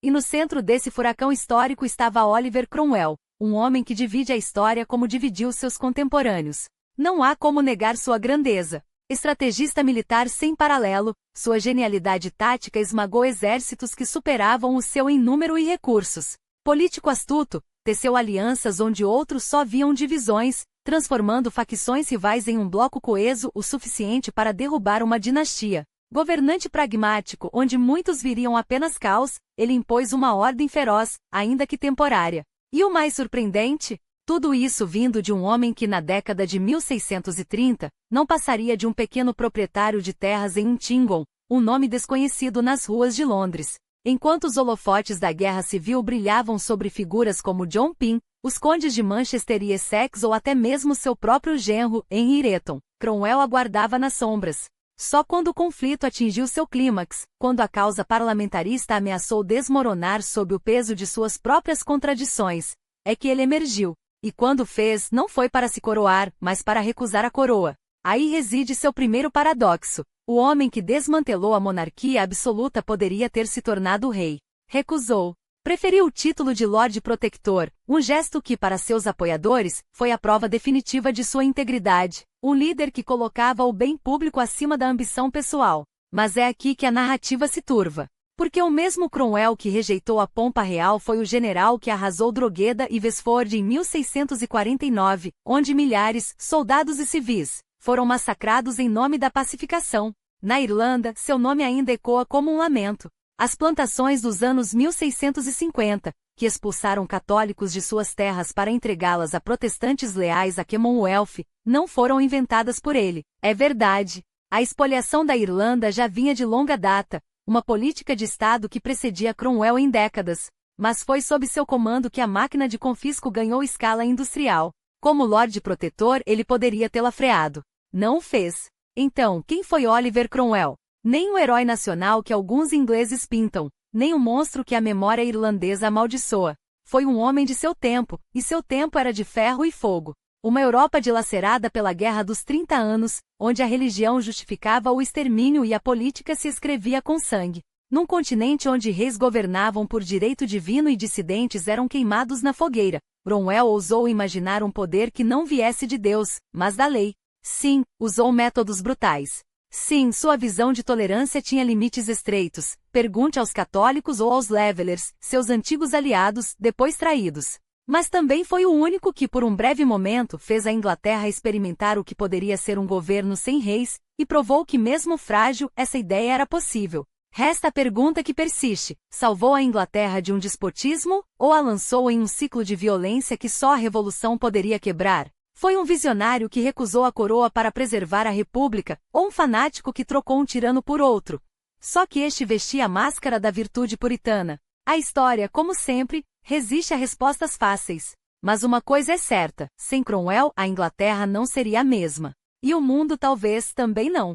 E no centro desse furacão histórico estava Oliver Cromwell, um homem que divide a história como dividiu seus contemporâneos. Não há como negar sua grandeza. Estrategista militar sem paralelo, sua genialidade tática esmagou exércitos que superavam o seu em número e recursos. Político astuto, teceu alianças onde outros só viam divisões, transformando facções rivais em um bloco coeso o suficiente para derrubar uma dinastia. Governante pragmático onde muitos viriam apenas caos, ele impôs uma ordem feroz, ainda que temporária. E o mais surpreendente? Tudo isso vindo de um homem que na década de 1630, não passaria de um pequeno proprietário de terras em Huntingdon, um nome desconhecido nas ruas de Londres. Enquanto os holofotes da Guerra Civil brilhavam sobre figuras como John Pym, os condes de Manchester e Essex ou até mesmo seu próprio genro, Henry Ireton, Cromwell aguardava nas sombras. Só quando o conflito atingiu seu clímax, quando a causa parlamentarista ameaçou desmoronar sob o peso de suas próprias contradições, é que ele emergiu. E quando fez, não foi para se coroar, mas para recusar a coroa. Aí reside seu primeiro paradoxo. O homem que desmantelou a monarquia absoluta poderia ter se tornado rei. Recusou. Preferiu o título de Lorde Protector, um gesto que, para seus apoiadores, foi a prova definitiva de sua integridade. Um líder que colocava o bem público acima da ambição pessoal. Mas é aqui que a narrativa se turva. Porque o mesmo Cromwell que rejeitou a pompa real foi o general que arrasou Drogheda e Wexford em 1649, onde milhares, soldados e civis, foram massacrados em nome da pacificação. Na Irlanda, seu nome ainda ecoa como um lamento. As plantações dos anos 1650, que expulsaram católicos de suas terras para entregá-las a protestantes leais à Commonwealth, não foram inventadas por ele. É verdade. A expoliação da Irlanda já vinha de longa data, uma política de Estado que precedia Cromwell em décadas. Mas foi sob seu comando que a máquina de confisco ganhou escala industrial. Como Lorde Protetor, ele poderia tê-la freado. Não o fez. Então, quem foi Oliver Cromwell? Nem o herói nacional que alguns ingleses pintam, nem o monstro que a memória irlandesa amaldiçoa. Foi um homem de seu tempo, e seu tempo era de ferro e fogo. Uma Europa dilacerada pela Guerra dos 30 Anos, onde a religião justificava o extermínio e a política se escrevia com sangue. Num continente onde reis governavam por direito divino e dissidentes eram queimados na fogueira, Cromwell ousou imaginar um poder que não viesse de Deus, mas da lei. Sim, usou métodos brutais. Sim, sua visão de tolerância tinha limites estreitos. Pergunte aos católicos ou aos Levelers, seus antigos aliados, depois traídos. Mas também foi o único que por um breve momento fez a Inglaterra experimentar o que poderia ser um governo sem reis, e provou que mesmo frágil, essa ideia era possível. Resta a pergunta que persiste: salvou a Inglaterra de um despotismo, ou a lançou em um ciclo de violência que só a revolução poderia quebrar? Foi um visionário que recusou a coroa para preservar a república, ou um fanático que trocou um tirano por outro? Só que este vestia a máscara da virtude puritana. A história, como sempre, resiste a respostas fáceis. Mas uma coisa é certa, sem Cromwell, a Inglaterra não seria a mesma. E o mundo talvez também não.